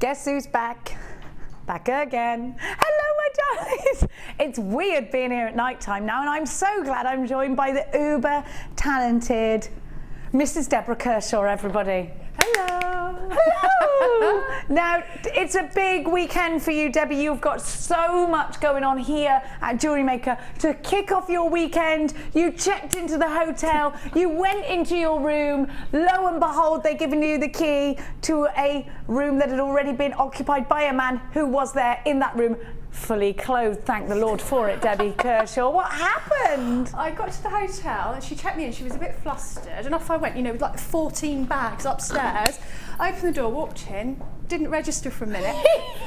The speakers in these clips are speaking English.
Guess who's back? Back again. Hello, my darlings. It's weird being here at night time now, and I'm so glad I'm joined by the uber talented Mrs. Deborah Kershaw, everybody. Hello. Hello. Now, it's a big weekend for you, Debbie. You've got so much going on here at JewelleryMaker to kick off your weekend. You checked into the hotel, you went into your room. Lo and behold, they've given you the key to a room that had already been occupied by a man who was there in that room, fully clothed. Thank the Lord for it, Debbie Kershaw. What happened? I got to the hotel and she checked me in. She was a bit flustered, and off I went, you know, with like 14 bags upstairs. I opened the door, walked in, didn't register for a minute.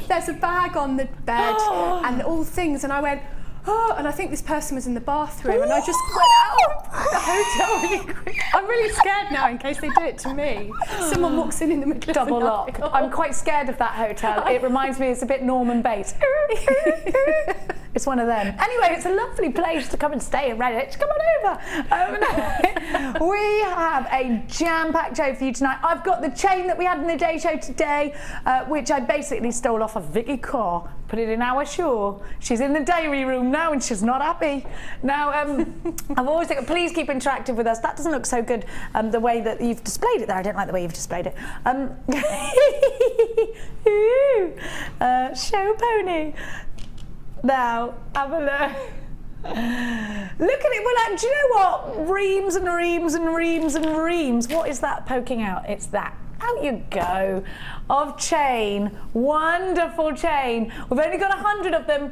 There's a bag on the bed and all things, and I went, oh, and I think this person was in the bathroom, and I just went out the hotel really quick. I'm really scared now in case they do it to me. Someone walks in the middle Double of the night. lock. I'm quite scared of that hotel. It reminds me, it's a bit Norman Bates. It's one of them. Anyway, it's a lovely place to come and stay in Redditch. Come on over. We have a jam-packed show for you tonight. I've got the chain that we had in the day show today, which I basically stole off of Vicky Carr, put it in our show. She's in the dairy room now and she's not happy. Now, I've always think, please keep interactive with us. That doesn't look so good, the way that you've displayed it there. I don't like the way you've displayed it. Show pony. Now, have a look. Look at it. Well, do you know what? Reams and reams and reams and reams. What is that poking out? It's that. Out you go. Of chain. Wonderful chain. We've only got 100 of them.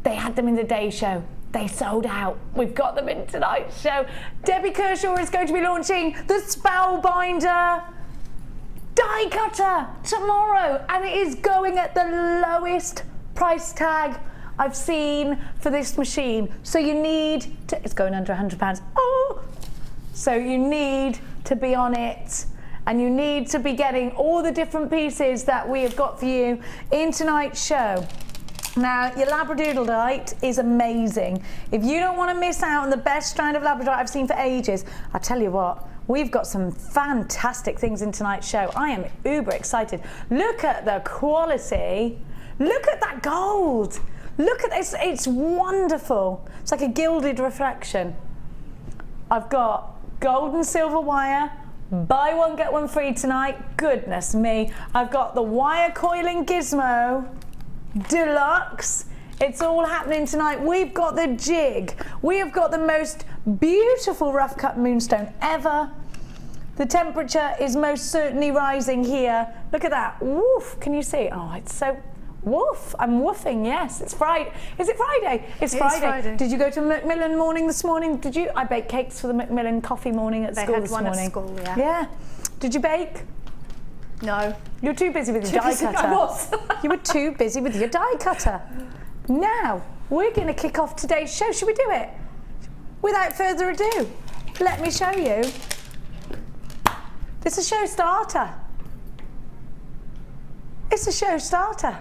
They had them in the day show. They sold out. We've got them in tonight's show. Debbie Kershaw is going to be launching the Spellbinder die cutter tomorrow, and it is going at the lowest price tag I've seen for this machine. So you need to, it's going under £100. Oh! So you need to be on it, and you need to be getting all the different pieces that we have got for you in tonight's show. Now, your Labradoodleite is amazing. If you don't want to miss out on the best strand of Labradorite I've seen for ages, I tell you what, we've got some fantastic things in tonight's show. I am uber excited. Look at the quality. Look at that gold. Look at this, it's wonderful. It's like a gilded reflection. I've got gold and silver wire. Buy one, get one free tonight. Goodness me. I've got the wire coiling gizmo deluxe. It's all happening tonight. We've got the jig. We have got the most beautiful rough cut moonstone ever. The temperature is most certainly rising here. Look at that. Woof. Can you see? Oh, it's so woof. I'm woofing, yes. It's Friday. Is it Friday? It's Friday. Did you go to Macmillan morning this morning? Did you? I baked cakes for the Macmillan coffee morning at school this morning. They had one at school, yeah. Yeah. Did you bake? No. You're too busy with your die cutter. I was. You were too busy with your die cutter. Now, we're going to kick off today's show. Should we do it? Without further ado, let me show you. It's a show starter. It's a show starter.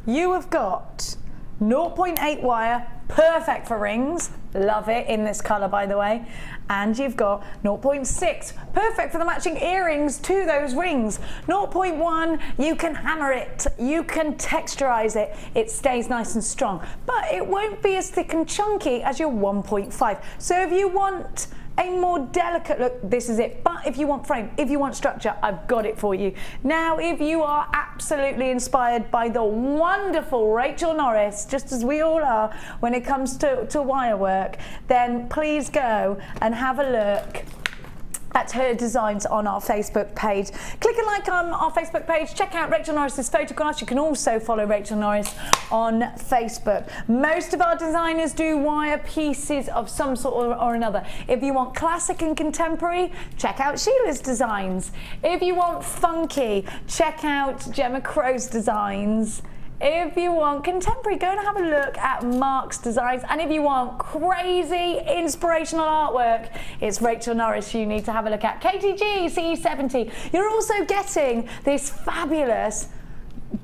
You have got 0.8 wire, perfect for rings. Love it, in this colour, by the way. And you've got 0.6, perfect for the matching earrings to those rings. 0.1, you can hammer it, you can texturize it, it stays nice and strong, but it won't be as thick and chunky as your 1.5. So if you want a more delicate look, this is it. But if you want frame, if you want structure, I've got it for you. Now, if you are absolutely inspired by the wonderful Rachel Norris, just as we all are when it comes to wire work, then please go and have a look at her designs on our Facebook page. Click and like on our Facebook page. Check out Rachel Norris's photographs. You can also follow Rachel Norris on Facebook. Most of our designers do wire pieces of some sort or another. If you want classic and contemporary, check out Sheila's designs. If you want funky, check out Gemma Crow's designs. If you want contemporary, go and have a look at Mark's designs. And if you want crazy inspirational artwork, it's Rachel Norris you need to have a look at. KTG CE70. You're also getting this fabulous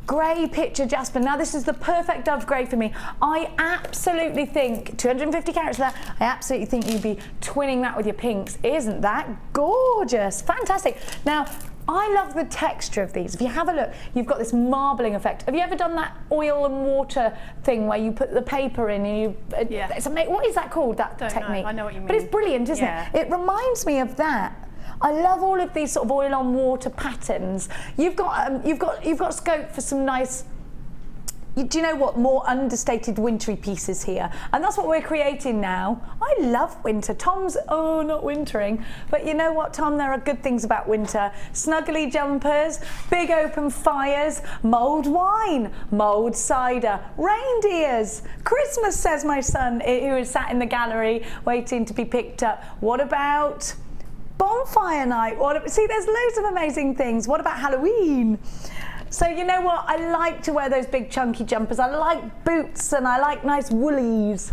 grey picture jasper. Now this is the perfect dove grey for me. I absolutely think 250 carats there. I absolutely think you'd be twinning that with your pinks. Isn't that gorgeous? Fantastic. Now I love the texture of these. If you have a look, you've got this marbling effect. Have you ever done that oil and water thing where you put the paper in and you... Yeah. What is that called, that Don't technique? know. I know what you mean. But it's brilliant, isn't Yeah. it? It reminds me of that. I love all of these sort of oil on water patterns. You've got scope for some nice... Do you know what? More understated wintry pieces here. And that's what we're creating now. I love winter. Tom's, oh, not wintering. But you know what, Tom? There are good things about winter. Snuggly jumpers, big open fires, mulled wine, mulled cider, reindeers. Christmas, says my son, who is sat in the gallery waiting to be picked up. What about bonfire night? See, there's loads of amazing things. What about Halloween? So you know what, I like to wear those big chunky jumpers. I like boots and I like nice woolies.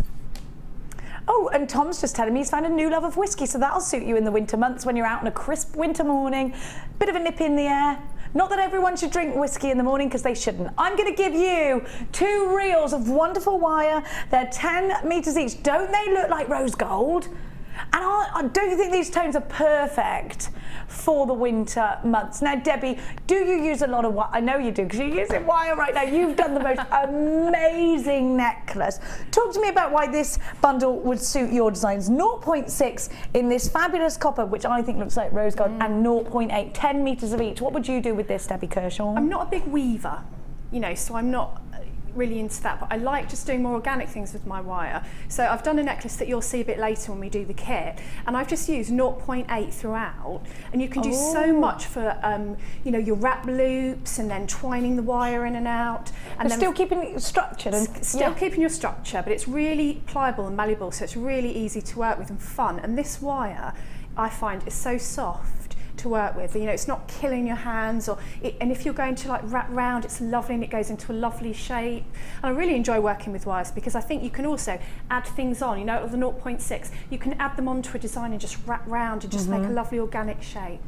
Oh, and Tom's just telling me he's found a new love of whiskey, so that'll suit you in the winter months when you're out on a crisp winter morning, bit of a nip in the air. Not that everyone should drink whiskey in the morning, because they shouldn't. I'm going to give you 2 reels of wonderful wire. They're 10 meters each. Don't they look like rose gold? And don't you think these tones are perfect for the winter months? Now, Debbie, do you use a lot of wire? I know you do, because you're using wire right now. You've done the most amazing necklace. Talk to me about why this bundle would suit your designs. 0.6 in this fabulous copper, which I think looks like rose gold, and 0.8, 10 meters of each. What would you do with this, Debbie Kershaw? I'm not a big weaver, you know, so I'm not really into that, but I like just doing more organic things with my wire. So I've done a necklace that you'll see a bit later when we do the kit, and I've just used 0.8 throughout, and you can do so much for you know, your wrap loops and then twining the wire in and out, and then still keeping it structured and still keeping your structure, but it's really pliable and malleable, so it's really easy to work with and fun. And this wire, I find, is so soft to work with. You know, it's not killing your hands, and if you're going to like wrap round, it's lovely and it goes into a lovely shape. And I really enjoy working with wires, because I think you can also add things on. You know, with the 0.6, you can add them onto a design and just wrap round and just make a lovely organic shape.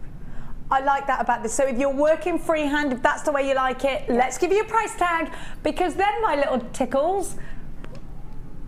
I like that about this. So if you're working freehand, if that's the way you like it, let's give you a price tag, because then, my little tickles,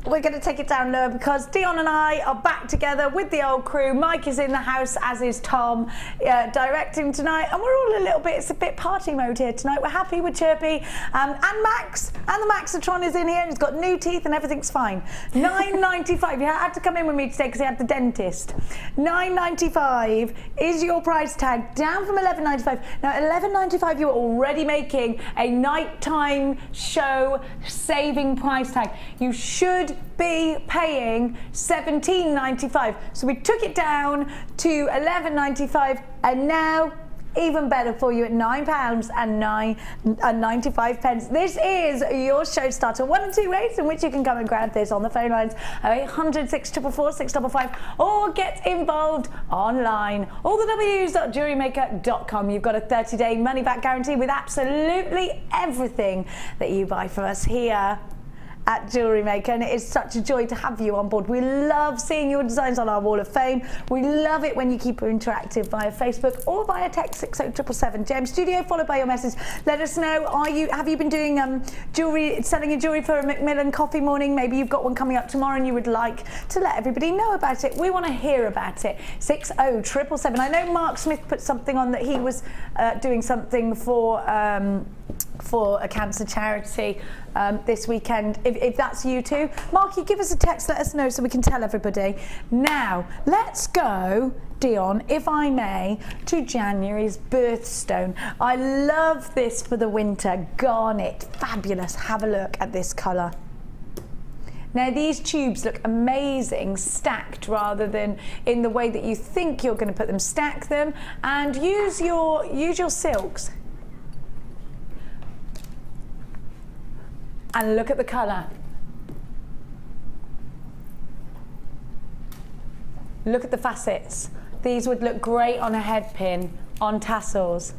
we're going to take it down lower, because Dion and I are back together with the old crew. Mike is in the house, as is Tom, directing tonight, and we're all a little bit, it's a bit party mode here tonight. We're happy, we're chirpy, and Max, and the Maxatron is in here, and he's got new teeth and everything's fine. $9.95, you had to come in with me today because he had the dentist. $9.95 is your price tag, down from $11.95. Now $11.95, you're already making a nighttime show saving price tag. You should be paying $17.95. So we took it down to $11.95, and now even better for you at £9.95. This is your show starter. 1 and 2 ways in which you can come and grab this on the phone lines 0800 644 655, or get involved online. All the W's.JewelleryMaker.com. You've got a 30-day money-back guarantee with absolutely everything that you buy from us here at Jewellery Maker, and it is such a joy to have you on board. We love seeing your designs on our wall of fame. We love it when you keep interactive via Facebook or via text 60777 Gem Studio, followed by your message. Let us know, have you been doing jewellery, selling your jewellery for a Macmillan coffee morning? Maybe you've got one coming up tomorrow and you would like to let everybody know about it. We want to hear about it. 60777. I know Mark Smith put something on that he was doing something for a cancer charity this weekend. If that's you too, Marky, give us a text, let us know so we can tell everybody. Now, let's go, Dion, if I may, to January's birthstone. I love this for the winter. Garnet, fabulous. Have a look at this colour. Now these tubes look amazing stacked rather than in the way that you think you're going to put them. Stack them and use your silks. And look at the colour. Look at the facets. These would look great on a head pin, on tassels.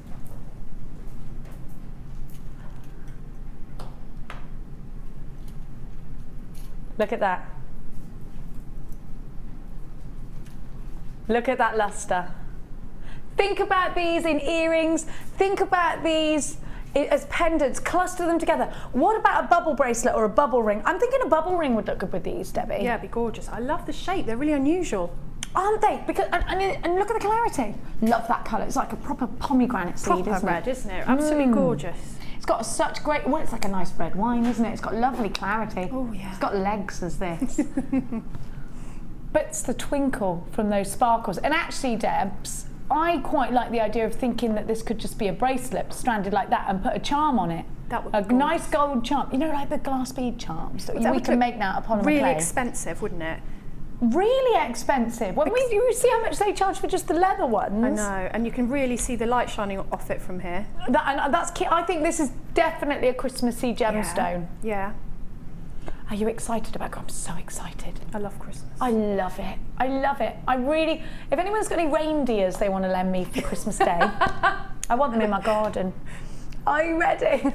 Look at that. Look at that luster. Think about these in earrings. Think about these as pendants, cluster them together. What about a bubble bracelet or a bubble ring? I'm thinking a bubble ring would look good with these, Debbie. Yeah, it'd be gorgeous. I love the shape, they're really unusual. Aren't they? Because and look at the clarity. Love that colour. It's like a proper pomegranate seed, Proper isn't red, it? isn't it? Absolutely gorgeous. It's got such great, well, it's like a nice red wine, isn't it? It's got lovely clarity. Oh, yeah. It's got legs as this. But it's the twinkle from those sparkles. And actually, Debs, I quite like the idea of thinking that this could just be a bracelet stranded like that and put a charm on it. That would be a nice gold charm. You know, like the glass bead charms that we would can make now upon really clay. expensive, wouldn't it? Really expensive. When you see how much they charge for just the leather ones. I know, and you can really see the light shining off it from here. That's key. I think this is definitely a Christmassy gemstone. Yeah. Are you excited about it? I'm so excited. I love Christmas. I love it. I love it. I really, if anyone's got any reindeers they want to lend me for Christmas Day, I want them in my garden. Are you ready?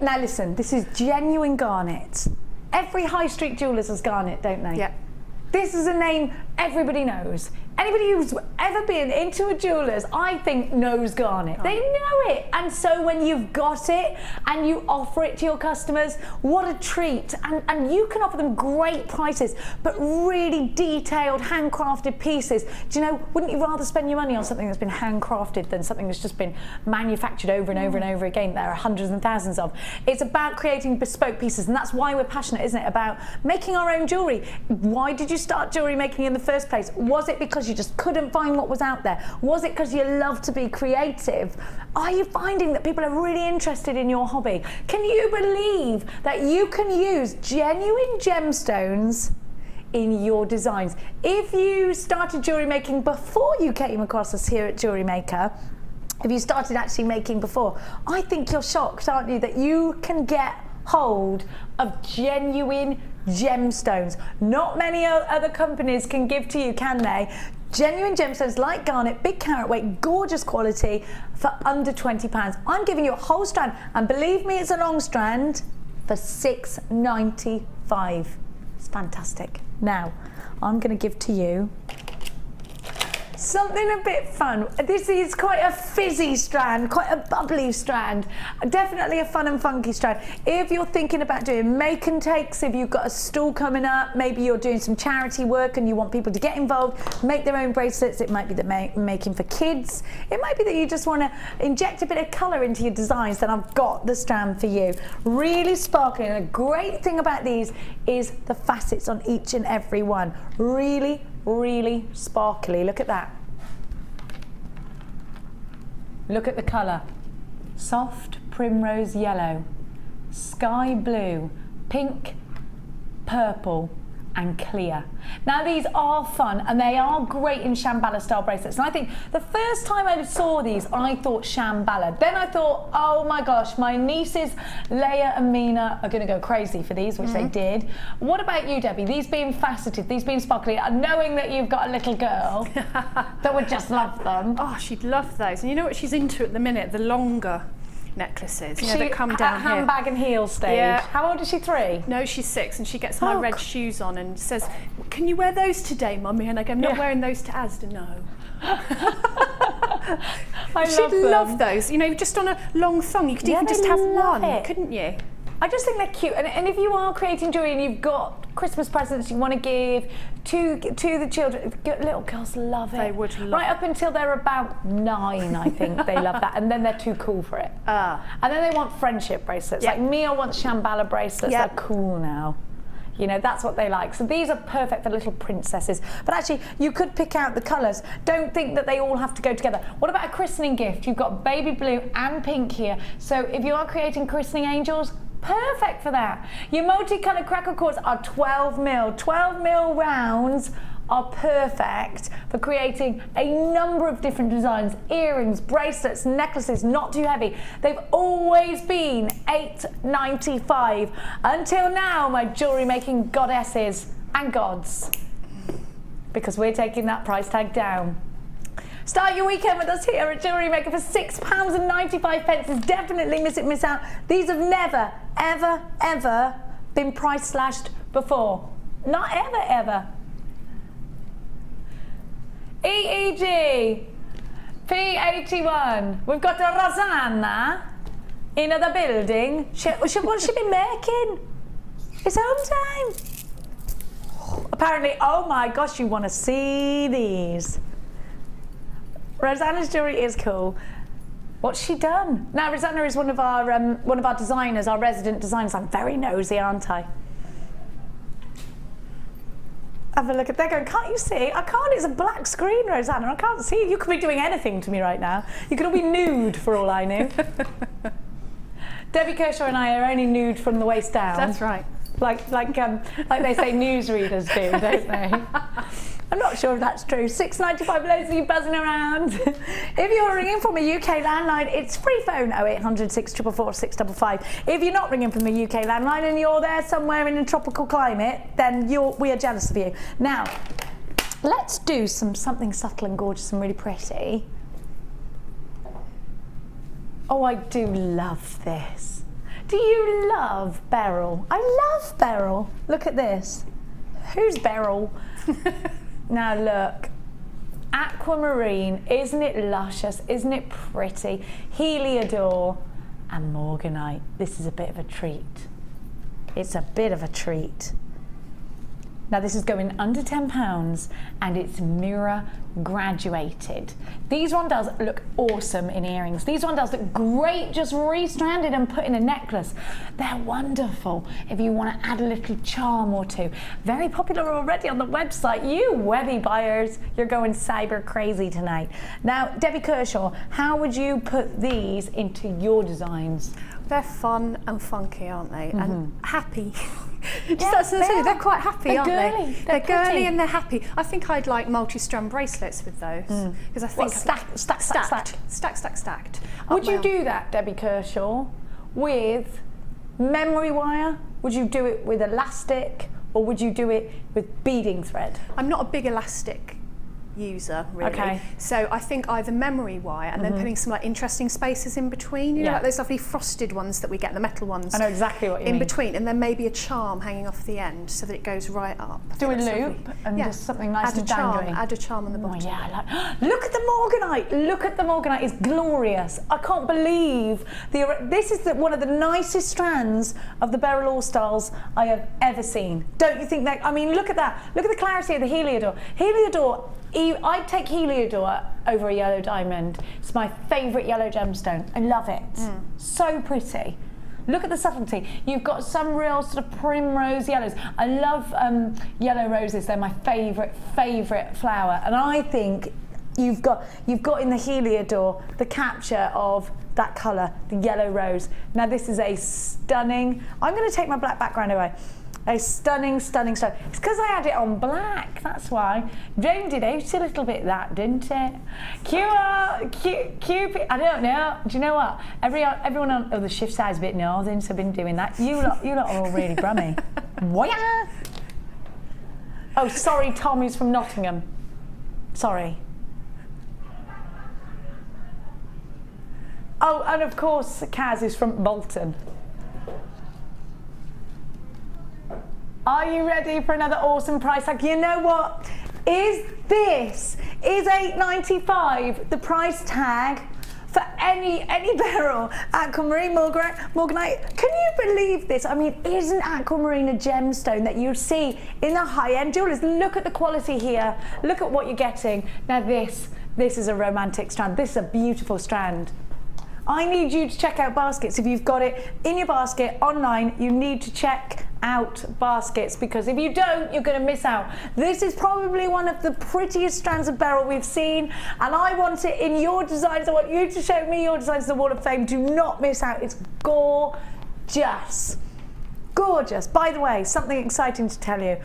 Now listen, this is genuine garnet. Every high street jewellers has garnet, don't they? Yeah. This is a name everybody knows. Anybody who's ever been into a jeweller's, I think, knows garnet. They know it. And so when you've got it and you offer it to your customers, what a treat. And you can offer them great prices, but really detailed, handcrafted pieces. Do you know, wouldn't you rather spend your money on something that's been handcrafted than something that's just been manufactured over and over and over again? There are hundreds and thousands of. It's about creating bespoke pieces, and that's why we're passionate, isn't it, about making our own jewellery. Why did you start jewellery making in the first place? Was it because you just couldn't find what was out there? Was it because you love to be creative? Are you finding that people are really interested in your hobby? Can you believe that you can use genuine gemstones in your designs? If you started jewellery making before you came across us here at Jewellery Maker, if you started actually making before, I think you're shocked, aren't you, that you can get hold of genuine gemstones. Not many other companies can give to you, can they? Genuine gemstones like garnet, big carat weight, gorgeous quality for under £20. I'm giving you a whole strand, and believe me, it's a long strand, for £6.95. It's fantastic. Now, I'm going to give to you something a bit fun. This is quite a fizzy strand, quite a bubbly strand, definitely a fun and funky strand. If you're thinking about doing make and takes, if you've got a stall coming up, maybe you're doing some charity work and you want people to get involved, make their own bracelets. It might be that making for kids. It might be that you just want to inject a bit of colour into your designs, then I've got the strand for you. Really sparkling, and a great thing about these is the facets on each and every one. Really, really sparkly. Look at that. Look at the colour. Soft primrose yellow, sky blue, pink, purple and clear. Now these are fun and they are great in Shambhala style bracelets, and I think the first time I saw these I thought Shambhala, then I thought, oh my gosh, my nieces Leia and Mina are going to go crazy for these, which they did. What about you, Debbie? These being faceted, these being sparkly, and knowing that you've got a little girl that would just love them. Oh, she'd love those. And you know what she's into at the minute? The longer necklaces, you know, that come down here. Handbag and heel stage. Yeah. How old is she, 3? No, she's 6, and she gets my red shoes on and says, can you wear those today, Mummy? And I go, I'm not wearing those to Asda, no. She'd love those, you know, just on a long thong. You could even just have one, couldn't you? I just think they're cute, and if you are creating jewellery and you've got Christmas presents you want to give to the children, little girls love it. They would love it. Right up until they're about 9, I think they love that, and then they're too cool for it. And then they want friendship bracelets. Like Mia wants Shambhala bracelets. They're cool now. You know, that's what they like. So these are perfect for little princesses. But actually, you could pick out the colours. Don't think that they all have to go together. What about a christening gift? You've got baby blue and pink here. So if you are creating christening angels, perfect for that. Your multicoloured crackle cords are 12mm. 12mm rounds are perfect for creating a number of different designs. Earrings, bracelets, necklaces, not too heavy. They've always been $8.95 until now, my jewellery making goddesses and gods, because we're taking that price tag down. Start your weekend with us here at Jewellery Maker for £6.95. Definitely miss out. These have never, ever, ever been price slashed before. Not ever, ever. EEG P81. We've got a Rosanna in the building. What's she been making? It's home time. Apparently, oh my gosh, you want to see these. Rosanna's jewellery is cool. What's she done? Now, Rosanna is one of our designers, our resident designers. I'm very nosy, aren't I? Have a look at that going, can't you see? I can't, it's a black screen, Rosanna. I can't see. You could be doing anything to me right now. You could all be nude for all I knew. Debbie Kershaw and I are only nude from the waist down. That's right. Like they say newsreaders do, don't they? I'm not sure if that's true. 695 loads of you buzzing around. If you're ringing from a UK landline, it's free phone 0800 644 655. If you're not ringing from a UK landline and you're there somewhere in a tropical climate, then we are jealous of you. Now, let's do something subtle and gorgeous and really pretty. Oh, I do love this. Do you love beryl? I love beryl. Look at this. Who's beryl? Now look, aquamarine, isn't it luscious? Isn't it pretty? Heliodor and morganite. This is a bit of a treat. It's a bit of a treat. Now this is going under £10 and it's mirror graduated. These rondelles look awesome in earrings. These rondelles look great just restranded and put in a necklace. They're wonderful if you want to add a little charm or two. Very popular already on the website. You Webby buyers, you're going cyber crazy tonight. Now, Debbie Kershaw, how would you put these into your designs? They're fun and funky, aren't they? And happy. Yeah, they're quite happy, aren't girly. they? They're They're girly pretty. and they're happy. I think I'd like multi-strand bracelets with those because I think stacked. Would you do that, Debbie Kershaw, with memory wire? Would you do it with elastic, or would you do it with beading thread? I'm not a big elastic user, really. Okay. So I think either memory wire and then putting some like interesting spaces in between, you know, like those lovely frosted ones that we get, the metal ones. I know exactly what you mean. In between, and then maybe a charm hanging off the end so that it goes right up. Do a That's loop lovely. and just something nice add and a charm, dangly. Add a charm on the Oh bottom. yeah, I like. Look at the morganite. Look at the morganite. It's glorious. I can't believe this is one of the nicest strands of the beryl all stars I have ever seen. Don't you think that? I mean, look at that. Look at the clarity of the Heliodor. Heliodor. I'd take Heliodor over a yellow diamond. It's my favourite yellow gemstone. I love it. So pretty. Look at the subtlety. You've got some real sort of primrose yellows. I love yellow roses. They're my favourite flower. And I think you've got in the Heliodor the capture of that colour, the yellow rose. Now this is a stunning. I'm going to take my black background away. A stunning stone. It's because I had it on black, that's why. Drained it out a little bit, that, didn't it? Cupid, I don't know. Do you know what? Everyone on the shift side's a bit northern, so I've been doing that. You lot are all really brummy. Waya! Oh, sorry, Tom is from Nottingham. Sorry. Oh, and of course, Kaz is from Bolton. Are you ready for another awesome price tag? You know what? Is $8.95 the price tag for any beryl, aquamarine, morganite? Can you believe this? I mean, isn't aquamarine a gemstone that you see in the high-end jewelers? Look at the quality here. Look at what you're getting. Now this is a romantic strand. This is a beautiful strand. I need you to check out baskets. If you've got it in your basket online, you need to check out baskets, because if you don't, you're going to miss out. This is probably one of the prettiest strands of beryl we've seen, and I want it in your designs. I want you to show me your designs to the Wall of Fame. Do not miss out. It's gorgeous. Gorgeous. By the way, something exciting to tell you.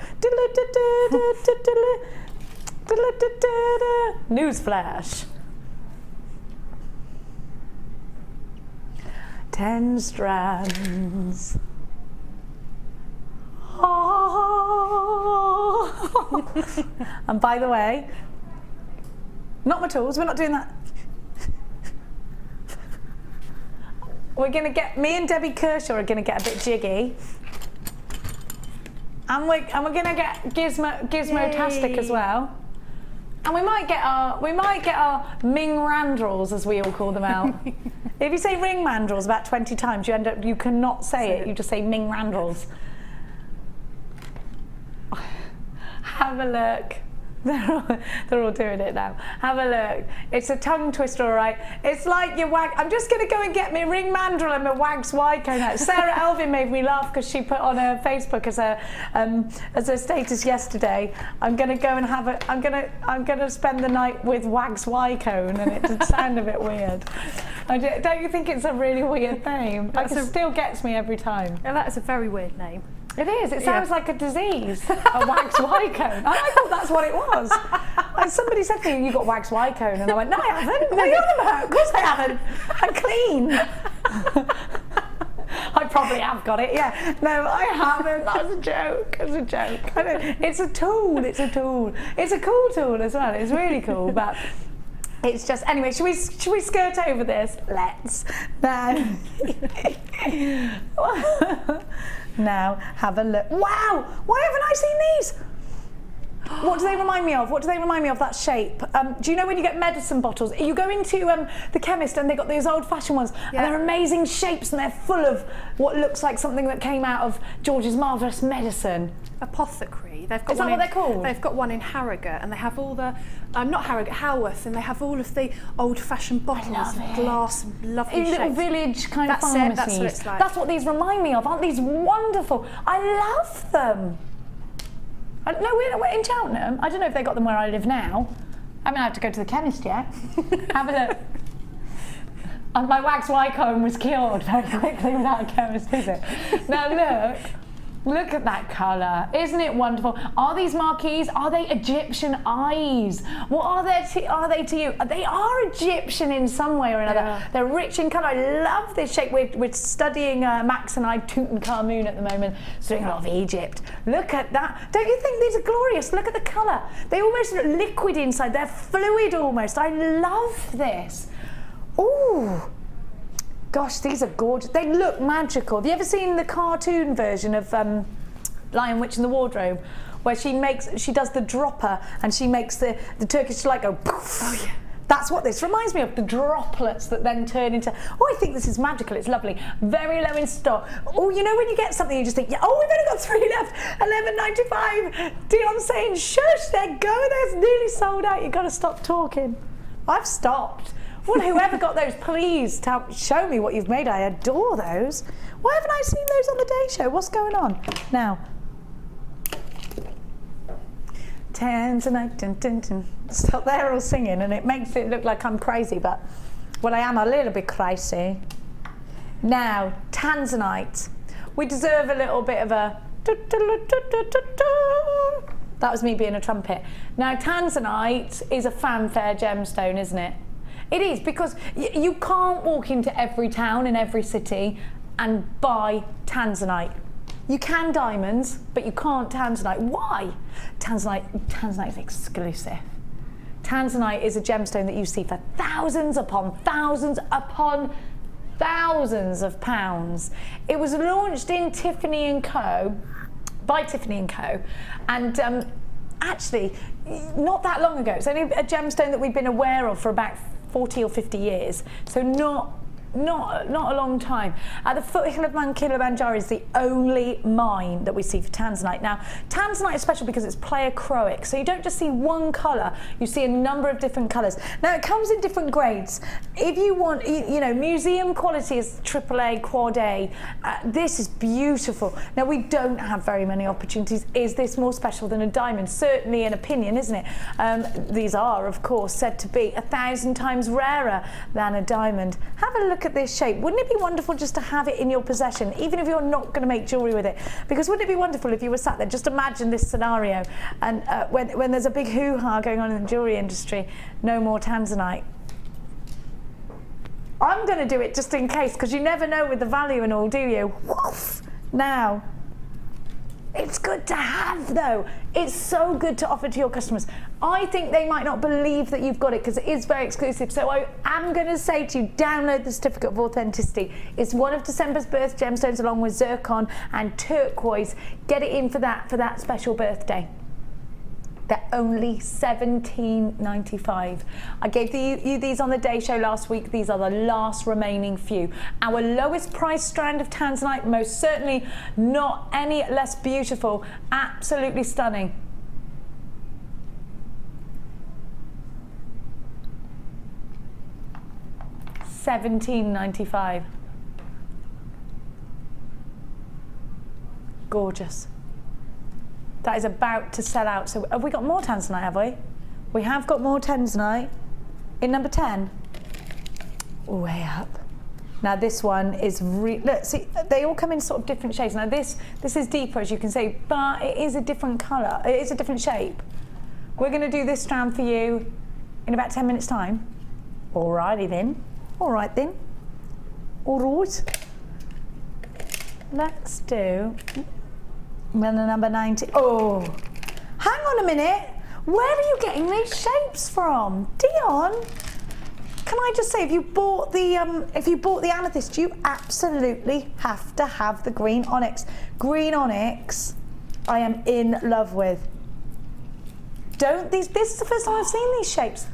Newsflash. 10 strands. Oh. And by the way, not my tools, we're not doing that. We're gonna get, me and Debbie Kershaw are gonna get a bit jiggy. And we're gonna get Gizmo-tastic as well. And we might get our Ming Randrels, as we all call them out. If you say ring mandrels about 20 times, you cannot say it. You just say Ming Randrels. Have a look. They're all doing it now. Have a look. It's a tongue twister, all right. It's like your wag. I'm just going to go and get my ring mandrel and my wags Wycombe out. Sarah Elvin made me laugh because she put on her Facebook as a status yesterday. I'm going to go and have a. I'm going to spend the night with wags Wycombe, and it did sound a bit weird. Don't you think it's a really weird name? It still gets me every time. Yeah, that is a very weird name. It is. It sounds like a disease. A wax Wycombe. I thought that's what it was. And somebody said to me, "You got wax Wycombe," and I went, "No, I haven't. What are you on about? Of course I haven't. I'm clean." I probably have got it. Yeah. No, I haven't. That was a joke. It was a joke. It's a tool. It's a tool. It's a cool tool as well. It's really cool, but. It's just, anyway, should we skirt over this? Let's. Now, have a look. Wow! Why haven't I seen these? What do they remind me of? What do they remind me of, that shape? Do you know when you get medicine bottles? You go into the chemist and they've got those old-fashioned ones, and they're amazing shapes, and they're full of what looks like something that came out of George's Marvellous Medicine. Apothecary. They've got Is that what they're called? They've got one in Harrogate, and they have all the, not Harrogate, Haworth, and they have all of the old-fashioned bottles of glass, lovely in shapes. little village kind of pharmacies. It, that's what it's like. That's what these remind me of. Aren't these wonderful? I love them. No, we're in Cheltenham. I don't know if they got them where I live now. I haven't had to go to the chemist yet. Have a look. And my wax Wycombe was cured very quickly without a chemist visit. Now look at that colour. Isn't it wonderful? Are these marquees? Are they Egyptian eyes? What are they to you? They are Egyptian in some way or another. Yeah. They're rich in colour. I love this shape. We're studying, Max and I, Tutankhamun at the moment, studying a lot of Egypt. Look at that. Don't you think these are glorious? Look at the colour. They almost look liquid inside. They're fluid almost. I love this. Ooh. Gosh, these are gorgeous. They look magical. Have you ever seen the cartoon version of Lion, Witch and the Wardrobe, where she does the dropper and she makes the Turkish delight go poof? Oh yeah. That's what this reminds me of, the droplets that then turn into, oh, I think this is magical, it's lovely. Very low in stock. Oh, you know when you get something you just think, yeah, oh, we've only got 3 left, $11.95. Dion's saying, shush, they're going, they're nearly sold out, you've got to stop talking. I've stopped. Well, whoever got those, please show me what you've made. I adore those. Why haven't I seen those on the Day Show? What's going on? Now. Tanzanite, dun, dun, dun. So they're all singing, and it makes it look like I'm crazy, but, well, I am a little bit crazy. Now, Tanzanite. We deserve a little bit of a... That was me being a trumpet. Now, Tanzanite is a fanfare gemstone, isn't it? It is, because you can't walk into every town in every city and buy Tanzanite. You can diamonds, but you can't Tanzanite. Why? Tanzanite is exclusive. Tanzanite is a gemstone that you see for thousands upon thousands upon thousands of pounds. It was launched in Tiffany & Co. by Tiffany & Co. And actually, not that long ago. It's only a gemstone that we've been aware of for about 40 or 50 years, so not a long time. At the foothill of Mount Kilimanjaro is the only mine that we see for Tanzanite. Now, Tanzanite is special because it's pleochroic, so you don't just see one colour, you see a number of different colours. Now, it comes in different grades. If you want, you know, museum quality is AAA, Quad A. This is beautiful. Now, we don't have very many opportunities. Is this more special than a diamond? Certainly an opinion, isn't it? These are, of course, said to be 1,000 times rarer than a diamond. Have a look at this shape. Wouldn't it be wonderful just to have it in your possession, even if you're not going to make jewellery with it? Because wouldn't it be wonderful if you were sat there, just imagine this scenario, and when there's a big hoo-ha going on in the jewellery industry, no more Tanzanite. I'm going to do it just in case, because you never know with the value and all, do you? Woof! Now, it's good to have, though. It's so good to offer to your customers. I think they might not believe that you've got it because it is very exclusive. So I am going to say to you, download the Certificate of Authenticity. It's one of December's birth gemstones along with zircon and turquoise. Get it in for that special birthday. They're only $17.95. I gave you these on the Day Show last week. These are the last remaining few. Our lowest price strand of Tanzanite, most certainly not any less beautiful. Absolutely stunning. 17.95. Gorgeous. That is about to sell out. So have we got more tans tonight, have we? We have got more tans tonight. In number 10. Way up. Now this one is look, see, they all come in sort of different shades. Now this is deeper, as you can see, but it is a different colour. It is a different shape. We're going to do this strand for you in about 10 minutes time. Alrighty then. All right then. All right. Let's do number 90. Oh, hang on a minute. Where are you getting these shapes from, Dion? Can I just say, if you bought the amethyst, you absolutely have to have the green onyx. Green onyx, I am in love with. This is the first time I've seen these shapes.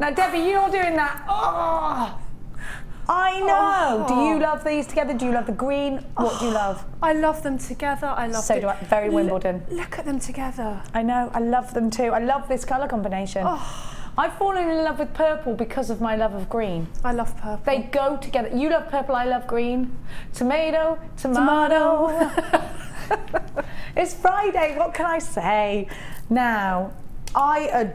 Now, Debbie, you're doing that. Oh, I know. Oh. Do you love these together? Do you love the green? What do you love? I love them together. I love. So do I. Very Wimbledon. Look at them together. I know. I love them too. I love this colour combination. Oh. I've fallen in love with purple because of my love of green. I love purple. They go together. You love purple, I love green. Tomato, tomato. It's Friday, what can I say? Now, I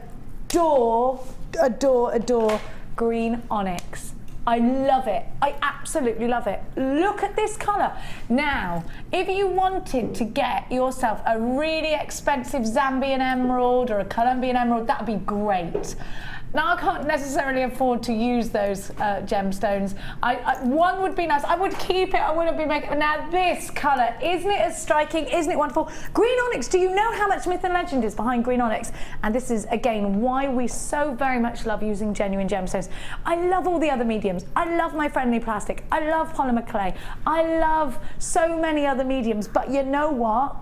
adore green onyx. I love it. I absolutely love it. Look at this colour. Now, if you wanted to get yourself a really expensive Zambian emerald or a Colombian emerald, that would be great. Now, I can't necessarily afford to use those gemstones. One would be nice. I would keep it. I wouldn't be making. Now, this colour, isn't it as striking? Isn't it wonderful? Green onyx. Do you know how much myth and legend is behind green onyx? And this is again why we so very much love using genuine gemstones. I love all the other mediums. I love my friendly plastic. I love polymer clay. I love so many other mediums. But you know what?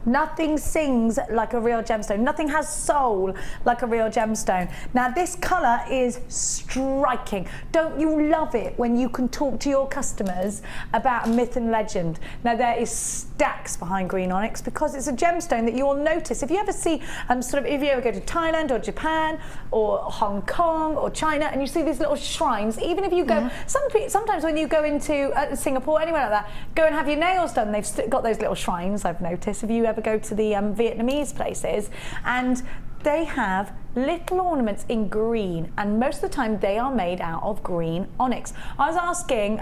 Nothing sings like a real gemstone. Nothing has soul like a real gemstone. Now this colour is striking. Don't you love it when you can talk to your customers about a myth and legend? Now there is stacks behind green onyx because it's a gemstone that you'll notice. If you ever see, if you ever go to Thailand or Japan or Hong Kong or China and you see these little shrines, even if you go, sometimes when you go into Singapore, anywhere like that, go and have your nails done, they've got those little shrines, I've noticed. If you ever go to the Vietnamese places, and they have little ornaments in green, and most of the time they are made out of green onyx. I was asking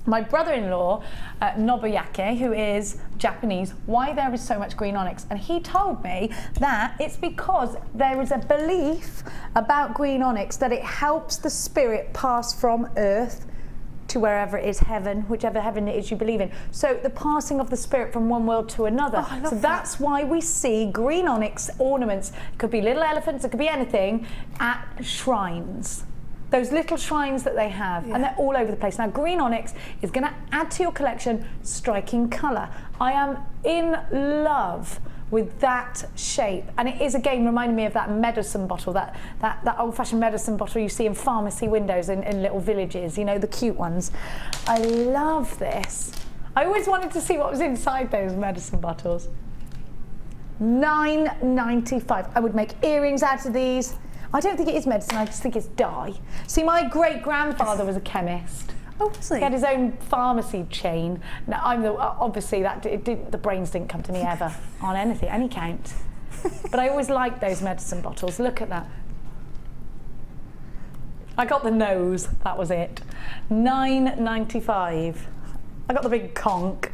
my brother-in-law, Nobuaki, who is Japanese, why there is so much green onyx, and he told me that it's because there is a belief about green onyx that it helps the spirit pass from earth to wherever it is, heaven, whichever heaven it is you believe in. So the passing of the spirit from one world to another. Oh, so that's why we see green onyx ornaments. It could be little elephants, it could be anything, at shrines. Those little shrines that they have, and they're all over the place. Now green onyx is going to add to your collection striking colour. I am in love with that shape, and it is again reminding me of that medicine bottle, that old-fashioned medicine bottle you see in pharmacy windows in little villages, you know, the cute ones. I love this. I always wanted to see what was inside those medicine bottles. $9.95. I would make earrings out of these. I don't think it is medicine, I just think it's dye. See, my great-grandfather was a chemist. Oh, was he? He had his own pharmacy chain. Now, obviously the brains didn't come to me ever on anything, any count. But I always liked those medicine bottles. Look at that. I got the nose, that was it. $9.95. I got the big conch.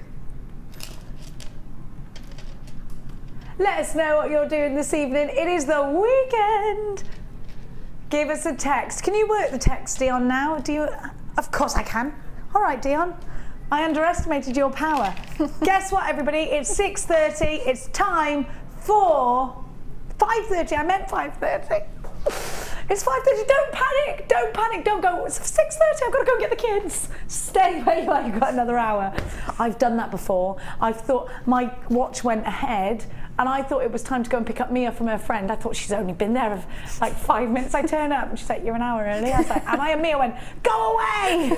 Let us know what you're doing this evening. It is the weekend. Give us a text. Can you work the text, Dion, now? Do you? Of course I can. All right, Dion. I underestimated your power. Guess what, everybody? It's 6:30. It's time for 5:30. I meant 5:30. It's 5:30. Don't panic. Don't panic. Don't go. It's 6:30. I've got to go get the kids. Stay where you are. You've got another hour. I've done that before. I've thought my watch went ahead, and I thought it was time to go and pick up Mia from her friend. I thought she's only been there like 5 minutes. I turn up and she's like, "You're an hour early." I was like, "Am I?" And Mia went, "Go away."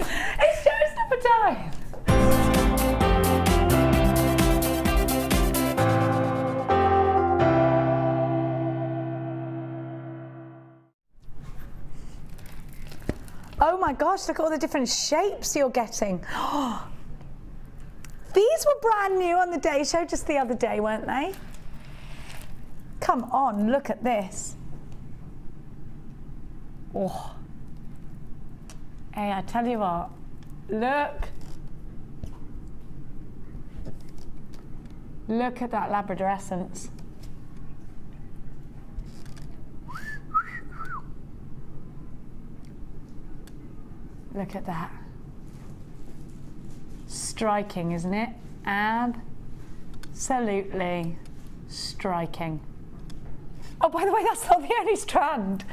It's showstopper time. my gosh, look at all the different shapes you're getting. These were brand new on the day show just the other day, weren't they? Come on, look at this. Oh. Hey, I tell you what, look. Look at that Labrador essence. Look at that. Striking, isn't it? Absolutely striking. Oh, by the way, that's not the only strand.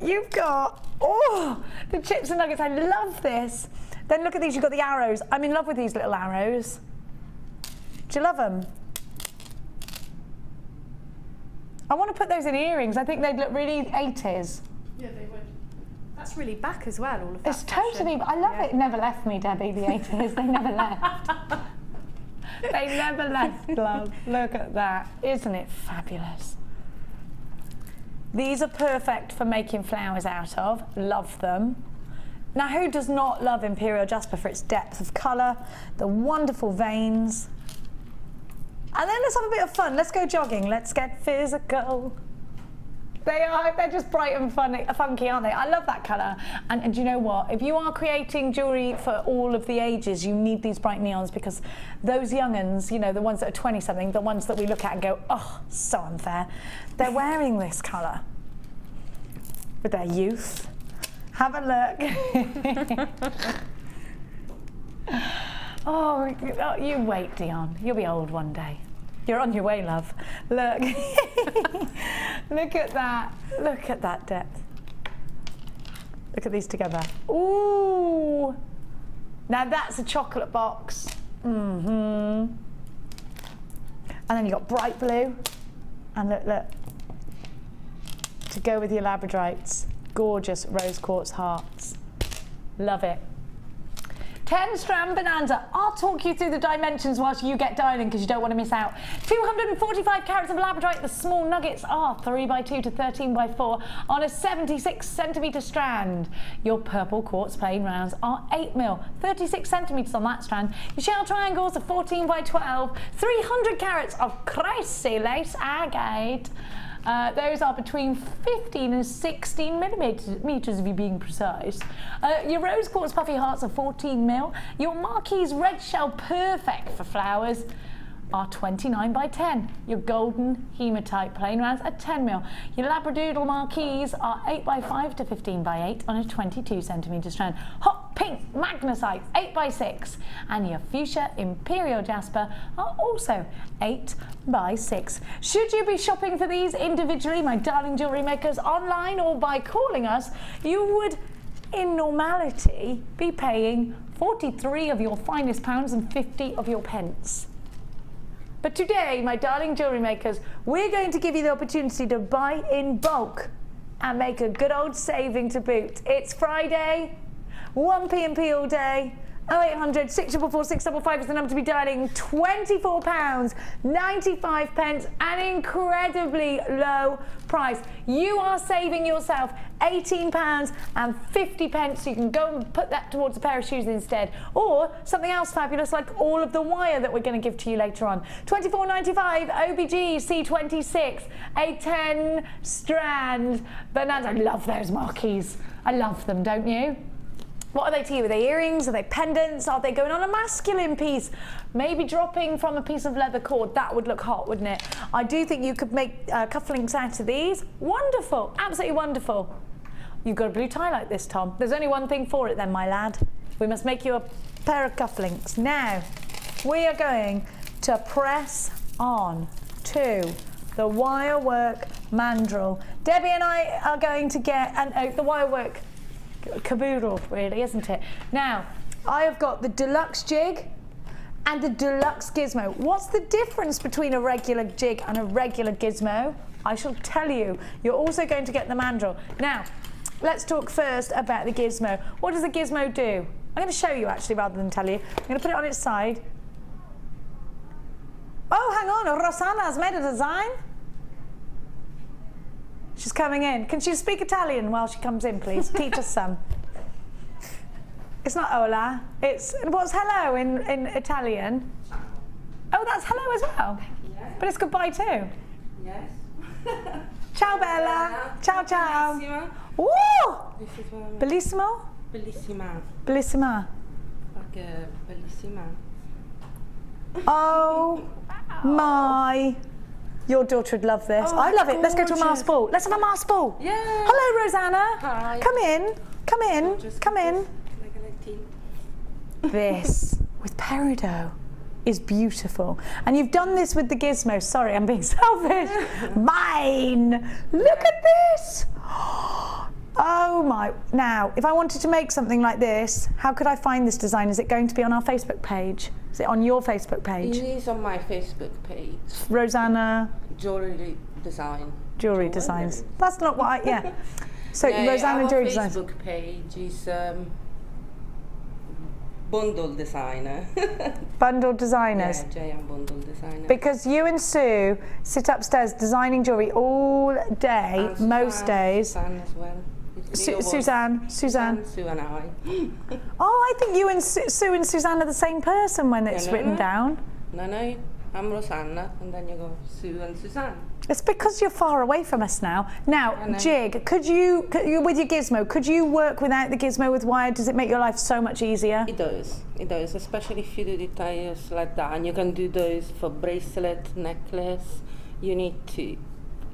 You've got, oh, the chips and nuggets. I love this. Then look at these. You've got the arrows. I'm in love with these little arrows. Do you love them? I want to put those in earrings. I think they'd look really 80s. Yeah, they would. That's really back as well, all of that. It's totally, I love it. It never left me, Debbie, the 80s. They never left. They never left, love. Look at that. Isn't it fabulous? These are perfect for making flowers out of. Love them. Now, who does not love Imperial Jasper for its depth of colour, the wonderful veins? And then let's have a bit of fun. Let's go jogging. Let's get physical. They're just bright and funky, aren't they? I love that colour. And do you know what? If you are creating jewellery for all of the ages, you need these bright neons, because those young'uns, you know, the ones that are 20-something, the ones that we look at and go, oh, so unfair, they're wearing this colour with their youth. Have a look. Oh, you wait, Dion. You'll be old one day. You're on your way, love. Look. Look at that. Look at that depth. Look at these together. Ooh. Now that's a chocolate box. And then you've got bright blue. And look, look. To go with your labradorites. Gorgeous rose quartz hearts. Love it. 10-strand bonanza. I'll talk you through the dimensions whilst you get dialing, because you don't want to miss out. 245 carats of labradorite. The small nuggets are 3x2 to 13x4 on a 76cm strand. Your purple quartz plain rounds are 8mm, 36 centimetres on that strand. Your shell triangles are 14x12, 300 carats of crazy lace agate. Those are between 15 and 16 millimetres, if you're being precise. Your rose quartz puffy hearts are 14mm. Your Marquise red shell perfect for flowers are 29x10. Your golden hematite plain rounds are 10mm. Your labradoodle Marquise are 8x5 to 15x8 on a 22cm strand. Hot pink magnesite 8x6, and your fuchsia imperial jasper are also 8x6. Should you be shopping for these individually, my darling jewellery makers, online or by calling us, you would in normality be paying 43 of your finest pounds and 50 of your pence. But today, my darling jewellery makers, we're going to give you the opportunity to buy in bulk and make a good old saving to boot. It's Friday, 1p&p all day. 0800 644 655 is the number to be dialing. £24.95, an incredibly low price. You are saving yourself £18.50, so you can go and put that towards a pair of shoes instead, or something else fabulous like all of the wire that we're going to give to you later on. £24.95 OBG C26, a 10-strand bonanza. I love those marquees. I love them, don't you? What are they to you? Are they earrings? Are they pendants? Are they going on a masculine piece? Maybe dropping from a piece of leather cord. That would look hot, wouldn't it? I do think you could make cufflinks out of these. Wonderful. Absolutely wonderful. You've got a blue tie like this, Tom. There's only one thing for it then, my lad. We must make you a pair of cufflinks. Now, we are going to press on to the wire work mandrel. Debbie and I are going to get the wire work caboodle, really, isn't it? Now, I have got the deluxe jig and the deluxe gizmo. What's the difference between a regular jig and a regular gizmo? I shall tell you. You're also going to get the mandrel. Now, let's talk first about the gizmo. What does the gizmo do? I'm going to show you actually rather than tell you. I'm going to put it on its side. Oh, hang on, Rosanna has made a design. She's coming in. Can she speak Italian while she comes in, please? Teach us some. It's not hola. It's, what's hello in Italian? Oh, that's hello as well. Yeah. But it's goodbye too. Yes. Ciao Bella. Ciao ciao. Bellissima. Woo! This is one. Bellissimo? Bellissima. Bellissima. Like bellissima. Oh my. Your daughter would love this. I love it. Let's go to a gorgeous. masked ball. Let's have a masked ball. Yeah. Hello, Rosanna. Hi. Come in. Come in. Just Come in. Like a tea. This with peridot is beautiful. And you've done this with the gizmo. Sorry, I'm being selfish. Mine. Look at this. Oh my. Now, if I wanted to make something like this, how could I find this design? Is it going to be on our Facebook page? Is it on your Facebook It page? is on my Facebook page. Rosanna Jewelry design. Jewelry Designs. That's not what I, yeah. So Rosanna our Jewelry Designs. Facebook page is Bundle Designer. Bundle Designers. Yeah, Jay and Bundle Designer. Because you and Sue sit upstairs designing jewellery all day, And most days. Suzanne as well. It's three of us. Suzanne. Sue and I. Oh, I think you and Sue and Suzanne are the same person when it's no, written no. down. No, I'm Rosanna, and then you go Sue and Suzanne. It's because you're far away from us now. Now, I know. Jig, could you with your gizmo, could you work without the gizmo with wire? Does it make your life so much easier? It does, especially if you do details like that, and you can do those for bracelet, necklace. You need to,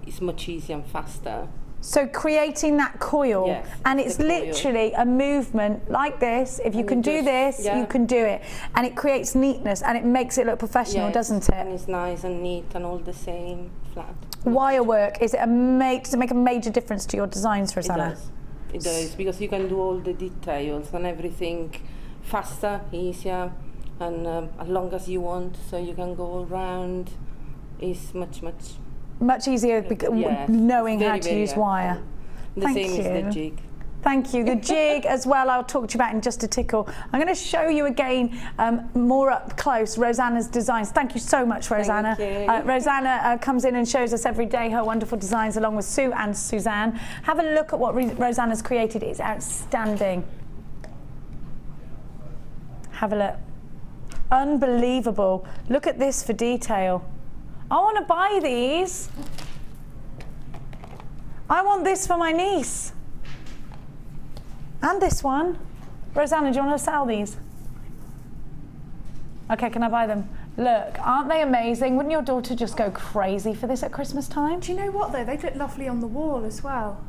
it's much easier and faster. So creating that coil, Yes, and it's it's the coil. literally a movement like this. If you And can you do just- this, yeah. you can do it. And it creates neatness and it makes it look professional, Yes, doesn't And it? it's nice and neat and all the same, flat. Wire work, does it make a major difference to your designs, Rosanna? It does, because you can do all the details and everything faster, easier, and as long as you want, so you can go all round. It's much Much easier yes, knowing how very, to very use wire. helpful. The Thank same is you. the jig. Thank you. The jig as well, I'll talk to you about in just a tickle. I'm going to show you again more up close Rosanna's designs. Thank you so much, Rosanna. Thank you. Rosanna comes in and shows us every day her wonderful designs along with Sue and Suzanne. Have a look at what Rosanna's created. It's outstanding. Have a look. Unbelievable. Look at this for detail. I want to buy these. I want this for my niece. And this one. Rosanna, do you want to sell these? Okay, can I buy them? Look, aren't they amazing? Wouldn't your daughter just go crazy for this at Christmas time? Do you know what though? They'd look lovely on the wall as well,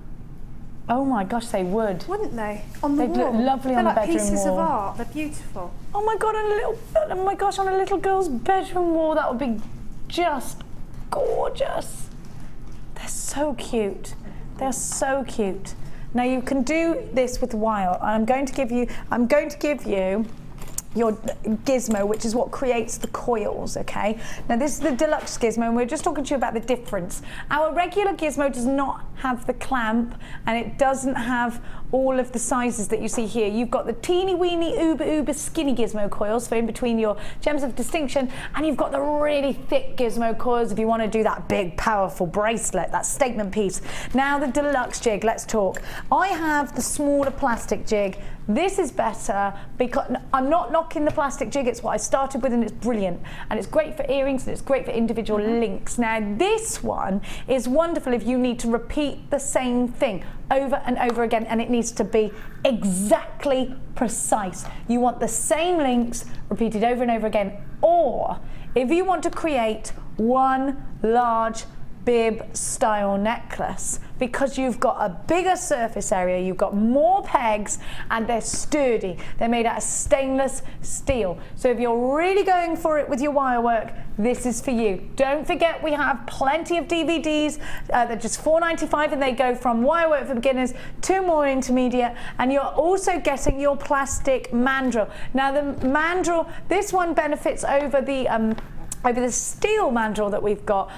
Oh my gosh, they would. wouldn't they? On the They'd wall. look lovely They're on the like bedroom pieces wall. of art. They're beautiful. Oh my god, on a little girl's bedroom wall, that would be just gorgeous. They're so cute. They're so cute. Now you can do this with wire. I'm going to give you your gizmo, which is what creates the coils, okay? Now this is the deluxe gizmo, and we're just talking to you about the difference. Our regular gizmo does not have the clamp, and it doesn't have all of the sizes that you see here. You've got the teeny weeny uber skinny gizmo coils for in between your gems of distinction, and you've got the really thick gizmo coils if you want to do that big powerful bracelet, that statement piece. Now the deluxe jig, let's talk. I have the smaller plastic jig. This is better because I'm not knocking the plastic jig, it's what I started with and it's brilliant. And it's great for earrings and it's great for individual links. Now this one is wonderful if you need to repeat the same thing over and over again, and it needs to be exactly precise. You want the same links repeated over and over again, or if you want to create one large bib style necklace, because you've got a bigger surface area, you've got more pegs, and they're sturdy. They're made out of stainless steel. So if you're really going for it with your wire work, this is for you. Don't forget we have plenty of DVDs. They're just $4.95 and they go from wire work for beginners to more intermediate, and you're also getting your plastic mandrel. Now the mandrel, this one benefits over the steel mandrel that we've got.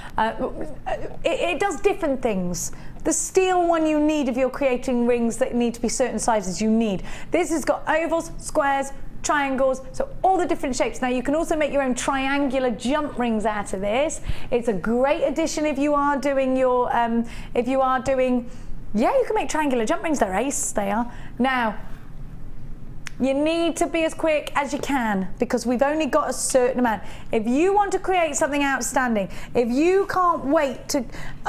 It does different things. The steel one you need if you're creating rings that need to be certain sizes, you need. This has got ovals, squares, triangles, so all the different shapes. Now you can also make your own triangular jump rings out of this. It's a great addition if you are doing your, yeah, you can make triangular jump rings. They're ace, they are. Now, You need to be as quick as you can because we've only got a certain amount. If you want to create something outstanding, if you can't wait to,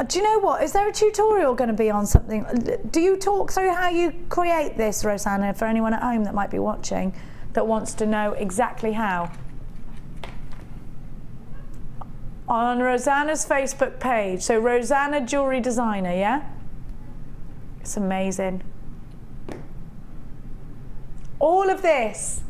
do you know what? Is there a tutorial going to be on something? Do you talk through how you create this, Rosanna, for anyone at home that might be watching that wants to know exactly how? On Rosanna's Facebook page, so Rosanna Jewellery Designer, yeah? It's amazing. All of this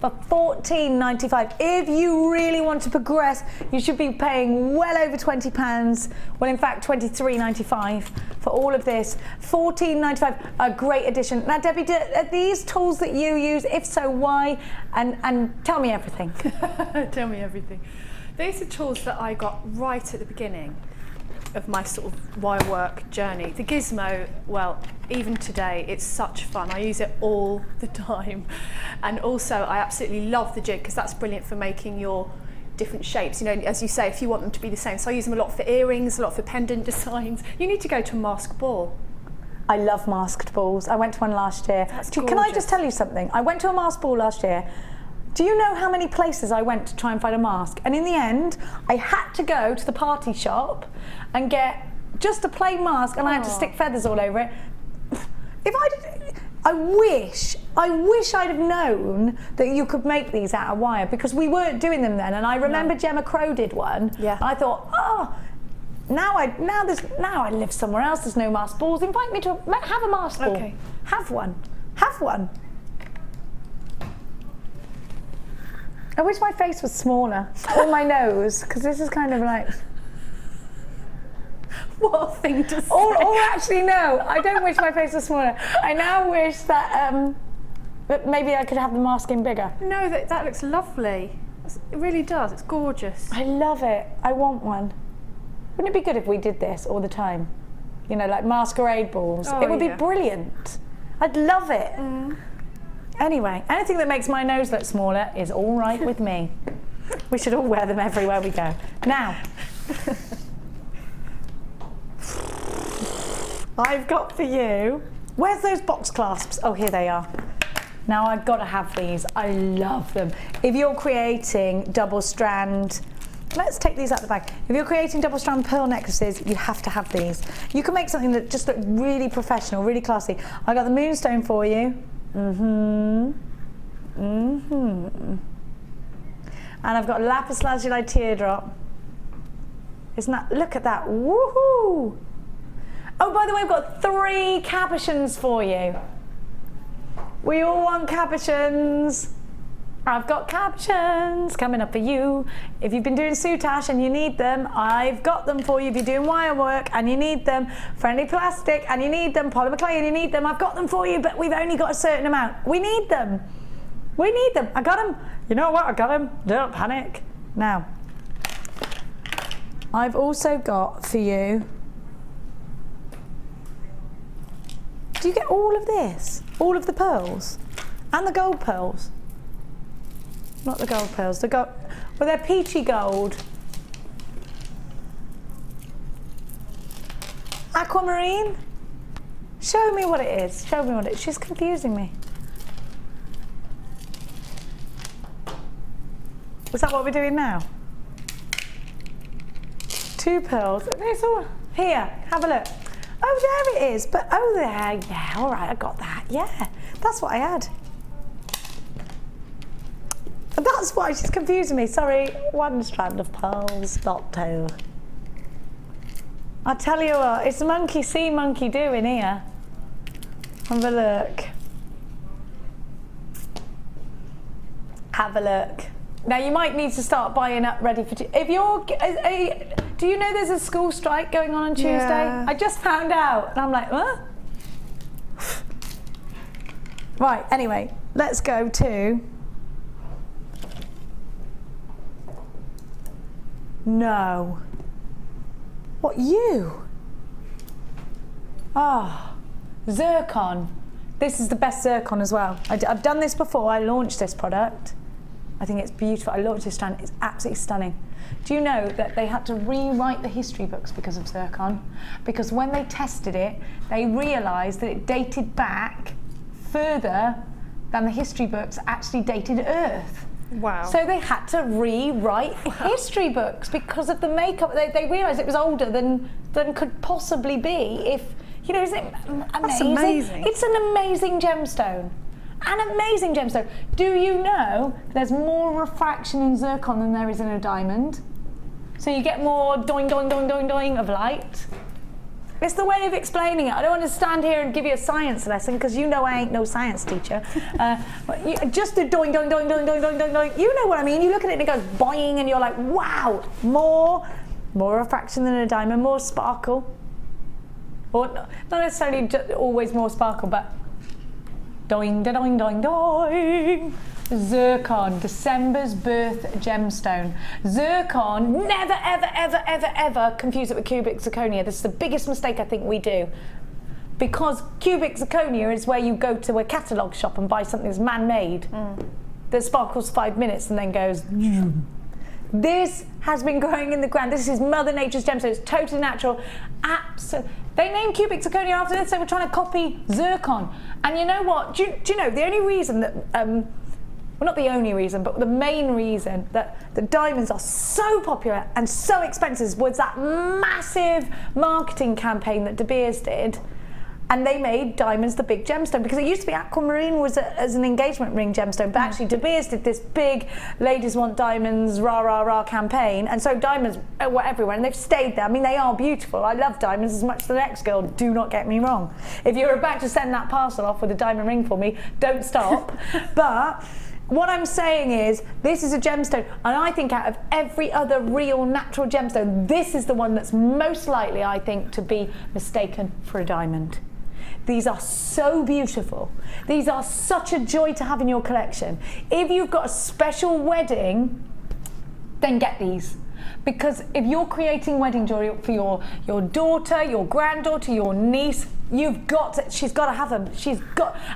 for $14.95. If you really want to progress, you should be paying well over £20. Well, in fact, $23.95 for all of this. $14.95, a great addition. Now, Debbie, are these tools that you use? If so, why? And tell me everything. Tell me everything. These are tools that I got right at the beginning of my sort of wire work journey. The gizmo, well, even today, it's such fun. I use it all the time. And also, I absolutely love the jig because that's brilliant for making your different shapes. You know, as you say, if you want them to be the same. So I use them a lot for earrings, a lot for pendant designs. You need to go to a masked ball. I love masked balls. I went to one last year. Can I just tell you something? I went to a masked ball last year. Do you know how many places I went to try and find a mask? And in the end, I had to go to the party shop and get just a plain mask, and I had to stick feathers all over it. I wish I'd have known that you could make these out of wire because we weren't doing them then. And I remember Gemma Crow did one. Yeah. And I thought, oh, now I live somewhere else. There's no mask balls. Invite me to have a mask ball. Okay. Have one. Have one. I wish my face was smaller, or my nose, because this is kind of like... What a thing to say. Or actually, no, I don't wish my face was smaller. I now wish that maybe I could have the masking bigger. No, that looks lovely. It really does, it's gorgeous. I love it. I want one. Wouldn't it be good if we did this all the time? You know, like masquerade balls. Oh, it would be brilliant. I'd love it. Mm. Anyway, anything that makes my nose look smaller is all right with me. We should all wear them everywhere we go. Now, I've got for you, where's those box clasps? Oh, here they are. Now I've got to have these. I love them. If you're creating double strand, let's take these out the bag. If you're creating double strand pearl necklaces, you have to have these. You can make something that just looks really professional, really classy. I got the moonstone for you. And I've got lapis lazuli teardrop. Isn't that, look at that, woohoo! Oh, by the way, I've got 3 capuchons for you. We all want capuchons. I've got capuchons coming up for you. If you've been doing soutache and you need them, I've got them for you. If you're doing wire work and you need them, friendly plastic and you need them, polymer clay and you need them, I've got them for you, but we've only got a certain amount. We need them. We need them. I got them. You know what? I got them. Don't panic. Now, I've also got for you, do you get all of this? All of the pearls? And the gold pearls? Not the gold pearls, the gold, well, they're peachy gold. Aquamarine? Show me what it is, show me what it is. She's confusing me. Is that what we're doing now? 2 pearls, it's all, here, have a look. Oh, there it is, but oh there, yeah, all right, I got that, yeah. That's what I had. That's why she's confusing me. Sorry, 1 strand of pearls, not 2. I'll tell you what, it's monkey see, monkey do in here. Have a look. Have a look. Now you might need to start buying up ready for. If you're, do you know there's a school strike going on Tuesday? Yeah. I just found out, and I'm like, huh? Right. Anyway, let's go to. No. What, you? Ah, oh, zircon. This is the best zircon as well. I've done this before. I launched this product. I think it's beautiful. I launched this strand. It's absolutely stunning. Do you know that they had to rewrite the history books because of zircon? Because when they tested it, they realised that it dated back further than the history books actually dated Earth. Wow. So they had to rewrite history books because of the makeup. They realised it was older than could possibly be if, you know, isn't it amazing? That's amazing. It's an amazing gemstone. An amazing gemstone. Do you know there's more refraction in zircon than there is in a diamond? So you get more doing, doing, doing, doing, doing of light. It's the way of explaining it. I don't want to stand here and give you a science lesson because you know I ain't no science teacher. Just the doing, doing, doing, doing, doing, doing, doing, doing. You know what I mean. You look at it and it goes boing and you're like, wow, more refraction than a diamond, more sparkle. Or not necessarily just always more sparkle, but doing, doing, doing, doing. Zircon, December's birth gemstone. Zircon, never, ever, ever, ever, ever confuse it with cubic zirconia. This is the biggest mistake I think we do. Because cubic zirconia is where you go to a catalogue shop and buy something that's man-made, that sparkles 5 minutes and then goes. This has been growing in the ground. This is Mother Nature's gemstone. It's totally natural. They named cubic zirconia after this. They were trying to copy zircon. And you know what? Do you know the only reason that well, not the only reason, but the main reason that the diamonds are so popular and so expensive was that massive marketing campaign that De Beers did. And they made diamonds the big gemstone, because it used to be aquamarine was as an engagement ring gemstone, but actually De Beers did this big ladies want diamonds, rah, rah, rah campaign. And so diamonds were everywhere and they've stayed there. I mean, they are beautiful. I love diamonds as much as the next girl, do not get me wrong. If you're about to send that parcel off with a diamond ring for me, don't stop. But what I'm saying is, this is a gemstone, and I think out of every other real natural gemstone, this is the one that's most likely, I think, to be mistaken for a diamond. These are so beautiful. These are such a joy to have in your collection. If you've got a special wedding, then get these. Because if you're creating wedding jewelry for your daughter, your granddaughter, your niece, she's got to have them. And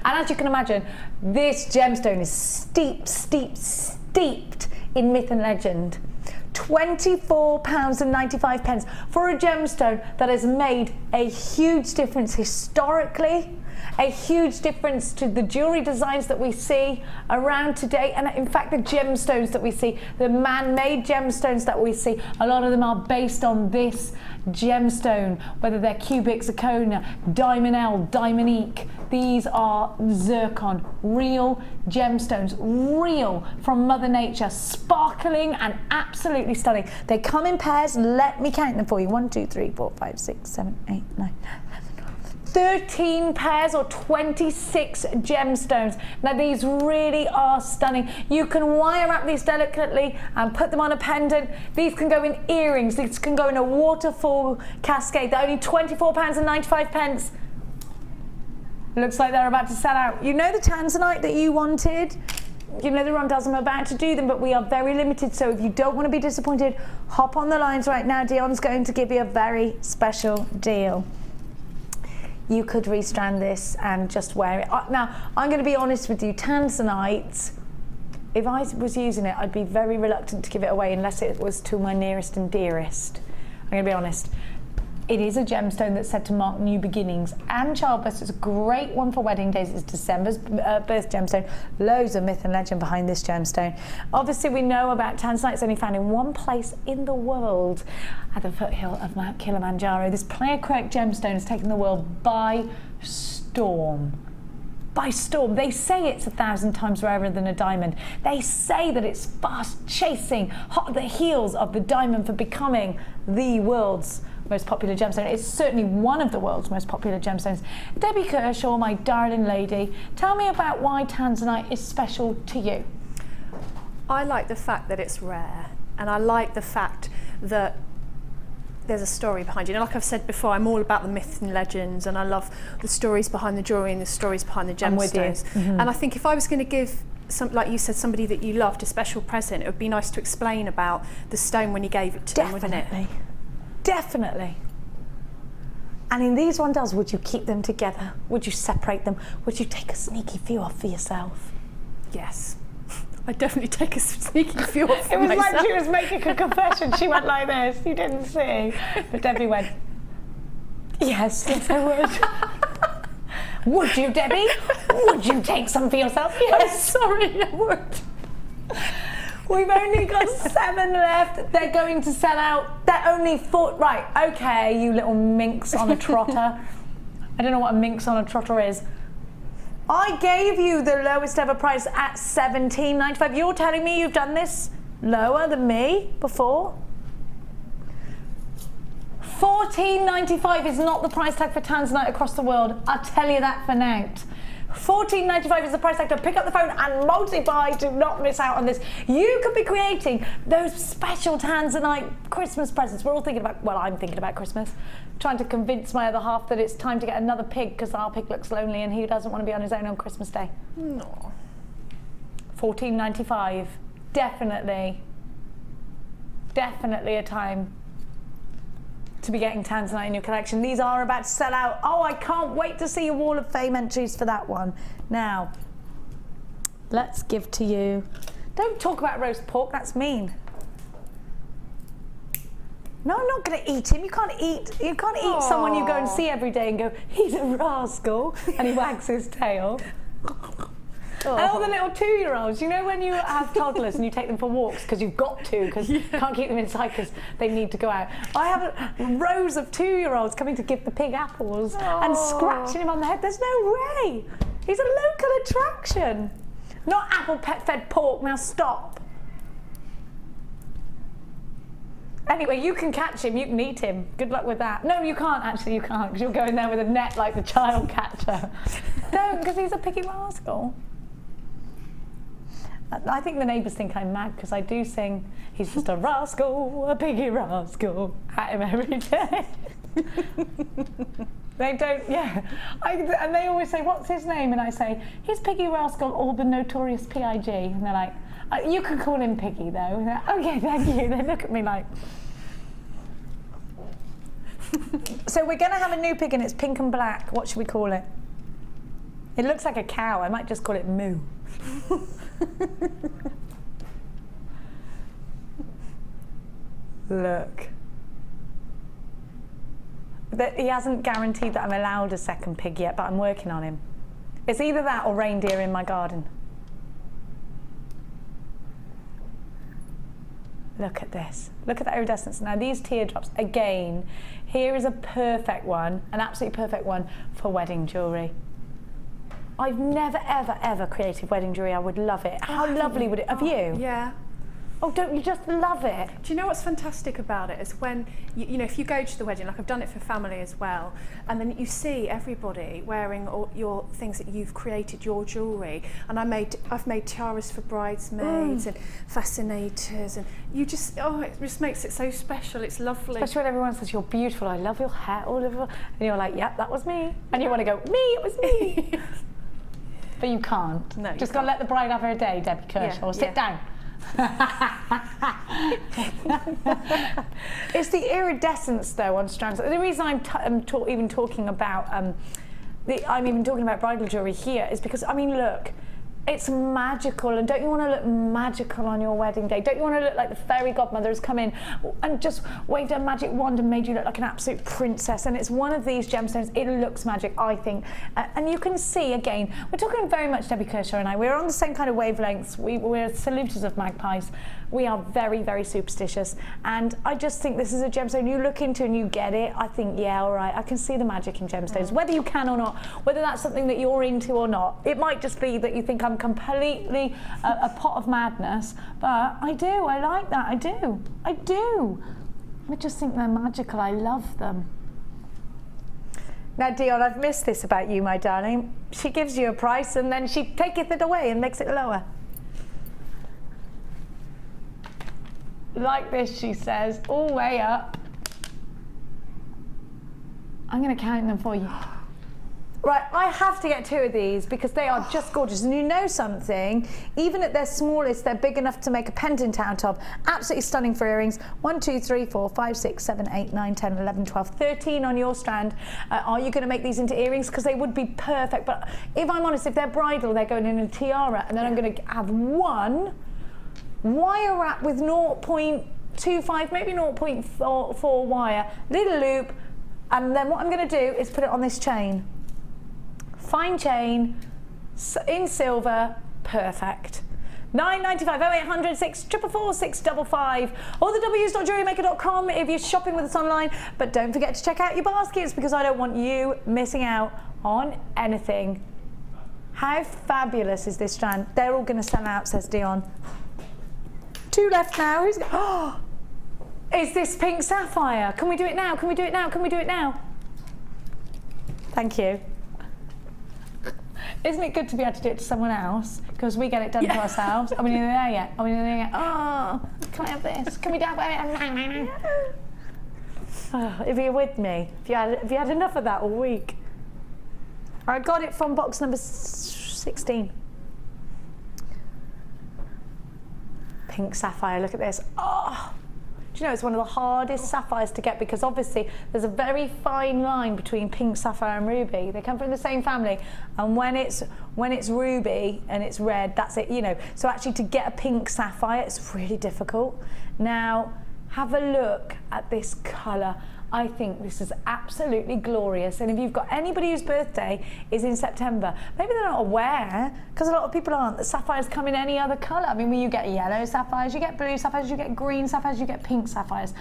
as you can imagine, this gemstone is steeped in myth and legend. £24.95 for a gemstone that has made a huge difference historically, a huge difference to the jewellery designs that we see around today, and in fact the gemstones that we see, the man-made gemstones that we see, a lot of them are based on this gemstone, whether they're cubic zirconia, diamond L, diamondique. These are zircon, real gemstones, real from Mother Nature, sparkling and absolutely stunning. They come in pairs. Let me count them for you. 1, 2, 3, 4, 5, 6, 7, 8, 9, 13 pairs or 26 gemstones. Now these really are stunning. You can wire wrap these delicately and put them on a pendant. These can go in earrings. These can go in a waterfall cascade. They're only £24.95. Looks like they're about to sell out. You know the tanzanite that you wanted? You know the rondelles, I'm about to do them, but we are very limited, so if you don't want to be disappointed, hop on the lines right now. Dion's going to give you a very special deal. You could restrand this and just wear it. Now, I'm going to be honest with you, tanzanite, if I was using it, I'd be very reluctant to give it away unless it was to my nearest and dearest. I'm going to be honest. It is a gemstone that's said to mark new beginnings and childbirth. It's a great one for wedding days. It's December's birth gemstone. Loads of myth and legend behind this gemstone. Obviously, we know about tanzanite. It's only found in one place in the world, at the foothill of Mount Kilimanjaro. This player-correct gemstone has taken the world by storm. By storm. They say it's 1,000 times rarer than a diamond. They say that it's fast chasing hot at the heels of the diamond for becoming the world's most popular gemstone. It's certainly one of the world's most popular gemstones. Debbie Kershaw, my darling lady, tell me about why tanzanite is special to you. I like the fact that it's rare, and I like the fact that there's a story behind it. And like I've said before, I'm all about the myths and legends, and I love the stories behind the jewellery and the stories behind the gemstones. I'm with you. Mm-hmm. And I think if I was going to give like you said, somebody that you loved a special present, it would be nice to explain about the stone when you gave it to them, wouldn't it? Definitely. And in these rondelles, would you keep them together? Would you separate them? Would you take a sneaky few off for yourself? Yes. I'd definitely take a sneaky few off for myself. It was myself. like she was making a confession. She went like this. You didn't see. But Debbie went, yes, I would. Would you, Debbie? Would you take some for yourself? Yes. Sorry, I would. We've only got 7 left. They're going to sell out. They're only 4. Right, okay, you little minx on a trotter. I don't know what a minx on a trotter is. I gave you the lowest ever price at $17.95. You're telling me you've done this lower than me before? $14.95 is not the price tag for Tanzanite across the world. I'll tell you that for now. $14.95 is the price tag to pick up the phone and multiply. Do not miss out on this. You could be creating those special Tanzanite Christmas presents. We're all thinking about, well, I'm thinking about Christmas, trying to convince my other half that it's time to get another pig because our pig looks lonely and he doesn't want to be on his own on Christmas Day. No. $14.95. Definitely a time to be getting Tanzanite in your collection. These are about to sell out. Oh, I can't wait to see your Wall of Fame entries for that one. Now, let's give to you. Don't talk about roast pork, that's mean. No, I'm not going to eat him. You can't eat someone you go and see every day and go, he's a rascal, and he wags his tail. And all the little 2-year-olds, you know when you have toddlers and you take them for walks because you've got to, because you can't keep them inside because they need to go out. I have rows of 2-year-olds coming to give the pig apples and scratching him on the head. There's no way. He's a local attraction. Not apple fed pork, now stop. Anyway, you can catch him, you can eat him. Good luck with that. No, you can't actually, you can't, because you'll go in there with a net like the child catcher. Don't, because he's a piggy rascal. I think the neighbours think I'm mad because I do sing, he's just a rascal, a piggy rascal, at him every day. They don't, yeah. And they always say, what's his name? And I say, he's Piggy Rascal or the Notorious P.I.G. And they're like, you can call him Piggy though. And they're like, okay, thank you. They look at me like. So we're going to have a new pig and it's pink and black. What should we call it? It looks like a cow. I might just call it Moo. Look. He hasn't guaranteed that I'm allowed a second pig yet, but I'm working on him. It's either that or reindeer in my garden. Look at this. Look at the iridescence. Now these teardrops, again, here is a perfect one, an absolutely perfect one for wedding jewellery. I've never, ever, ever created wedding jewellery. I would love it. How lovely would it? Have you? Yeah. Oh, don't you just love it? Do you know what's fantastic about it is when, you know, if you go to the wedding, like I've done it for family as well, and then you see everybody wearing all your things that you've created, your jewellery, and I've made tiaras for bridesmaids and fascinators, and you just, it just makes it so special. It's lovely. Especially when everyone says, you're beautiful, I love your hair, all over, and you're like, yep, that was me. And you want to go, me, it was me. But you can't. No, just got to let the bride have her day, Debbie Kershaw. Sit down. It's the iridescence though on strands. The reason I'm even talking about bridal jewellery here is because, I mean, look, it's magical, and don't you want to look magical on your wedding day? Don't you want to look like the fairy godmother has come in and just waved a magic wand and made you look like an absolute princess? And it's one of these gemstones. It looks magic, I think. And you can see, again, we're talking very much, Debbie Kershaw and I, we're on the same kind of wavelengths. We're saluters of magpies. We are very, very superstitious. And I just think this is a gemstone you look into and you get it. I think, yeah, all right, I can see the magic in gemstones. Whether you can or not, whether that's something that you're into or not, it might just be that you think I'm completely a pot of madness, but I like that, I do. I just think they're magical, I love them. Now, Dion, I've missed this about you, my darling. She gives you a price and then she taketh it away and makes it lower. Like this, she says, all the way up. I'm going to count them for you. Right, I have to get 2 of these because they are just gorgeous. And you know something, even at their smallest, they're big enough to make a pendant out of. Absolutely stunning for earrings. 1, 2, 3, 4, 5, 6, 7, 8, 9, 10, 11, 12, 13 on your strand. Are you going to make these into earrings? Because they would be perfect. But if I'm honest, if they're bridal, they're going in a tiara. And then I'm going to have one wire wrap with 0.25, maybe 0.4 wire, little loop. And then what I'm going to do is put it on this chain. fine chain, in silver, perfect. $9.95, 0800 644 655, or the w's.jewellerymaker.com if you're shopping with us online. But don't forget to check out your baskets, because I don't want you missing out on anything. How fabulous is this strand? They're all going to sell out, says Dion. 2 left now. Oh, is this pink sapphire? Can we do it now? Can we do it now? Can we do it now? Thank you. Isn't it good to be able to do it to someone else? Because we get it done to ourselves. Are we nearly there yet? Are we nearly there yet? Oh, can I have this? Can we have it? Oh, if you're with me, if you had enough of that all week. I got it from box number 16. Pink sapphire, look at this. Oh, do you know, it's one of the hardest sapphires to get, because obviously there's a very fine line between pink sapphire and ruby. They come from the same family, and when it's ruby and it's red, that's it, you know. So actually to get a pink sapphire, it's really difficult. Now, have a look at this colour. I think this is absolutely glorious, and if you've got anybody whose birthday is in September, maybe they're not aware, because a lot of people aren't, that sapphires come in any other colour. I mean, when you get yellow sapphires, you get blue sapphires, you get green sapphires, you get pink sapphires.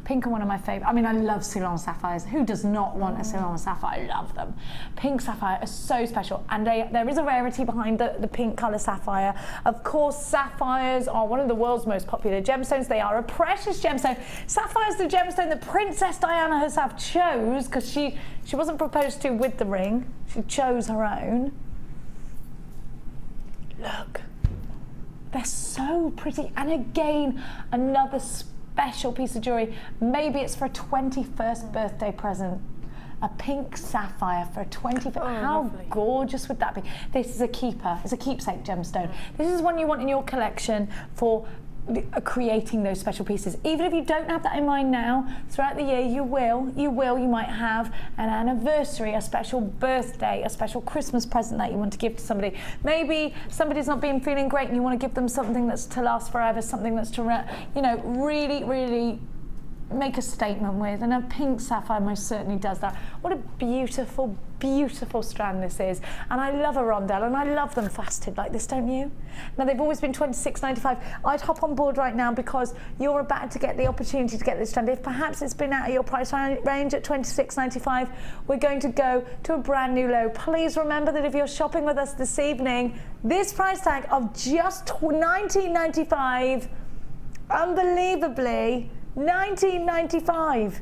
Pink are one of my favourite. I mean, I love Ceylon sapphires. Who does not want a Ceylon sapphire? I love them. Pink sapphire are so special, and there is a rarity behind the pink colour sapphire. Of course, sapphires are one of the world's most popular gemstones. They are a precious gemstone. Sapphire is the gemstone that Princess Diana herself chose, because she wasn't proposed to with the ring. She chose her own. Look, they're so pretty, and again, another special piece of jewellery. Maybe it's for a 21st birthday present. A pink sapphire for a 21st. How lovely. Gorgeous would that be? This is a keeper. It's a keepsake gemstone. This is one you want in your collection for creating those special pieces. Even if you don't have that in mind now, throughout the year you might have an anniversary, a special birthday, a special Christmas present that you want to give to somebody. Maybe somebody's not been feeling great and you want to give them something that's to last forever, something that's to, you know, really, really make a statement with, and a pink sapphire most certainly does that. What a beautiful, beautiful strand this is, and I love a rondelle, and I love them faceted like this, don't you? Now, they've always been $26.95. I'd hop on board right now, because you're about to get the opportunity to get this strand. If perhaps it's been out of your price range at $26.95, we're going to go to a brand new low. Please remember that if you're shopping with us this evening, this price tag of just $19.95, unbelievably, $19.95,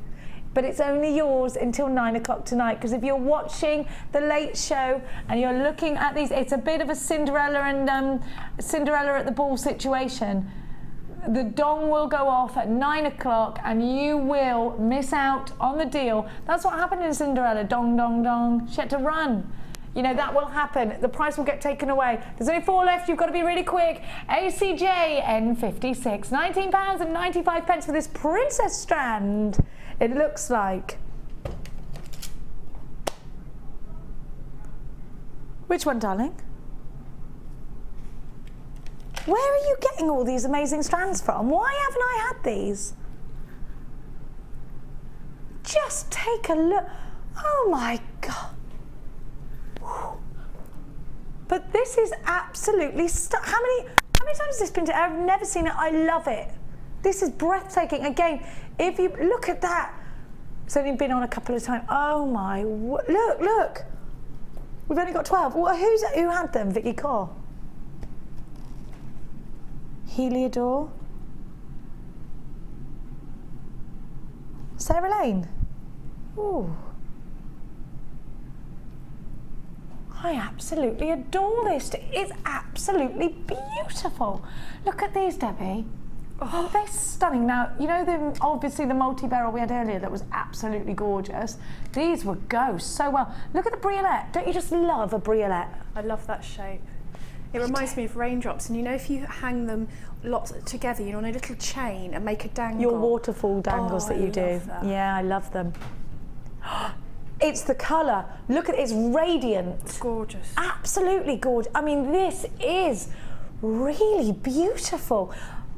but it's only yours until 9 o'clock tonight. Because if you're watching the late show and you're looking at these, it's a bit of a Cinderella and Cinderella at the ball situation. The dong will go off at 9 o'clock and you will miss out on the deal. That's what happened in Cinderella. Dong, dong, dong. She had to run. You know, that will happen. The price will get taken away. There's only 4 left. You've got to be really quick. ACJ N56, £19.95 for this princess strand. It looks like. Which one, darling? Where are you getting all these amazing strands from? Why haven't I had these? Just take a look. Oh my God. But this is absolutely how many times has this been? I've never seen it. I love it. This is breathtaking. Again, if you look at that, it's only been on a couple of times. Oh my! Look. We've only got 12. Well, who had them? Vicky Core, Heliodor, Sarah Lane. Ooh. I absolutely adore this. It's absolutely beautiful. Look at these, Debbie. Oh, they're stunning. Now, you know, obviously the multi-beryl we had earlier that was absolutely gorgeous. These would go so well. Look at the briolette. Don't you just love a briolette? I love that shape. It reminds me of raindrops, and you know, if you hang them lots together, you know, on a little chain and make a dangle. Your waterfall dangles that you do. That. Yeah, I love them. It's the colour. Look at it, it's radiant. It's gorgeous. Absolutely gorgeous. I mean, this is really beautiful.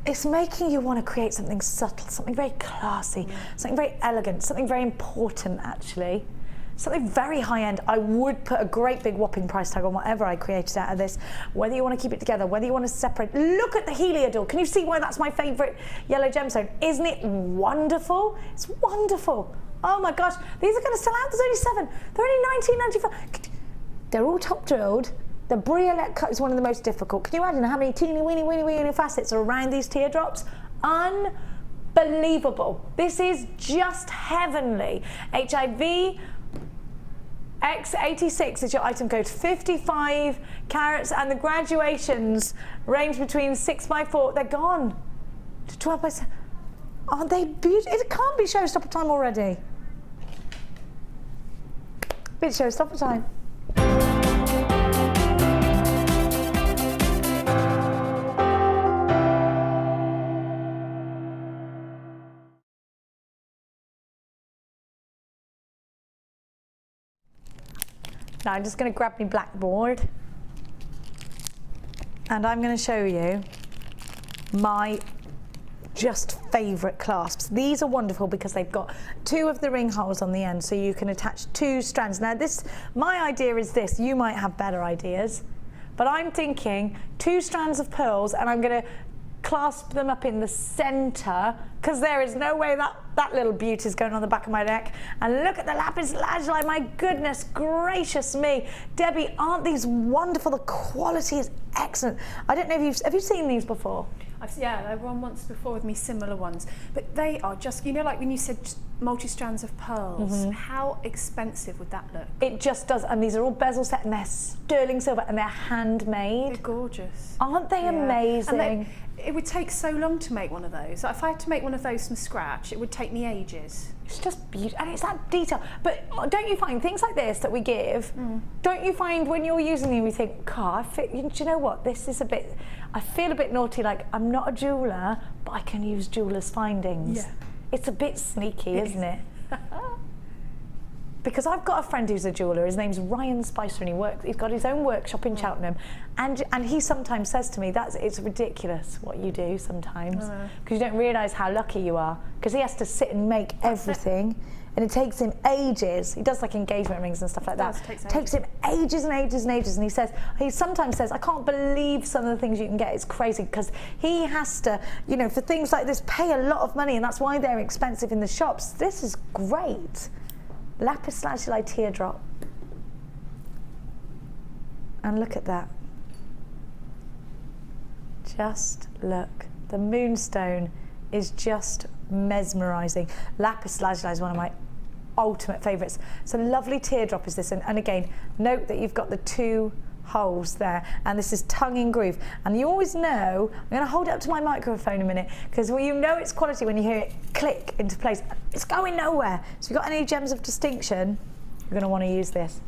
It's making you want to create something subtle, something very classy, something very elegant, something very important, actually. something very high-end, I would put a great big whopping price tag on whatever I created out of this, whether you want to keep it together, whether you want to separate. Look at the Heliodor. Can you see why that's my favourite yellow gemstone? Isn't it wonderful? It's wonderful. Oh my gosh, these are going to sell out. There's only 7. They're only $19.95. They're all top drilled. The briolette cut is one of the most difficult. Can you imagine how many teeny weeny facets are around these teardrops? Unbelievable. This is just heavenly. HIV X86 is your item code, 55 carats, and the graduations range between 6x4. They're gone to 12x7. Aren't they beautiful? It can't be showstopper time already. It's showstopper time. Now I'm just going to grab my blackboard and I'm going to show you my just favourite clasps. These are wonderful because they've got 2 of the ring holes on the end, so you can attach 2 strands. Now my idea is this, you might have better ideas, but I'm thinking 2 strands of pearls, and I'm going to clasp them up in the centre, because there is no way that little beauty is going on the back of my neck. And look at the lapis lazuli, my goodness gracious me. Debbie, aren't these wonderful? The quality is excellent. I don't know if have you seen these before? Yeah, they were on once before with me, similar ones. But they are just, you know, like when you said multi-strands of pearls, how expensive would that look? It just does, and these are all bezel set, and they're sterling silver, and they're handmade. They're gorgeous. Aren't they amazing? And it would take so long to make one of those. Like if I had to make one of those from scratch, it would take me ages. It's just beautiful, and it's that detail. But don't you find things like this that we give, don't you find when you're using them, you think, God, do you know what, this is a bit, I feel a bit naughty, like I'm not a jeweller, but I can use jewellers' findings. Yeah. It's a bit sneaky, isn't it? Because I've got a friend who's a jeweller, his name's Ryan Spicer, and he's got his own workshop in Cheltenham, and he sometimes says to me, it's ridiculous what you do sometimes, because you don't realise how lucky you are, because he has to sit and make everything, and it takes him ages. He does like engagement rings and stuff like that. It takes him ages and ages and ages, and he sometimes says, I can't believe some of the things you can get, it's crazy, because he has to, you know, for things like this, pay a lot of money, and that's why they're expensive in the shops. This is great. Lapis lazuli teardrop, and look at that. Just look, the moonstone is just mesmerising. Lapis lazuli is one of my ultimate favourites. So lovely teardrop is this, and again, note that you've got the 2 holes there, and this is tongue in groove, and you always know, I'm going to hold it up to my microphone a minute, because you know it's quality when you hear it click into place. It's going nowhere. So if you've got any gems of distinction, you're going to want to use this.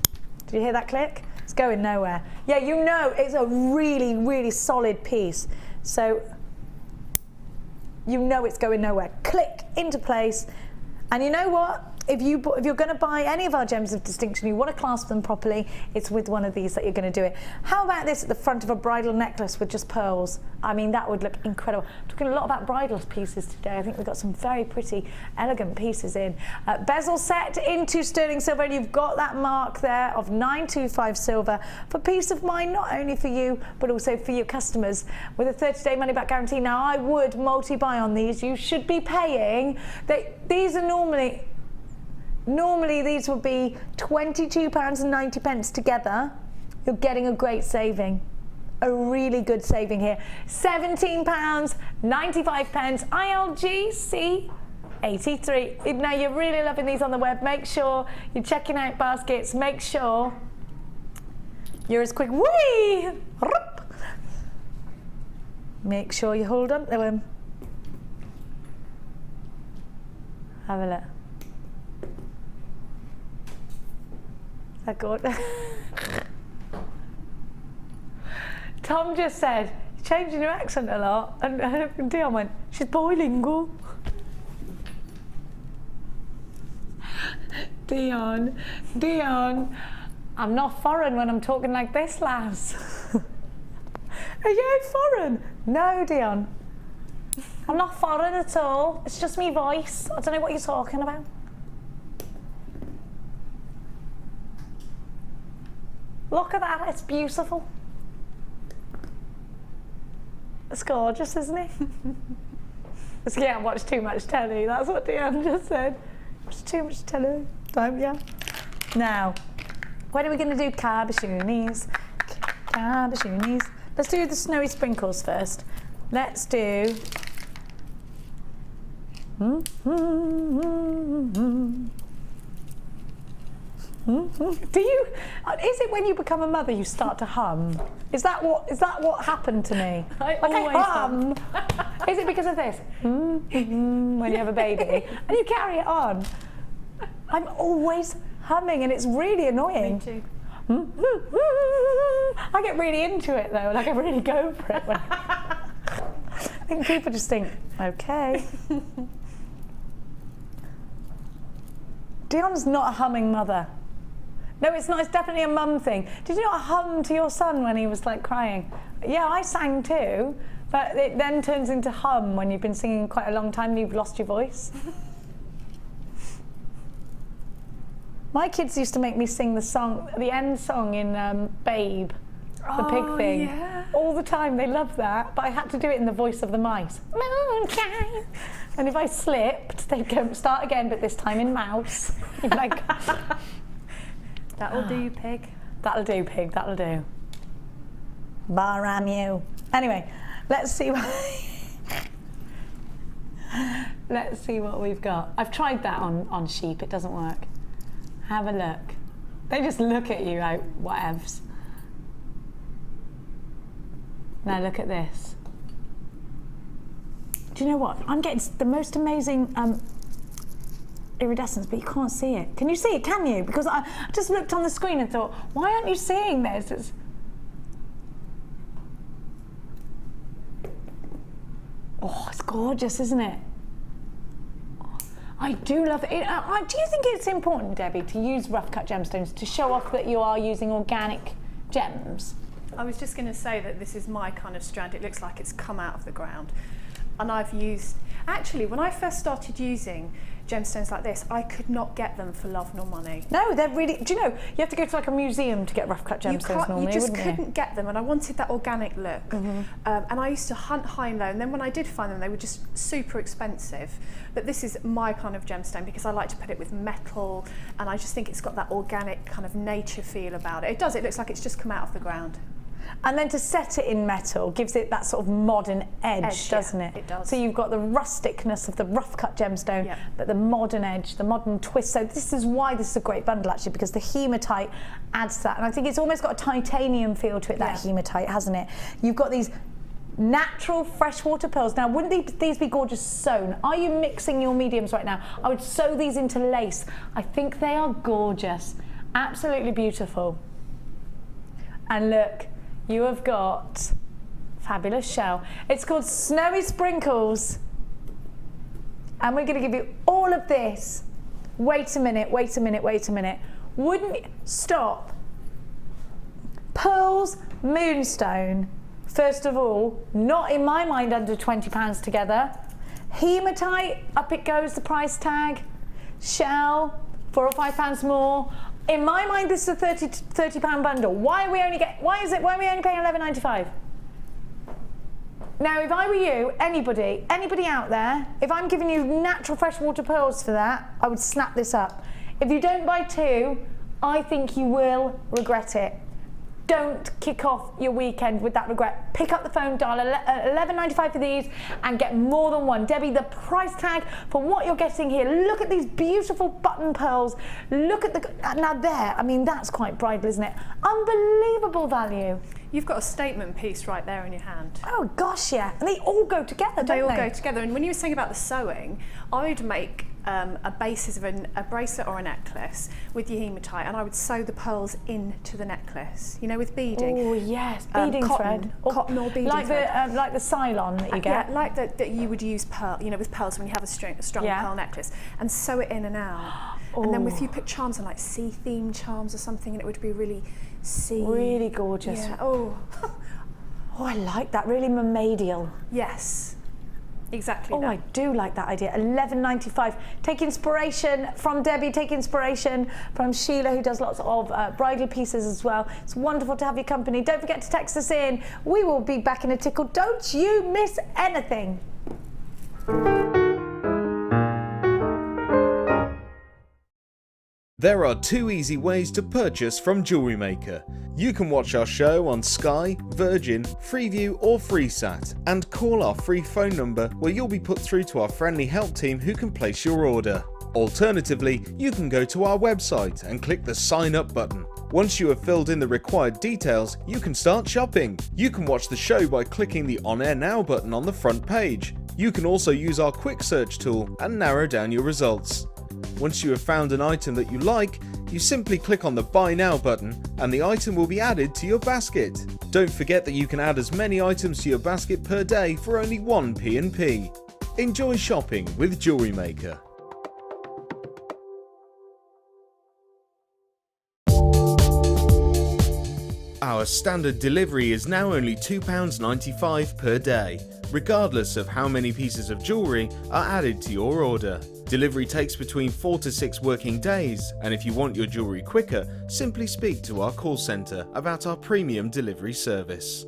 Did you hear that click? It's going nowhere. Yeah, you know it's a really, really solid piece, so you know it's going nowhere. Click into place, and you know what? If you're going to buy any of our gems of distinction, you want to clasp them properly, it's with one of these that you're going to do it. How about this at the front of a bridal necklace with just pearls? I mean, that would look incredible. I'm talking a lot about bridal pieces today. I think we've got some very pretty, elegant pieces in. Bezel set into sterling silver, and you've got that mark there of 925 silver for peace of mind, not only for you, but also for your customers, with a 30-day money-back guarantee. Now, I would multi-buy on these. You should be paying. These are Normally these would be £22.90 together. You're getting a great saving, a really good saving here. £17.95, ILGC 83. Now you're really loving these on the web. Make sure you're checking out baskets. Make sure you're as quick. Whee! Make sure you hold on to them. Have a look. Good. Tom just said, you're changing your accent a lot, and Dion went, she's bilingual. Dion, I'm not foreign when I'm talking like this, lass. Are you foreign? No, Dion. I'm not foreign at all. It's just me voice. I don't know what you're talking about. Look at that, it's beautiful. It's gorgeous, isn't it? It's, yeah, watch too much telly. That's what Deanne just said. Watch too much telly, don't ya? Now, what are we going to do? Cabashoonis. Cabashoonis. Let's do the snowy sprinkles first. Let's do... Do you? Is it when you become a mother you start to hum? Is that what happened to me? I always hum. Is it because of this? When you have a baby and you carry it on? I'm always humming and it's really annoying. Me too. I get really into it though, like I really go for it. I think people just think, okay. Dion's not a humming mother. No, it's not. It's definitely a mum thing. Did you not hum to your son when he was like crying? Yeah, I sang too, but it then turns into hum when you've been singing quite a long time and you've lost your voice. My kids used to make me sing the song, the end song in Babe, the pig thing. Yeah. All the time. They loved that, but I had to do it in the voice of the mice. Moonshine. And if I slipped, they'd go start again, but this time in mouse. You'd be like, That'll do, pig. that'll do, pig, that'll do. Baram you. Anyway, let's see what let's see what we've got. I've tried that on sheep, it doesn't work. Have a look. They just look at you like whatevs. Now look at this. Do you know what? I'm getting the most amazing iridescence, but you can't see it. Can you see it? Can you? Because I just looked on the screen and thought, why aren't you seeing this? It's gorgeous, isn't it? I do love it. Do you think it's important, Debbie, to use rough cut gemstones to show off that you are using organic gems? I was just going to say that this is my kind of strand. It looks like it's come out of the ground. And I've used, actually, when I first started using gemstones like this, I could not get them for love nor money. No, they're really, do you know, you have to go to like a museum to get rough cut gemstones normally, you just wouldn't couldn't get them, and I wanted that organic look. And I used to hunt high and low, and then when I did find them, they were just super expensive. But this is my kind of gemstone because I like to put it with metal, and I just think it's got that organic kind of nature feel about it. It does, it looks like it's just come out of the ground. And then to set it in metal gives it that sort of modern edge, doesn't it? It does. So you've got the rusticness of the rough cut gemstone, but the modern edge, the modern twist. So this is why this is a great bundle actually, because the hematite adds that. And I think it's almost got a titanium feel to it, that hematite, hasn't it? You've got these natural freshwater pearls. Now, wouldn't these be gorgeous sewn? Are you mixing your mediums right now? I would sew these into lace. I think they are gorgeous. Absolutely beautiful. And look, you have got fabulous shell. It's called Snowy Sprinkles. And we're going to give you all of this. Wait a minute, wait a minute, wait a minute. Wouldn't stop. Pearls, moonstone. First of all, not in my mind under £20 together. Hematite, up it goes the price tag. Shell, £4 or £5 more. In my mind, this is a £30 bundle. Why are we only paying £11.95? Now, if I were you, anybody out there, if I'm giving you natural freshwater pearls for that, I would snap this up. If you don't buy two, I think you will regret it. Don't kick off your weekend with that regret. Pick up the phone, dial $11.95 for these and get more than one. Debbie, the price tag for what you're getting here. Look at these beautiful button pearls. Look at the, now there, I mean, that's quite bridal, isn't it? Unbelievable value. You've got a statement piece right there in your hand. Oh gosh, yeah. And they all go together, don't they? They all go together. And when you were saying about the sewing, I would make a basis of a bracelet or a necklace with your hematite, and I would sew the pearls into the necklace, you know, with beading. Oh yes, beading thread. Cotton or beading thread. Like the Cylon that you get. Yeah, like that you would use pearl, you know, with pearls when you have a strong pearl necklace, and sew it in and out. And then if you put charms on, like sea-themed charms or something, and it would be really sea. Really gorgeous. Yeah. Oh. Oh, I like that. Really mermaidial. Yes. Exactly. Oh, that. I do like that idea. $11.95. Take inspiration from Debbie. Take inspiration from Sheila, who does lots of bridal pieces as well. It's wonderful to have your company. Don't forget to text us in. We will be back in a tickle. Don't you miss anything. There are 2 easy ways to purchase from Jewellery Maker. You can watch our show on Sky, Virgin, Freeview or FreeSat and call our free phone number where you'll be put through to our friendly help team who can place your order. Alternatively, you can go to our website and click the sign up button. Once you have filled in the required details, you can start shopping. You can watch the show by clicking the On Air Now button on the front page. You can also use our quick search tool and narrow down your results. Once you have found an item that you like, you simply click on the Buy Now button and the item will be added to your basket. Don't forget that you can add as many items to your basket per day for only 1 P&P. Enjoy shopping with Jewellery Maker. Our standard delivery is now only £2.95 per day, regardless of how many pieces of jewellery are added to your order. Delivery takes between 4 to 6 working days, and if you want your jewellery quicker, simply speak to our call centre about our premium delivery service.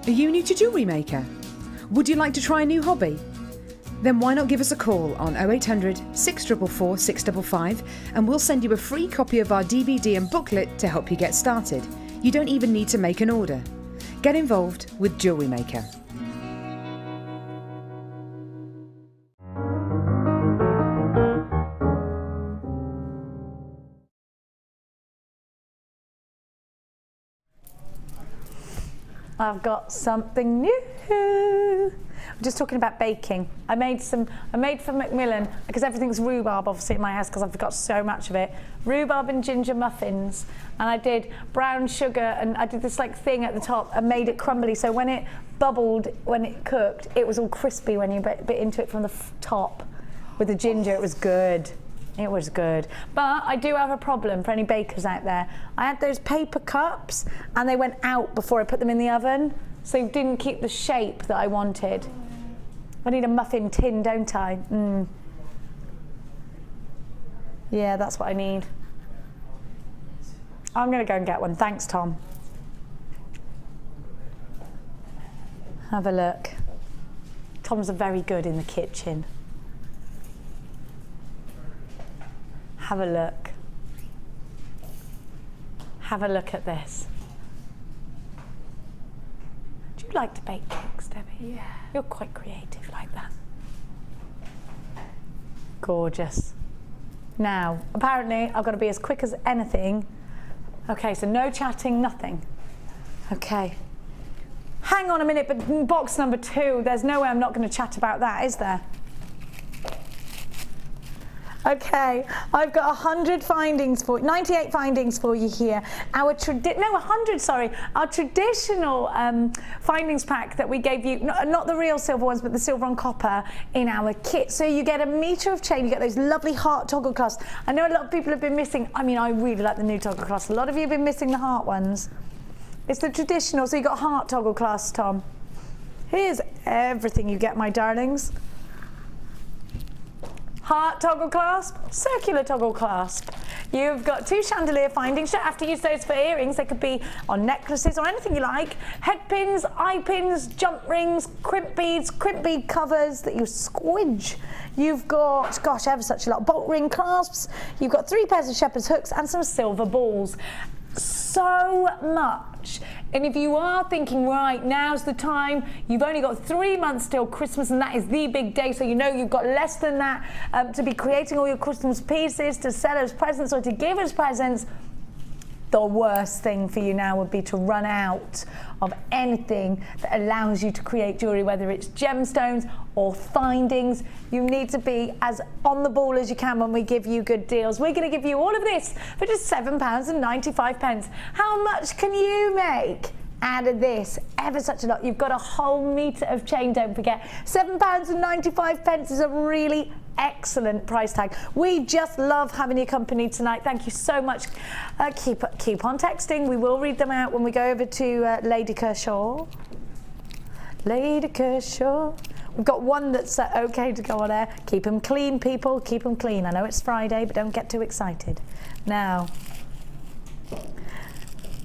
Are you new to Jewellery Maker? Would you like to try a new hobby? Then why not give us a call on 0800 644 655 and we'll send you a free copy of our DVD and booklet to help you get started. You don't even need to make an order. Get involved with Jewellery Maker. I've got something new. We're just talking about baking. I made for Macmillan, because everything's rhubarb obviously in my house because I've got so much of it. Rhubarb and ginger muffins, and I did brown sugar, and I did this like thing at the top and made it crumbly, so when it bubbled, when it cooked, it was all crispy when you bit into it from the top with the ginger. It was good. It was good. But I do have a problem for any bakers out there. I had those paper cups and they went out before I put them in the oven, so it didn't keep the shape that I wanted. I need a muffin tin, don't I? Yeah, that's what I need. I'm gonna go and get one. Thanks, Tom. Have a look. Tom's very good in the kitchen. Have a look. Have a look at this. Do you like to bake cakes, Debbie? Yeah. You're quite creative like that. Gorgeous. Now, apparently I've got to be as quick as anything. Okay, so no chatting, nothing. Okay. Hang on a minute, but box number 2, there's no way I'm not going to chat about that, is there? Okay, I've got 98 findings for you here. Our traditional findings pack that we gave you, not the real silver ones, but the silver on copper in our kit. So you get a metre of chain, you get those lovely heart toggle clasps. I know a lot of people have been missing, I really like the new toggle clasps. A lot of you have been missing the heart ones. It's the traditional, so you got heart toggle clasps, Tom. Here's everything you get, my darlings. Heart toggle clasp, circular toggle clasp. You've got 2 chandelier findings. You don't have to use those for earrings. They could be on necklaces or anything you like. Head pins, eye pins, jump rings, crimp bead covers that you squidge. You've got, gosh, ever such a lot. Bolt ring clasps. You've got 3 pairs of shepherd's hooks and some silver balls. So much. And if you are thinking, right, now's the time, you've only got 3 months till Christmas, and that is the big day, so you know you've got less than that to be creating all your Christmas pieces to sell as presents or to give as presents. the worst thing for you now would be to run out of anything that allows you to create jewellery, whether it's gemstones or findings. You need to be as on the ball as you can when we give you good deals. We're going to give you all of this for just £7.95. How much can you make out of this? Ever such a lot. You've got a whole metre of chain, don't forget. £7.95 is a really excellent price tag. We just love having your company tonight. Thank you so much. Keep on texting. We will read them out when we go over to Lady Kershaw. Lady Kershaw. We've got one that's okay to go on air. Keep them clean, people. Keep them clean. I know it's Friday, but don't get too excited. Now,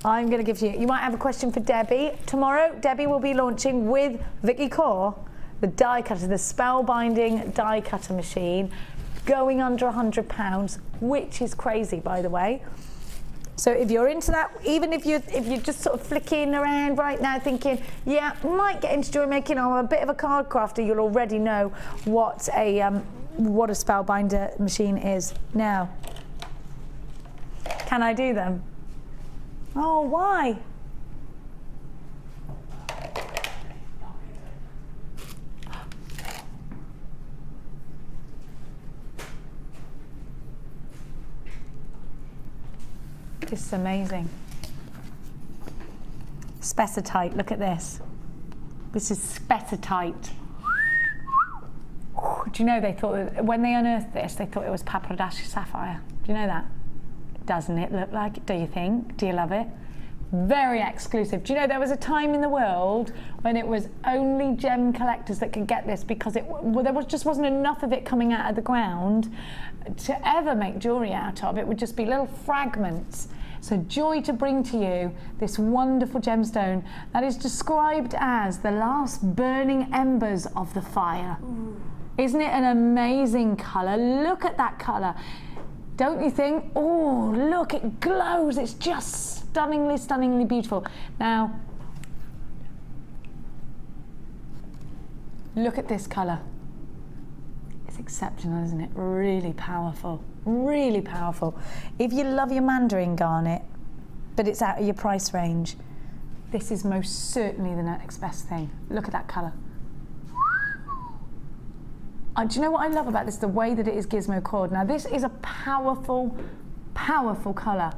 I'm going to give you might have a question for Debbie. Tomorrow, Debbie will be launching with Vicky Core the die cutter, the spellbinding die cutter machine, going under £100, which is crazy, by the way. So if you're into that, even if you're just sort of flicking around right now thinking, yeah, might get into jewelry making, I'm a bit of a card crafter, you'll already know what a spellbinder machine is. Now, can I do them? Oh, why? This is amazing. Specitite, look at this. This is specitite. Do you know they thought, when they unearthed this, they thought it was papradashi sapphire. Do you know that? Doesn't it look like it, do you think? Do you love it? Very exclusive. Do you know there was a time in the world when it was only gem collectors that could get this because there just wasn't enough of it coming out of the ground to ever make jewellery out of. It would just be little fragments. So joy to bring to you this wonderful gemstone that is described as the last burning embers of the fire. Ooh. Isn't it an amazing colour? Look at that colour. Don't you think? Oh, look, it glows. It's just stunningly, stunningly beautiful. Now, look at this colour. It's exceptional, isn't it? Really powerful, really powerful. If you love your mandarin garnet, but it's out of your price range, this is most certainly the next best thing. Look at that colour. Do you know what I love about this? The way that it is gizmo cord. Now this is a powerful, powerful colour.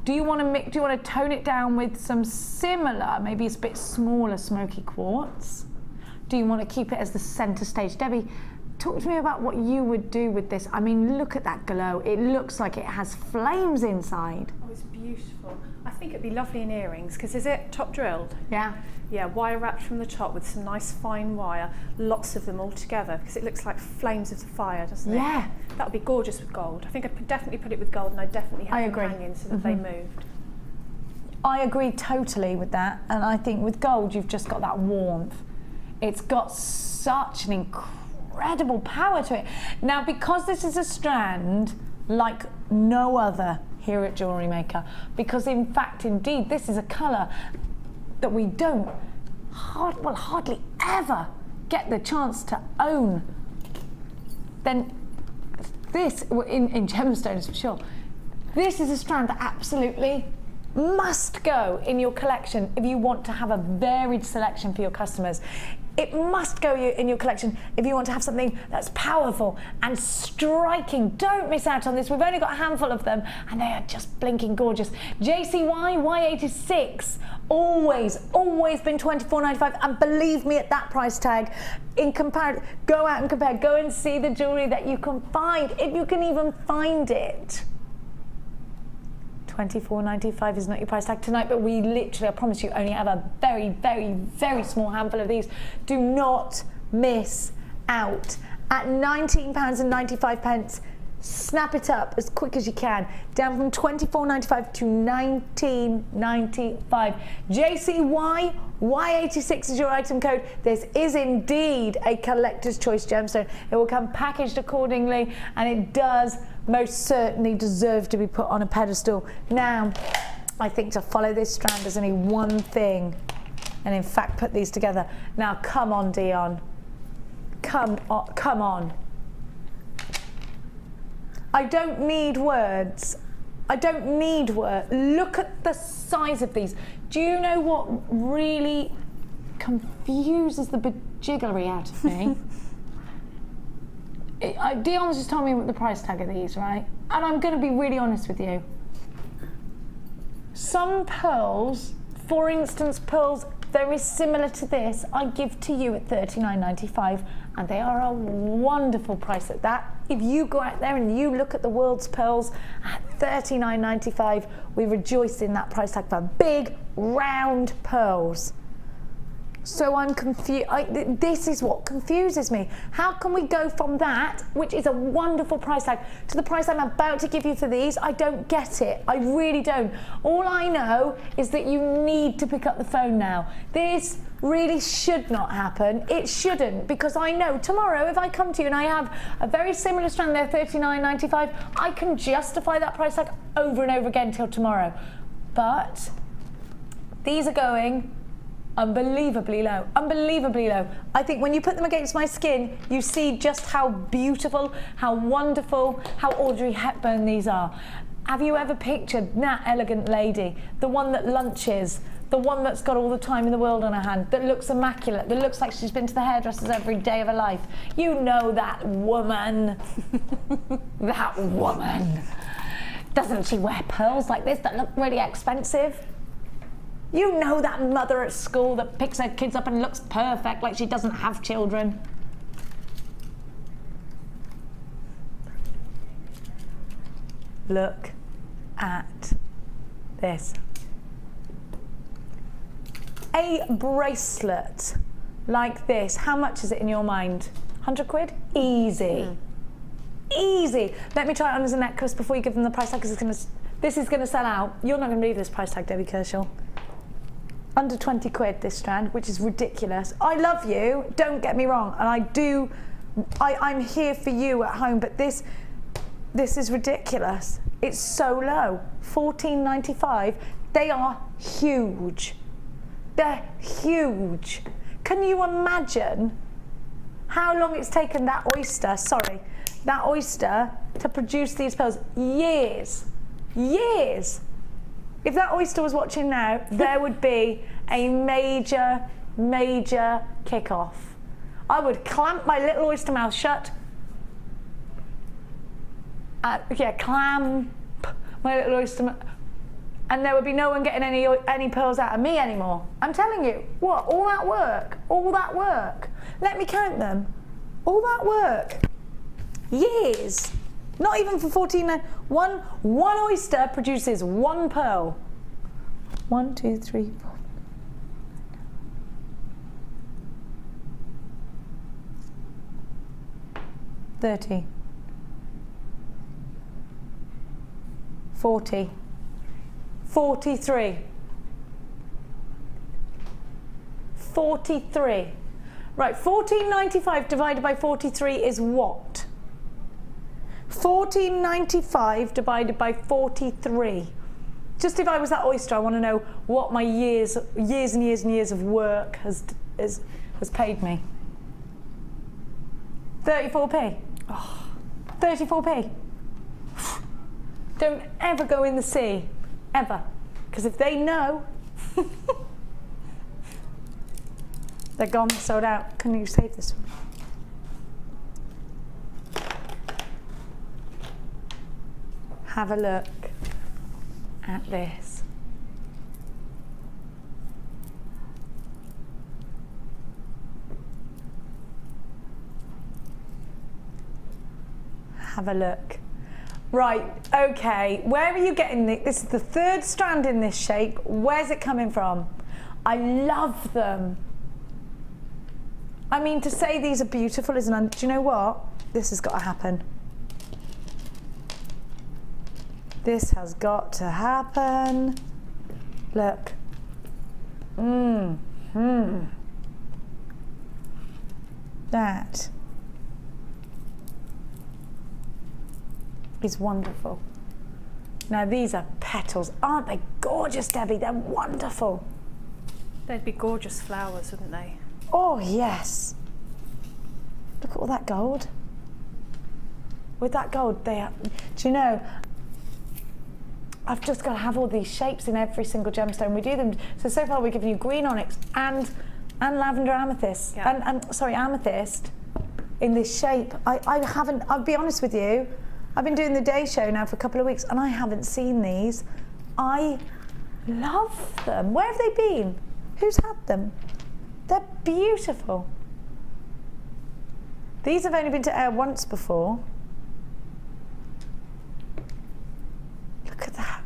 Do you want to tone it down with some similar, maybe it's a bit smaller smoky quartz? Do you want to keep it as the centre stage? Debbie, talk to me about what you would do with this. I mean, look at that glow. It looks like it has flames inside. Oh, it's beautiful. I think it'd be lovely in earrings, because is it top drilled? Yeah. Yeah, wire wrapped from the top with some nice fine wire, lots of them all together, because it looks like flames of the fire, doesn't it? Yeah. That would be gorgeous with gold. I think I'd definitely put it with gold, and I'd definitely have them hanging so that they moved. I agree totally with that, and I think with gold you've just got that warmth. It's got such an incredible power to it. Now, because this is a strand like no other here at Jewellery Maker, because in fact, indeed, this is a colour that we don't hardly ever get the chance to own, then this, in gemstones for sure, this is a strand that absolutely must go in your collection if you want to have a varied selection for your customers. It must go in your collection if you want to have something that's powerful and striking. Don't miss out on this. We've only got a handful of them and they are just blinking gorgeous. JCY Y86, always been £24.95, and believe me, at that price tag, in comparison, go out and compare. Go and see the jewellery that you can find, if you can even find it. £24.95 is not your price tag tonight, but we literally, I promise you, only have a very, very, very small handful of these. Do not miss out. At £19.95, snap it up as quick as you can. Down from £24.95 to £19.95. JCY Y86 is your item code. This is indeed a collector's choice gemstone. It will come packaged accordingly, and it does most certainly deserve to be put on a pedestal. Now, I think to follow this strand, there's only one thing, and in fact put these together. Now, come on, Dion. Come on. I don't need words I don't need work. Look at the size of these. Do you know what really confuses the bejigglery out of me? Dion's just told me what the price tag of these, right? And I'm going to be really honest with you. Some pearls, for instance, pearls very similar to this, I give to you at $39.95, and they are a wonderful price at that. If you go out there and you look at the world's pearls at $39.95, we rejoice in that price tag for big, round pearls. So I'm confused. This is what confuses me. How can we go from that, which is a wonderful price tag, to the price I'm about to give you for these? I don't get it. I really don't. All I know is that you need to pick up the phone now. This really should not happen. It shouldn't, because I know tomorrow if I come to you and I have a very similar strand there, $39.95, I can justify that price tag over and over again till tomorrow. But these are going unbelievably low, unbelievably low. I think when you put them against my skin, you see just how beautiful, how wonderful, how Audrey Hepburn these are. Have you ever pictured that elegant lady, the one that lunches, the one that's got all the time in the world on her hand, that looks immaculate, that looks like she's been to the hairdressers every day of her life? You know that woman. That woman. Doesn't she wear pearls like this that look really expensive? You know that mother at school that picks her kids up and looks perfect like she doesn't have children. Look at this. A bracelet like this, how much is it in your mind? 100 quid? Easy. Easy. Let me try it on as a necklace before you give them the price tag, because this is going to sell out. You're not going to believe this price tag, Debbie Kershaw. Under 20 quid this strand, which is ridiculous. I love you, don't get me wrong, and I'm here for you at home, but this is ridiculous. It's so low. $14.95. They are huge. They're huge. Can you imagine how long it's taken that oyster to produce these pearls? Years. Years. If that oyster was watching now, there would be a major, major kick-off. I would clamp my little oyster mouth shut. Clamp my little oyster mouth. And there would be no one getting any pearls out of me anymore. I'm telling you. What? All that work. All that work. Let me count them. All that work. Years. Not even for $14.99. One oyster produces one pearl. 1, 2, 3, 4. 30. 40. 43. 43. Right, $14.95 divided by 43 is what? $14.95 divided by 43. Just if I was that oyster, I want to know what my years and years and years of work has paid me. 34p. Oh, 34p. Don't ever go in the sea, ever. Because if they know, they're gone, sold out. Can you save this one? Have a look at this. Have a look. Right, okay, where are you getting this? This is the third strand in this shape. Where's it coming from? I love them. I mean, to say these are beautiful isn't, do you know what? This has got to happen. This has got to happen. Look. That is wonderful. Now these are petals. Aren't they gorgeous, Debbie? They're wonderful. They'd be gorgeous flowers, wouldn't they? Oh, yes. Look at all that gold. With that gold, they are, do you know, I've just got to have all these shapes in every single gemstone. We do them. So far we've given you green onyx and lavender amethyst. Yeah. And sorry, amethyst in this shape. I haven't, I'll be honest with you, I've been doing the day show now for a couple of weeks and I haven't seen these. I love them. Where have they been? Who's had them? They're beautiful. These have only been to air once before. Look at that.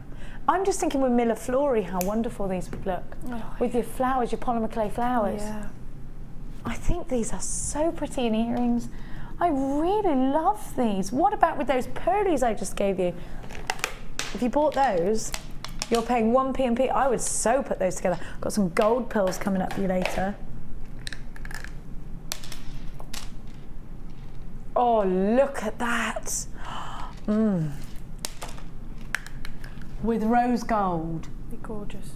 I'm just thinking with Miller Flory how wonderful these would look. Oh, with your flowers, your polymer clay flowers. Yeah. I think these are so pretty in earrings. I really love these. What about with those pearlies I just gave you? If you bought those, you're paying 1p and p. I would so put those together. Got some gold pearls coming up for you later. Oh, look at that. With rose gold. Be gorgeous.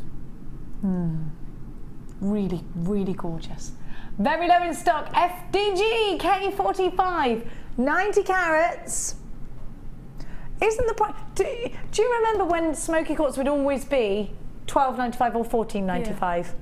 Really, really gorgeous. Very low in stock. FDG K45, 90 carats. Isn't the price? Do you remember when smoky quartz would always be $12.95 or $14.95?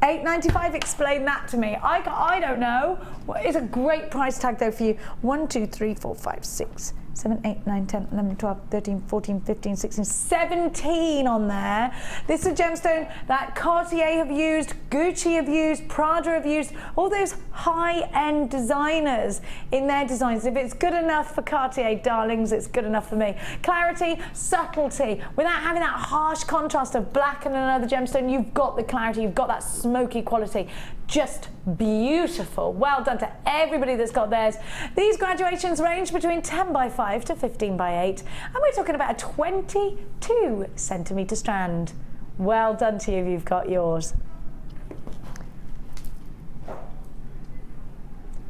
Yeah. $8.95. Explain that to me. I don't know. Well, it's a great price tag though for you. 1, 2, 3, 4, 5, 6, 7, 8, 9, 10, 11, 12, 13, 14, 15, 16, 17 on there. This is a gemstone that Cartier have used, Gucci have used, Prada have used, all those high-end designers in their designs. If it's good enough for Cartier, darlings, it's good enough for me. Clarity, subtlety, without having that harsh contrast of black and another gemstone, you've got the clarity, you've got that smoky quality. Just beautiful. Well done to everybody that's got theirs. These graduations range between 10 by 5 to 15 by 8, and we're talking about a 22 centimetre strand. Well done to you if you've got yours.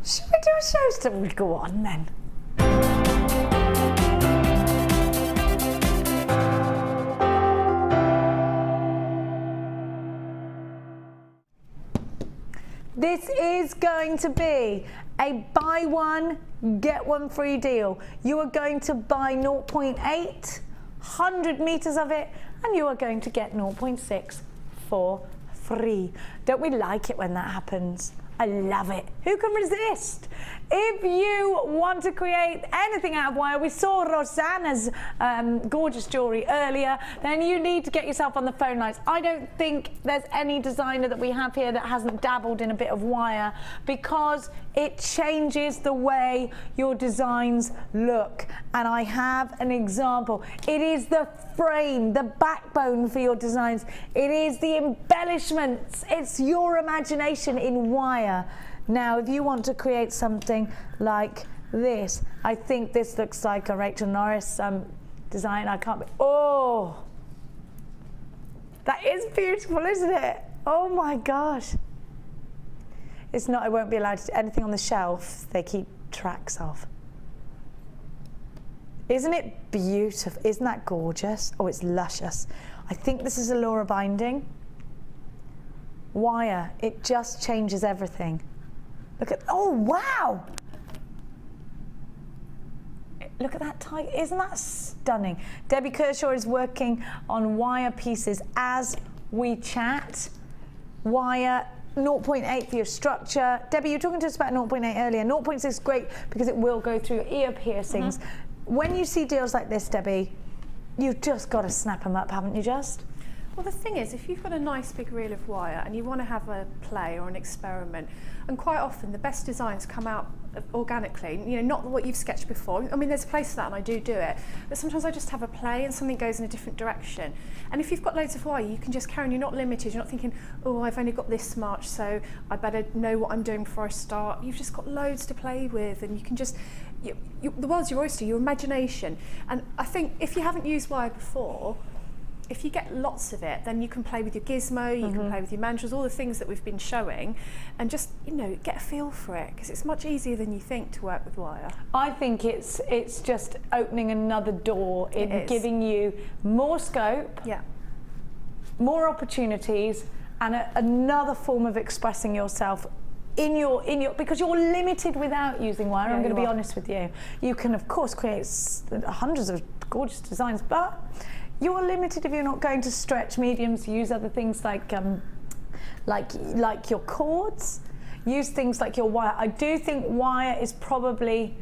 Should we do a show still? We'll go on then. This is going to be a buy one, get one free deal. You are going to buy 0.8, 100 meters of it, and you are going to get 0.6 for free. Don't we like it when that happens? I love it. Who can resist? If you want to create anything out of wire, we saw Rosanna's gorgeous jewellery earlier, then you need to get yourself on the phone lines. I don't think there's any designer that we have here that hasn't dabbled in a bit of wire, because it changes the way your designs look. And I have an example. It is the frame, the backbone for your designs. It is the embellishments. It's your imagination in wire. Now, if you want to create something like this, I think this looks like a Rachel Norris design. I can't be, oh, that is beautiful, isn't it? Oh my gosh. It's not, I won't be allowed to do anything on the shelf they keep tracks of. Isn't it beautiful? Isn't that gorgeous? Oh, it's luscious. I think this is Allura binding. Wire, it just changes everything. Look at, oh wow! Look at that tight, isn't that stunning? Debbie Kershaw is working on wire pieces as we chat. Wire, 0.8 for your structure. Debbie, you were talking to us about 0.8 earlier. 0.6 is great because it will go through ear piercings. When you see deals like this, Debbie, you've just got to snap them up, haven't you just? Well, the thing is, if you've got a nice big reel of wire and you want to have a play or an experiment, and quite often the best designs come out organically, you know, not what you've sketched before. I mean, there's a place for that and I do it, but sometimes I just have a play and something goes in a different direction. And if you've got loads of wire, you can just carry on, you're not limited, you're not thinking, oh, I've only got this much, so I better know what I'm doing before I start. You've just got loads to play with, and you can just, the world's your oyster, your imagination. And I think if you haven't used wire before, if you get lots of it, then you can play with your gizmo, you can play with your mantras, all the things that we've been showing, and just, you know, get a feel for it, because it's much easier than you think to work with wire. I think it's just opening another door in giving you more scope, more opportunities, and another form of expressing yourself in your because you're limited without using wire. I'm going to be honest with you. You can of course create hundreds of gorgeous designs, but You're limited if you're not going to stretch mediums. Use other things like your cords. Use things like your wire. I do think wire is probably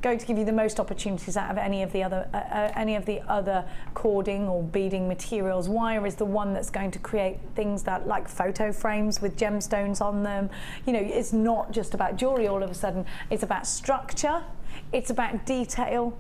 going to give you the most opportunities out of any of the other cording or beading materials. Wire is the one that's going to create things that, like photo frames with gemstones on them. You know, it's not just about jewelry all of a sudden. It's about structure. It's about detail.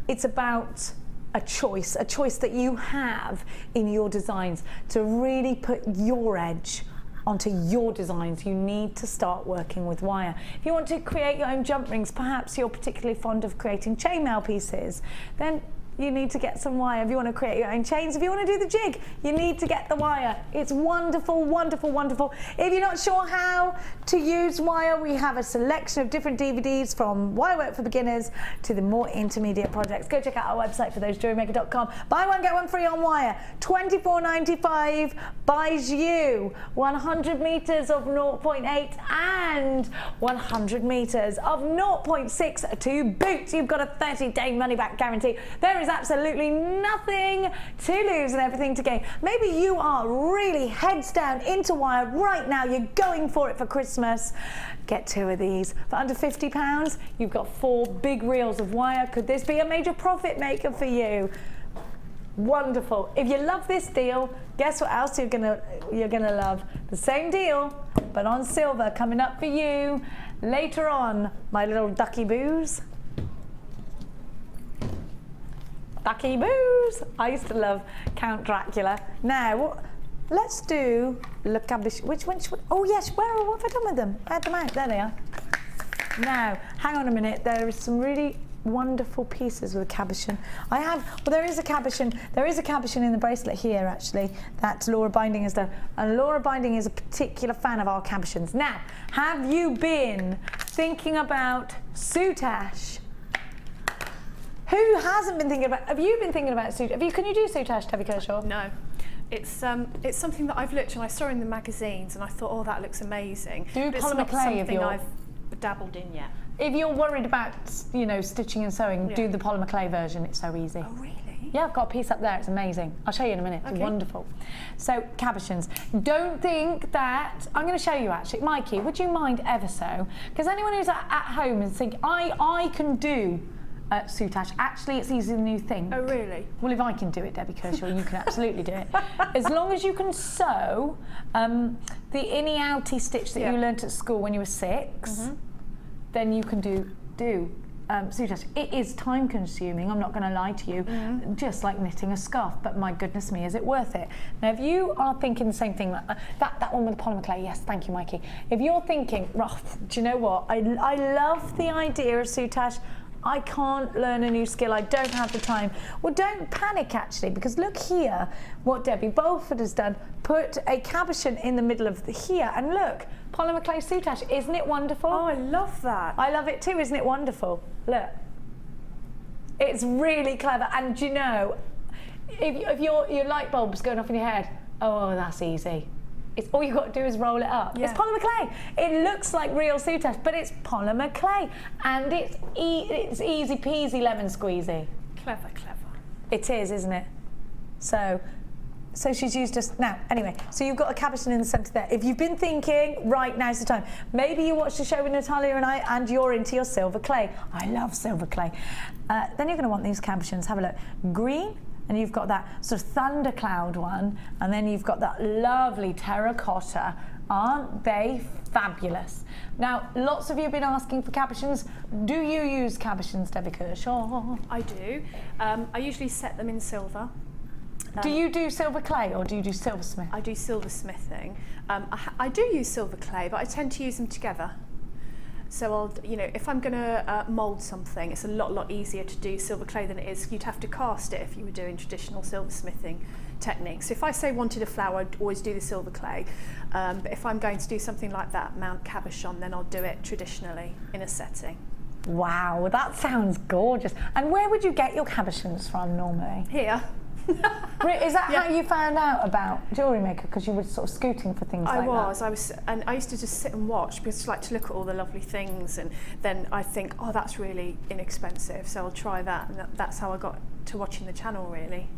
It's about a choice that you have in your designs to really put your edge onto your designs. You need to start working with wire. If you want to create your own jump rings, perhaps you're particularly fond of creating chainmail pieces, then you need to get some wire. If you want to create your own chains, if you want to do the jig, you need to get the wire. It's wonderful, wonderful, wonderful. If you're not sure how to use wire, we have a selection of different DVDs from wire work for beginners to the more intermediate projects. Go check out our website for those, JewelleryMaker.com. Buy one, get one free on wire. $24.95 buys you 100 meters of 0.8 and 100 meters of 0.6 to boot. You've got a 30-day money-back guarantee. There is absolutely nothing to lose and everything to gain. Maybe you are really heads down into wire right now. You're going for it for Christmas. Get 2 of these. For under £50, you've got 4 big reels of wire. Could this be a major profit maker for you? Wonderful. If you love this deal, guess what else you're gonna love? The same deal, but on silver, coming up for you later on, my little ducky boos. Ducky boos. I used to love Count Dracula. Now, let's do Le Cabochon. Which one? Oh yes, what have I done with them? I had them out. There they are. Now, hang on a minute. There is some really wonderful pieces with a cabochon. There is a cabochon in the bracelet here actually that Laura Binding has done, and Laura Binding is a particular fan of our cabochons. Now, have you been thinking about soutache? Who hasn't been thinking about? Have you been thinking about soutache? Can you do soutache, Debbie Kershaw? No. It's something that I've looked and I saw in the magazines and I thought, oh, that looks amazing. Do but polymer it's not clay something I've dabbled in yet. If you're worried about, stitching and sewing, do the polymer clay version. It's so easy. Oh, really? Yeah, I've got a piece up there. It's amazing. I'll show you in a minute. It's wonderful. So, cabochons. Don't think that... I'm going to show you, actually. Mikey, would you mind ever so? Because anyone who's at home and thinking, I can do soutache. Actually, it's easier than you think. Oh, really? Well, if I can do it, Debbie Kershaw, you can absolutely do it. As long as you can sew the innie-outie stitch that you learnt at school when you were 6, then you can do soutache. It is time consuming, I'm not going to lie to you, just like knitting a scarf, but my goodness me, is it worth it? Now, if you are thinking the same thing, that one with the polymer clay, yes, thank you, Mikey. If you're thinking, do you know what, I love the idea of soutache, I can't learn a new skill, I don't have the time. Well, don't panic actually, because look here what Debbie Bolford has done. Put a cabochon in the middle of here, and look, polymer clay soutache. Isn't it wonderful? Oh, I love that. I love it too, isn't it wonderful? Look. It's really clever, and you know, if your light bulb's going off in your head, oh, that's easy. All you've got to do is roll it up. Yeah. It's polymer clay. It looks like real soutache, but it's polymer clay. And it's easy peasy lemon squeezy. Clever, clever. It is, isn't it? So she's used us now. Anyway, so you've got a cabochon in the centre there. If you've been thinking, right, now's the time. Maybe you watched the show with Natalia and I, and you're into your silver clay. I love silver clay. Then you're going to want these cabochons. Have a look. Green. And you've got that sort of thundercloud one, and then you've got that lovely terracotta. Aren't they fabulous? Now, lots of you have been asking for cabochons. Do you use cabochons, Debbie Kershaw? I do. I usually set them in silver. Do you do silver clay or do you do silversmith? I do silversmithing. I do use silver clay, but I tend to use them together. So if I'm going to mould something, it's a lot easier to do silver clay than it is. You'd have to cast it if you were doing traditional silversmithing techniques. So if I say wanted a flower, I'd always do the silver clay. But if I'm going to do something like that, Mount Cabochon, then I'll do it traditionally in a setting. Wow, that sounds gorgeous. And where would you get your cabochons from normally? Here. Is that how you found out about Jewellery Maker? Because you were sort of scooting for things like that? I was, and I used to just sit and watch because I like to look at all the lovely things, and then I think, oh, that's really inexpensive, so I'll try that, and that's how I got to watching the channel, really.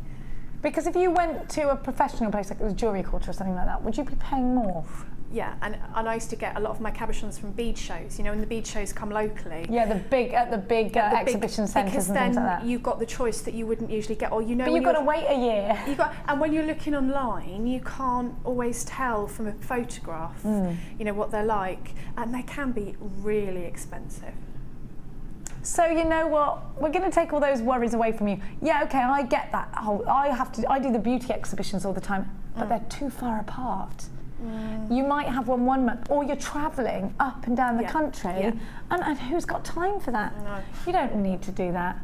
Because if you went to a professional place like the Jewellery Quarter or something like that, would you be paying more? Yeah, and I used to get a lot of my cabochons from bead shows, you know, and the bead shows come locally. Yeah, the big exhibition centres and things like that. Because then you've got the choice that you wouldn't usually get, or you know. But you've got to wait a year. And when you're looking online, you can't always tell from a photograph, you know, what they're like, and they can be really expensive. So you know what? We're going to take all those worries away from you. Yeah, okay, I get that. I do the beauty exhibitions all the time, but they're too far apart. You might have one month, or you're travelling up and down the country, and who's got time for that? No. You don't need to do that.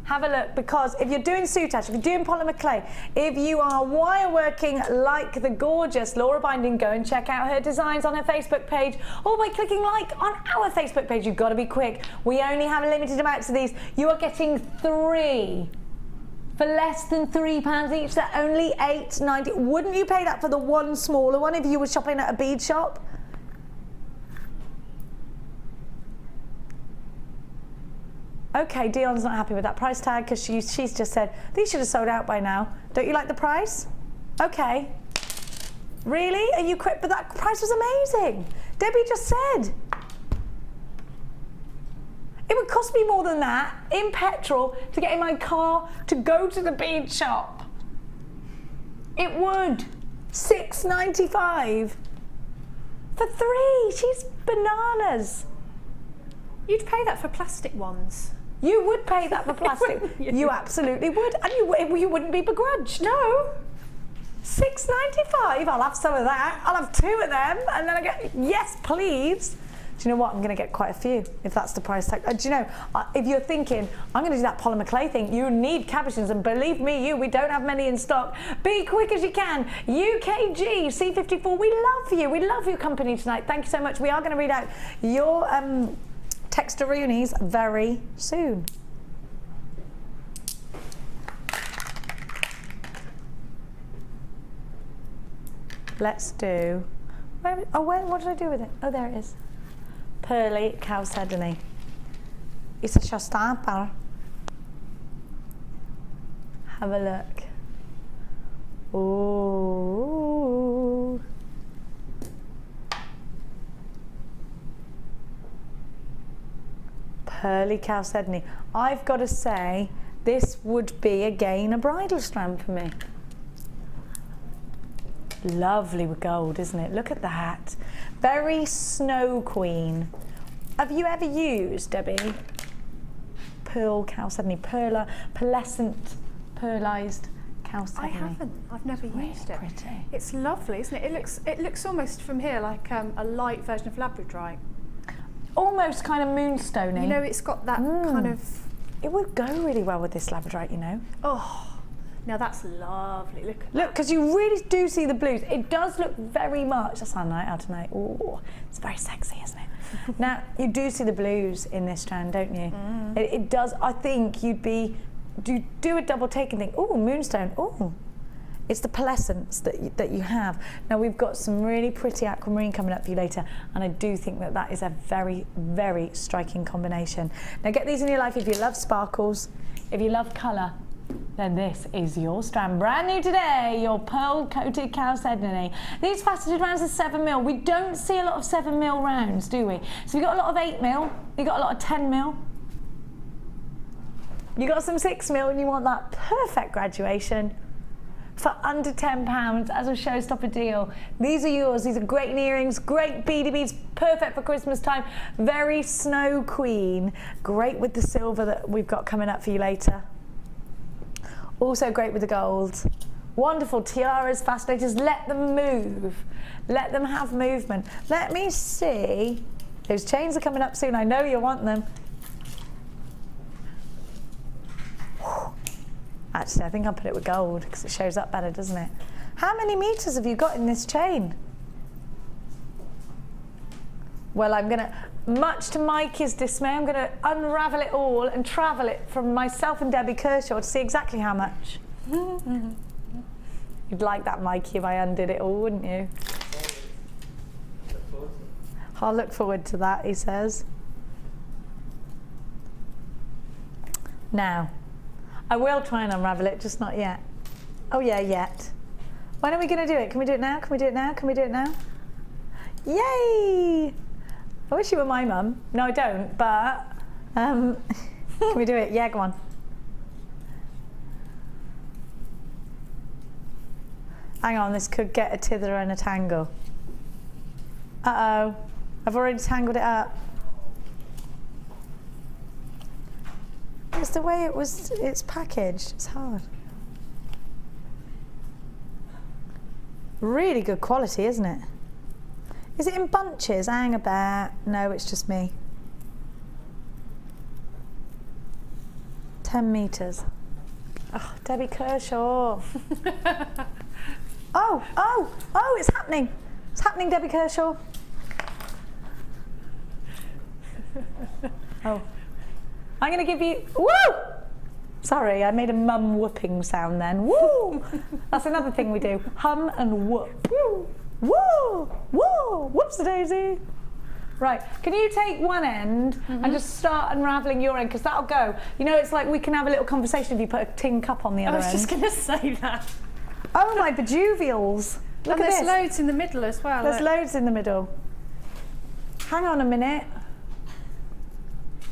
Have a look, because if you're doing soutache, if you're doing polymer clay, if you are wire working like the gorgeous Laura Binding, go and check out her designs on her Facebook page, or by clicking like on our Facebook page. You've got to be quick. We only have limited amounts of these. You are getting 3 for less than £3 each. They're only £8.90. Wouldn't you pay that for the one smaller one if you were shopping at a bead shop? Okay, Dion's not happy with that price tag because she's just said, these should have sold out by now. Don't you like the price? Okay. Really? Are you quick? But that price was amazing. Debbie just said. It would cost me more than that in petrol to get in my car to go to the bead shop. It would. £6.95 for 3. She's bananas. You'd pay that for plastic ones. You would pay that for plastic. You absolutely would, and you wouldn't be begrudged. No. £6.95. I'll have some of that. I'll have 2 of them, and then I get yes, please. Do you know what? I'm going to get quite a few if that's the price tag. Do you know? If you're thinking I'm going to do that polymer clay thing, you need cabochons, and believe me, we don't have many in stock. Be quick as you can. UKG C54. We love you. We love your company tonight. Thank you so much. We are going to read out your textaroonies very soon. Let's do. What did I do with it? Oh, there it is. Pearly Chalcedony. It's a Shastamper. Have a look. Ooh. Pearly Chalcedony. I've got to say, this would be again a bridal strand for me. Lovely with gold, isn't it? Look at that. Very Snow Queen. Have you ever used, Debbie, Pearl Chalcedony? Pearlescent, pearlized Chalcedony. I haven't. I've never used it. Pretty. It's lovely, isn't it? It looks almost from here like a light version of labradorite. Almost kind of moonstony. You know, it's got that kind of. It would go really well with this labradorite, you know. Oh. Now that's lovely. Look at Look, because you really do see the blues. It does look very much. That's our night out tonight. Oh, it's very sexy, isn't it? Now you do see the blues in this strand, don't you? It does. I think you'd be do a double take and think, oh, moonstone. Oh, it's the pearlescence that you have. Now we've got some really pretty aquamarine coming up for you later, and I do think that is a very, very striking combination. Now get these in your life if you love sparkles, if you love colour. Then this is your strand. Brand new today, your pearl-coated Chalcedony. These faceted rounds are 7mm. We don't see a lot of 7mm rounds, do we? So you've got a lot of 8mm, you've got a lot of 10mm. You got some 6mm and you want that perfect graduation for under £10 as a showstopper deal. These are yours. These are great earrings, great beady beads, perfect for Christmas time. Very Snow Queen. Great with the silver that we've got coming up for you later. Also great with the gold. Wonderful tiaras, fascinators. Let them move. Let them have movement. Let me see. Those chains are coming up soon. I know you want them. Actually, I think I'll put it with gold because it shows up better, doesn't it? How many meters have you got in this chain? Well, I'm going to, much to Mikey's dismay, I'm going to unravel it all and travel it from myself and Debbie Kershaw to see exactly how much. You'd like that, Mikey, if I undid it all, wouldn't you? I'll look forward to that, he says. Now, I will try and unravel it, just not yet. Oh yeah, yet. When are we going to do it? Can we do it now? Can we do it now? Can we do it now? Yay! I wish you were my mum. No, I don't, but can we do it? Yeah, go on. Hang on, this could get a tither and a tangle. Uh-oh, I've already tangled it up. It's the way it's packaged, it's hard. Really good quality, isn't it? Is it in bunches? Hang about. No, it's just me. 10 metres. Oh, Debbie Kershaw. Oh, it's happening. It's happening, Debbie Kershaw. Oh. I'm going to give you, woo! Sorry, I made a mum whooping sound then. Woo! That's another thing we do. Hum and whoop. Woo! Woo! Woo! Whoops-a-daisy. Right, can you take one end and just start unravelling your end, because that'll go. You know, it's like we can have a little conversation if you put a tin cup on the other end. I was just going to say that. Oh, my bejuvials. Look and at there's this. loads in the middle as well. There's look. loads in the middle. Hang on a minute.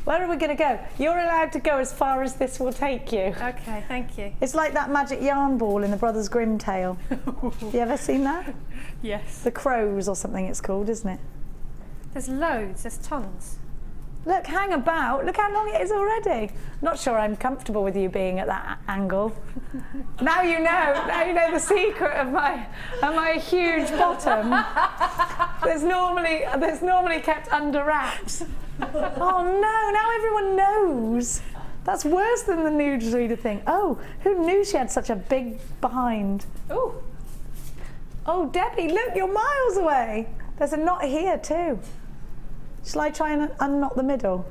Where are we going to go? You're allowed to go as far as this will take you. Okay, thank you. It's like that magic yarn ball in the Brothers Grimm tale. You ever seen that? Yes. The Crows or something it's called, isn't it? There's loads, there's tons. Look, hang about. Look how long it is already. Not sure I'm comfortable with you being at that angle. Now you know. Now you know the secret of my huge bottom. That's normally kept under wraps. Oh no! Now everyone knows. That's worse than the newsreader thing. Oh, who knew she had such a big behind? Oh. Oh, Debbie, look, you're miles away. There's a knot here too. Shall I try and unknot the middle?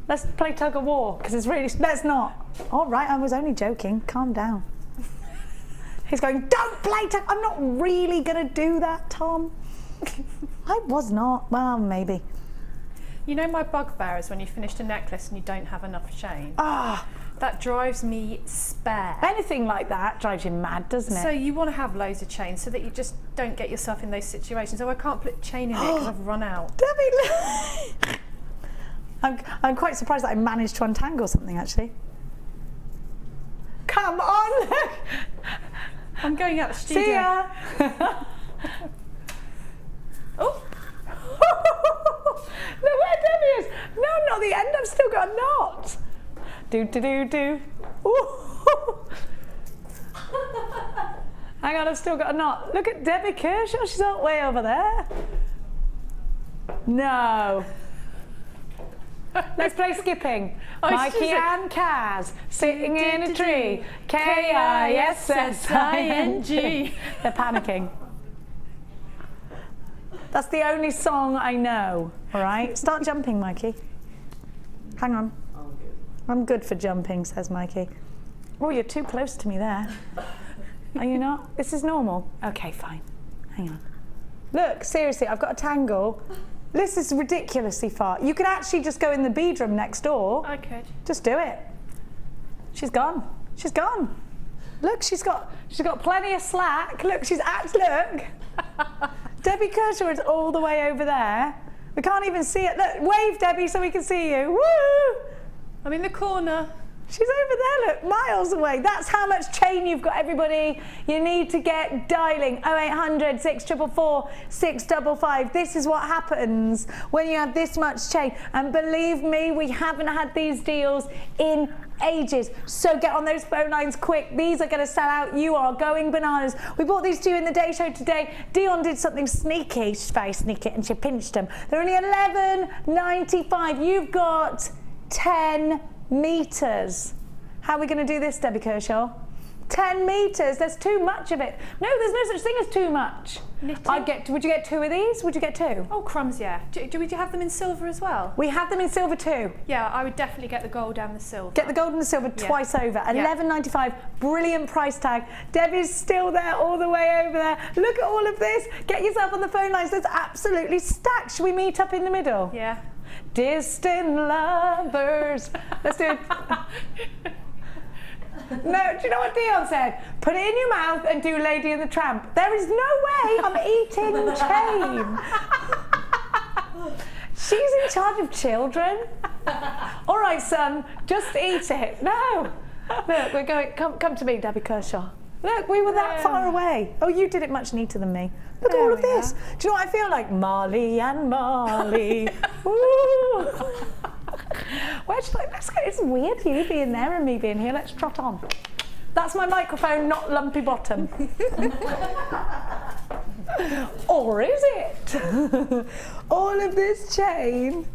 Let's play tug of war, because it's really, let's not. All right, I was only joking, calm down. He's going, don't play tug, I'm not really gonna do that, Tom. I was not, well, maybe. You know my bugbear is when you finished a necklace and you don't have enough chain. Ah. That drives me spare. Anything like that drives you mad, doesn't it? So you want to have loads of chain so that you just don't get yourself in those situations. Oh, I can't put chain in it because I've run out. Debbie, I'm quite surprised that I managed to untangle something actually. Come on, look. I'm going out the studio. See ya. Oh. Look where Debbie is. No, not the end. I've still got a knot. Do. Hang on, I've still got a knot. Look at Debbie Kershaw. She's all way over there. No. Let's play skipping. Mikey and Kaz sitting in a tree. K-I-S-S-I-N-G. They're panicking. That's the only song I know. All right, start jumping, Mikey. Hang on. I'm good for jumping, says Mikey. Oh, you're too close to me there. Are you not? This is normal. Okay, fine. Hang on. Look, seriously, I've got a tangle. This is ridiculously far. You could actually just go in the bedroom next door. I could. Just do it. She's gone. She's gone. Look, she's got plenty of slack. Look, look. Debbie Kershaw is all the way over there. We can't even see it. Look, wave, Debbie, so we can see you. Woo! I'm in the corner. She's over there, look, miles away. That's how much chain you've got, everybody. You need to get dialing 0800 644 655. This is what happens when you have this much chain. And believe me, we haven't had these deals in ages. So get on those phone lines quick. These are going to sell out. You are going bananas. We brought these to you in the day show today. Dion did something sneaky. She's very sneaky, and she pinched them. They're only $11.95. You've got 10 meters. How are we going to do this, Debbie Kershaw? 10 meters. There's too much of it. No, there's no such thing as too much. Knitting. Would you get 2 of these? Would you get 2? Oh, crumbs, yeah. Do we have them in silver as well? We have them in silver too. Yeah, I would definitely get the gold and the silver. Get the gold and the silver twice over. $11.95, brilliant price tag. Debbie's still there all the way over there. Look at all of this. Get yourself on the phone lines. There's absolutely stacked. Should we meet up in the middle? Yeah. Distant lovers. Let's do it. No, do you know what Dion said? Put it in your mouth and do Lady and the Tramp. There is no way I'm eating chain. She's in charge of children. All right, son, just eat it. No. Look, we're going, come to me, Debbie Kershaw. Look, we were that far away. Oh, you did it much neater than me. Look at all of this. Do you know what I feel like? Marley and Marley. Ooh. Where should I, let's go. It's weird you being there and me being here. Let's trot on. That's my microphone, not lumpy bottom. Or is it? All of this chain.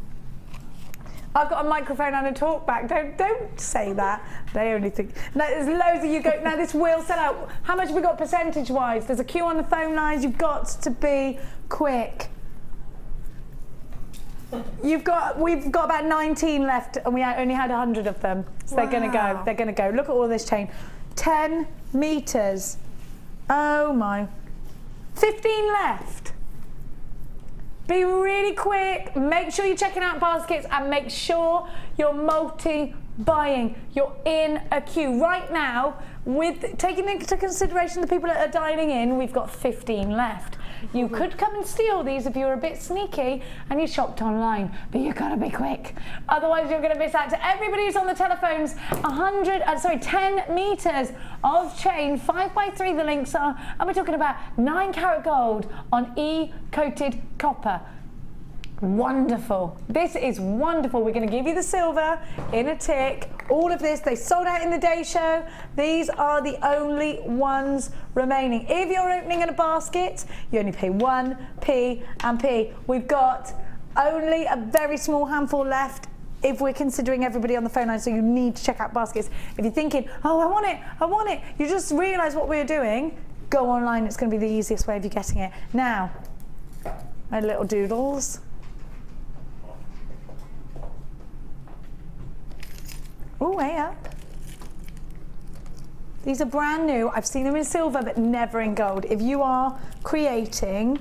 I've got a microphone and a talk back. Don't say that. They only think. No, there's loads of you go. Now this will sell out. How much have we got percentage-wise? There's a queue on the phone lines. You've got to be quick. We've got about 19 left, and we only had 100 of them. So they're gonna go. They're gonna go. Look at all this chain. 10 meters. Oh my. 15 left. Be really quick. Make sure you're checking out baskets and make sure you're multi-buying. You're in a queue right now. With taking into consideration the people that are dialing in, we've got 15 left. You could come and steal these if you're a bit sneaky and you shopped online, but you've got to be quick. Otherwise, you're going to miss out. To everybody who's on the telephones, 10 meters of chain, 5x3 the links are, and we're talking about 9 karat gold on E-coated copper. Wonderful. This is wonderful. We're going to give you the silver in a tick. All of this, they sold out in the day show. These are the only ones remaining. If you're opening in a basket, you only pay 1p and p. We've got only a very small handful left if we're considering everybody on the phone line, so you need to check out baskets. If you're thinking, oh, I want it, you just realise what we're doing, go online. It's going to be the easiest way of you getting it. Now, my little doodles. Oh, way up. These are brand new. I've seen them in silver, but never in gold. If you are creating,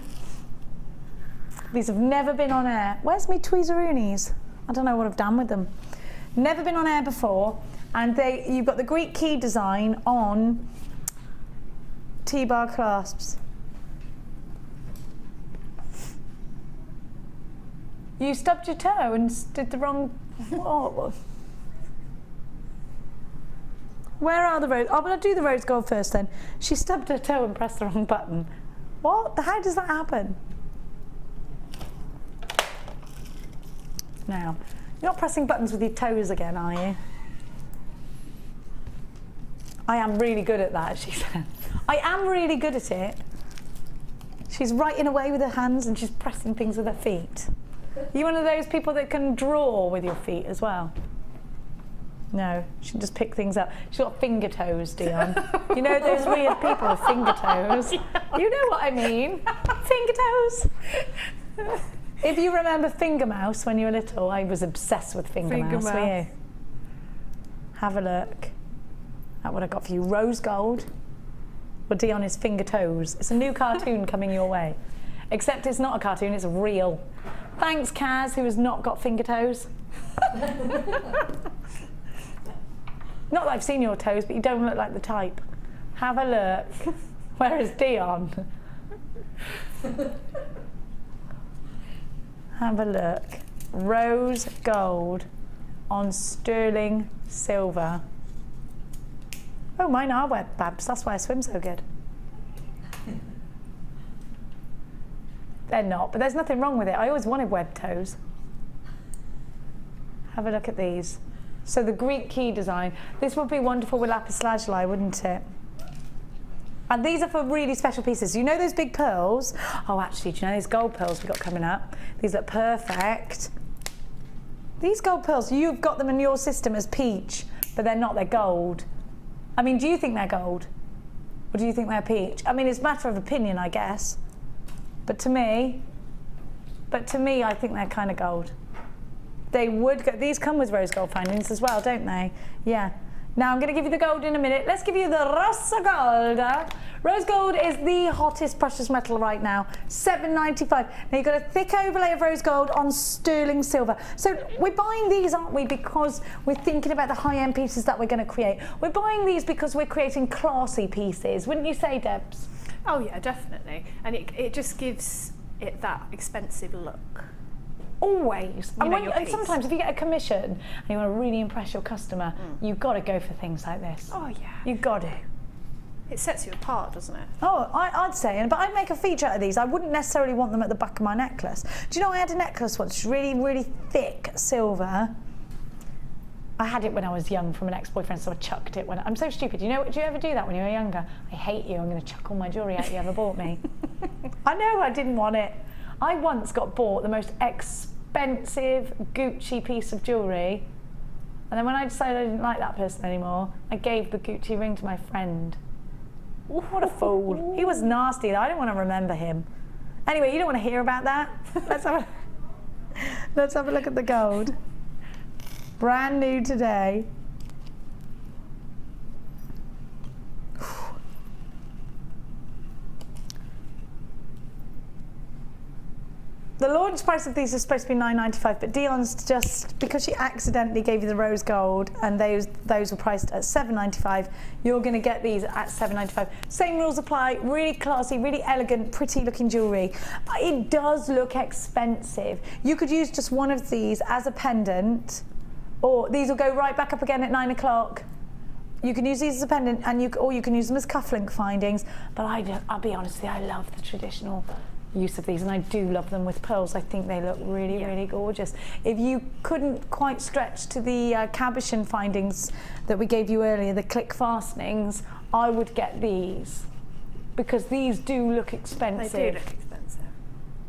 these have never been on air. Where's me tweezeroonies? I don't know what I've done with them. Never been on air before, and you've got the Greek key design on T-bar clasps. You stubbed your toe and did the wrong. Oh. Where are the rose? I'm going to do the rose gold first then. She stubbed her toe and pressed the wrong button. What? How does that happen? Now, you're not pressing buttons with your toes again, are you? I am really good at that, she said. I am really good at it. She's writing away with her hands and she's pressing things with her feet. Are you one of those people that can draw with your feet as well? No, she can just pick things up. She's got finger toes, Dion. You know those weird people with finger toes? Yeah. You know what I mean. Finger toes. If you remember Finger Mouse when you were little, I was obsessed with Finger Mouse. Were you? Have a look at what I got for you. Rose gold. Well, Dion is finger toes. It's a new cartoon coming your way. Except it's not a cartoon, it's real. Thanks, Kaz, who has not got finger toes. Not that I've seen your toes, but you don't look like the type. Have a look. Where is Dion? Have a look. Rose gold on sterling silver. Oh, mine are web babs. That's why I swim so good. They're not, but there's nothing wrong with it. I always wanted web toes. Have a look at these. So the Greek key design. This would be wonderful with lapis lazuli, wouldn't it? And these are for really special pieces. You know those big pearls? Oh, actually, do you know these gold pearls we've got coming up? These look perfect. These gold pearls, you've got them in your system as peach, but they're not, they're gold. I mean, do you think they're gold? Or do you think they're peach? I mean, it's a matter of opinion, I guess. But to me, I think they're kind of gold. They would go, these come with rose gold findings as well, don't they? Yeah. Now I'm going to give you the gold in a minute. Let's give you the rosa gold. Rose gold is the hottest precious metal right now, $7.95. Now you've got a thick overlay of rose gold on sterling silver. So we're buying these, aren't we, because we're thinking about the high-end pieces that we're going to create. We're buying these because we're creating classy pieces, wouldn't you say, Debs? Oh yeah, definitely. And it just gives it that expensive look. Always. And sometimes if you get a commission and you want to really impress your customer, you've got to go for things like this. Oh yeah. You've got to. It sets you apart, doesn't it? Oh, I'd say, but I'd make a feature out of these. I wouldn't necessarily want them at the back of my necklace. Do you know I had a necklace once, really, really thick silver. I had it when I was young from an ex-boyfriend, so I chucked it I'm so stupid. Do you ever do that when you were younger? I hate you, I'm going to chuck all my jewellery out you ever bought me. I know, I didn't want it. I once got bought the most expensive Gucci piece of jewellery, and then when I decided I didn't like that person anymore, I gave the Gucci ring to my friend. What a fool. He was nasty though, I don't want to remember him. Anyway, you don't want to hear about that? Let's have a look at the gold. Brand new today. The launch price of these is supposed to be $9.95, but Dion's just, because she accidentally gave you the rose gold and those were priced at $7.95, you're going to get these at $7.95. Same rules apply, really classy, really elegant, pretty looking jewellery. It does look expensive. You could use just one of these as a pendant, or these will go right back up again at 9 o'clock. You can use these as a pendant, or you can use them as cufflink findings, but I'll be honest with you, I love the traditional use of these, and I do love them with pearls. I think they look really, really gorgeous. If you couldn't quite stretch to the cabochon findings that we gave you earlier, the click fastenings, I would get these, because these do look expensive. They do look expensive.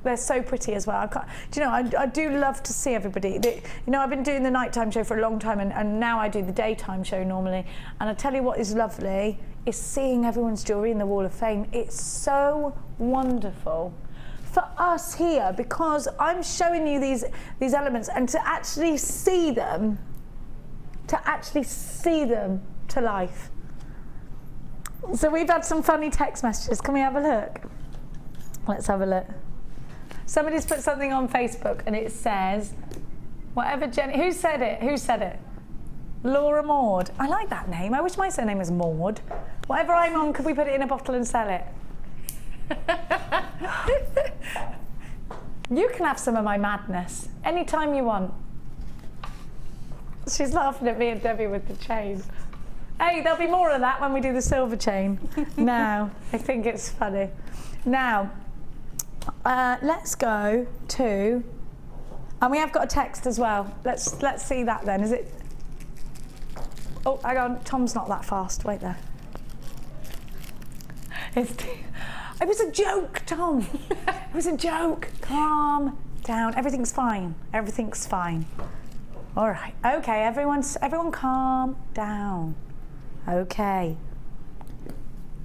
They're so pretty as well. Do you know, I do love to see everybody. You know, I've been doing the nighttime show for a long time, and now I do the daytime show normally. And I tell you what is lovely is seeing everyone's jewellery in the Wall of Fame. It's so wonderful for us here, because I'm showing you these elements, and to actually see them to life. So we've had some funny text messages. Can we have a look? Let's have a look. Somebody's put something on Facebook and it says, whatever Jenny, who said it? Laura Maud. I like that name. I wish my surname was Maud. Whatever I'm on, could we put it in a bottle and sell it? You can have some of my madness anytime you want. She's laughing at me and Debbie with the chain. Hey, there'll be more of that when we do the silver chain. Now, I think it's funny. Now, let's go to, and we have got a text as well. Let's see that then. Is it? Oh, hang on. Tom's not that fast. Wait there. It was a joke, Tom. It was a joke. Calm down. Everything's fine. Everything's fine. All right. Okay, everyone calm down. Okay.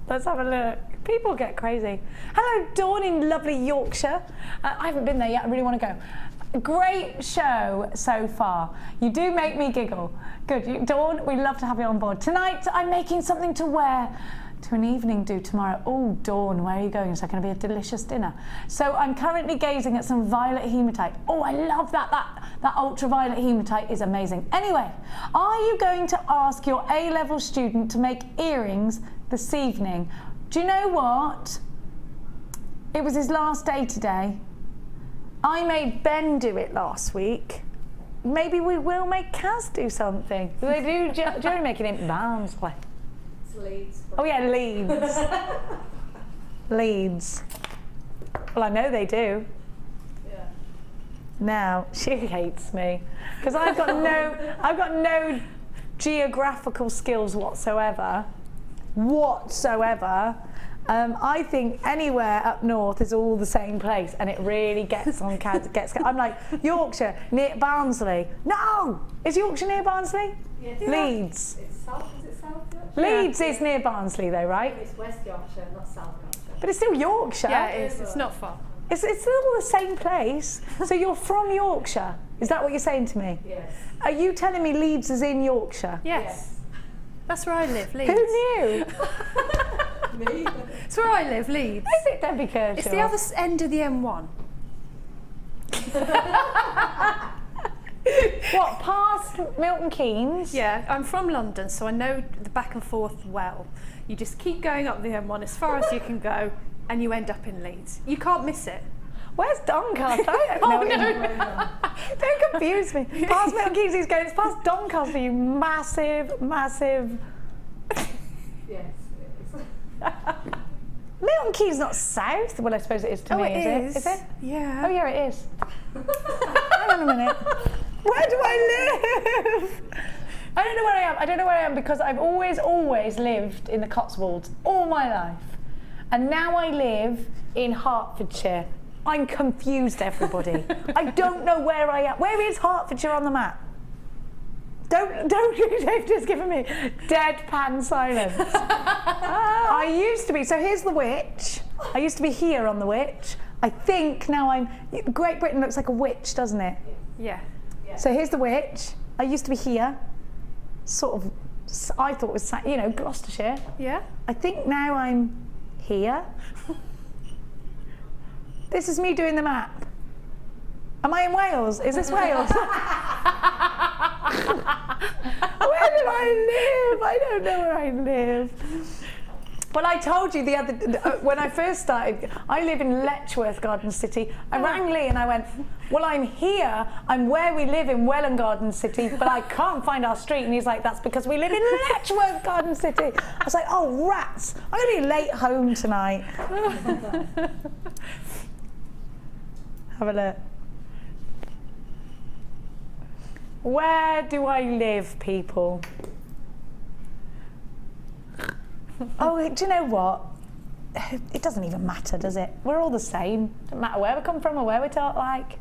Let's have a look. People get crazy. Hello, Dawn in lovely Yorkshire. I haven't been there yet. I really want to go. Great show so far. You do make me giggle. Good. Dawn, we'd love to have you on board. Tonight, I'm making something to wear to an evening do tomorrow. Oh, Dawn, where are you going? Is that going to be a delicious dinner? So I'm currently gazing at some violet hematite. Oh, I love that. That ultraviolet hematite is amazing. Anyway, are you going to ask your A-level student to make earrings this evening? Do you know what? It was his last day today. I made Ben do it last week. Maybe we will make Kaz do something. They do jewellery making in Barnsley. Leeds. Oh yeah, Leeds. Leeds. Well, I know they do. Yeah. Now she hates me because I've got no geographical skills whatsoever. I think anywhere up north is all the same place, and it really gets on. I'm like, Yorkshire near Barnsley. No, is Yorkshire near Barnsley? Yes. Leeds. It's south. Is it south Yorkshire? Leeds is near Barnsley though, right? It's West Yorkshire, not South Yorkshire. But it's still Yorkshire. Yeah, it is. It's not far. It's all the same place. So you're from Yorkshire? Is that what you're saying to me? Yes. Are you telling me Leeds is in Yorkshire? Yes. That's where I live, Leeds. Who knew? Me? It's where I live, Leeds. Is it Debbie Kershaw? It's the other end of the M1. What, past Milton Keynes? Yeah, I'm from London, so I know the back and forth well. You just keep going up the M1 as far as you can go, and you end up in Leeds. You can't miss it. Where's Doncaster? I don't know. Don't confuse me. Past Milton Keynes, he's going, it's past Doncaster, you massive. Yes, it is. Milton Keynes not south? Well, I suppose it is to me, it is it? Is it? Yeah. Oh, yeah, it is. Hang on a minute. Where do I live? I don't know where I am. I don't know where I am because I've always lived in the Cotswolds all my life. And now I live in Hertfordshire. I'm confused, everybody. I don't know where I am. Where is Hertfordshire on the map? Don't they've just given me deadpan silence. I used to be, so here's the witch. I used to be here on the witch. I think now I'm, Great Britain looks like a witch, doesn't it? Yeah. So here's the witch. I used to be here, sort of, I thought it was, you know, Gloucestershire. Yeah. I think now I'm here. This is me doing the map. Am I in Wales? Is this Wales? Where do I live? I don't know where I live. Well, I told you the other when I first started, I live in Letchworth Garden City. I rang Lee and I went, well, I'm here. I'm where we live in Welland Garden City, but I can't find our street. And he's like, that's because we live in Letchworth Garden City. I was like, oh, rats. I'm going to be late home tonight. Have a look. Where do I live, people? Oh, do you know what? It doesn't even matter, does it? We're all the same. Doesn't matter where we come from or where we talk like.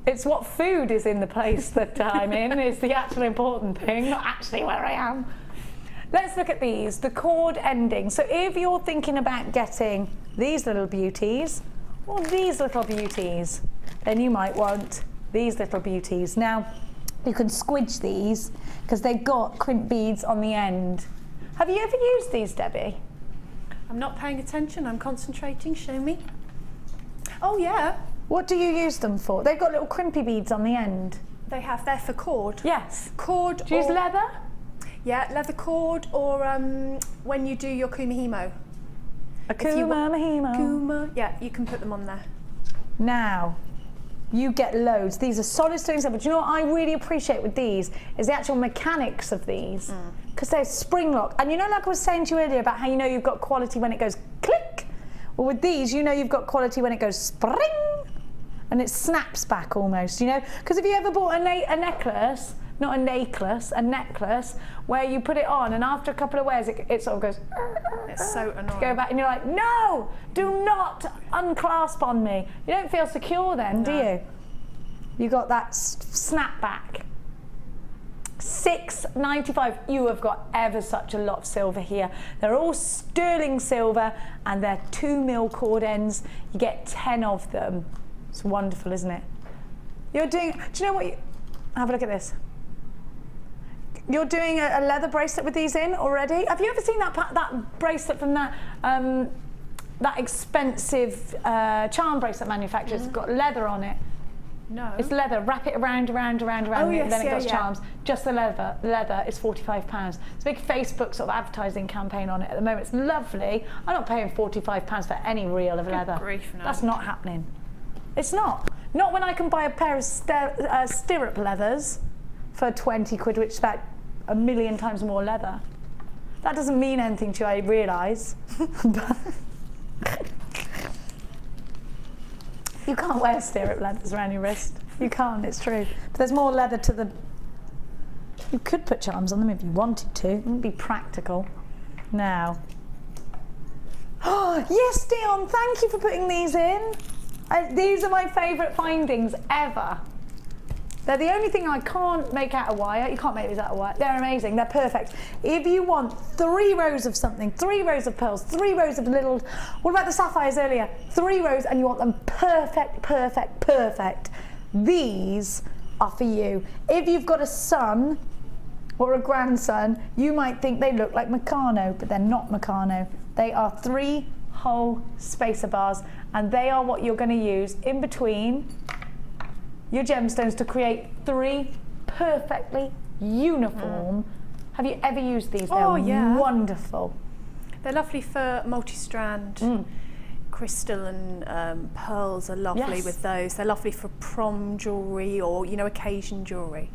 It's what food is in the place that I'm in is the actual important thing, not actually where I am. Let's look at these, the cord ending. So if you're thinking about getting these little beauties or these little beauties, then you might want these little beauties. Now, you can squidge these because they've got crimp beads on the end. Have you ever used these, Debbie? I'm not paying attention, I'm concentrating, show me. Oh yeah. What do you use them for? They've got little crimpy beads on the end. They're for cord. Yes. Cord. Do you use leather? Yeah, leather cord or when you do your kumihimo. A kuma. Yeah, you can put them on there. Now, you get loads. These are solid sterling silver. Do you know what I really appreciate with these is the actual mechanics of these, because they're spring lock. And you know, like I was saying to you earlier about how you know you've got quality when it goes click. Well, with these, you know you've got quality when it goes spring, and it snaps back almost. You know, because if you ever bought a necklace, not a necklace, a necklace, where you put it on and after a couple of wears it sort of goes. It's so annoying. To go back and you're like, no, do not unclasp on me. You don't feel secure then, do you? You got that snap back. $6.95. You have got ever such a lot of silver here. They're all sterling silver and they're 2mm cord ends. You get 10 of them. It's wonderful, isn't it? You're doing, do you know what? Have a look at this. You're doing a leather bracelet with these in already. Have you ever seen that bracelet from that expensive charm bracelet manufacturer? It's got leather on it. No. It's leather. Wrap it around, Oh, yes, then it yeah, does yeah. charms. Just the leather. The leather is £45. It's a big Facebook sort of advertising campaign on it at the moment. It's lovely. I'm not paying £45 for any reel of leather. grief, no. That's not happening. It's not. Not when I can buy a pair of stirrup leathers for 20 quid, which is about 1 million times more leather. That doesn't mean anything to you, I realise. You can't wear stirrup leathers around your wrist. You can't, it's true. But there's more leather to the... You could put charms on them if you wanted to. It wouldn't be practical. Now. Oh, yes, Dion, thank you for putting these in. These are my favourite findings ever. They're the only thing I can't make out of wire. You can't make these out of wire. They're amazing. They're perfect. If you want 3 rows of something, 3 rows of pearls, 3 rows of little, what about the sapphires earlier? 3 rows, and you want them perfect, perfect, perfect. These are for you. If you've got a son or a grandson, you might think they look like Meccano, but they're not Meccano. They are 3 whole spacer bars, and they are what you're going to use in between your gemstones to create 3 perfectly uniform. Have you ever used these? Oh, They're yeah. wonderful. They're lovely for multi-strand. Crystal and pearls are lovely Yes. with those. They're lovely for prom jewellery or, you know, occasion jewellery.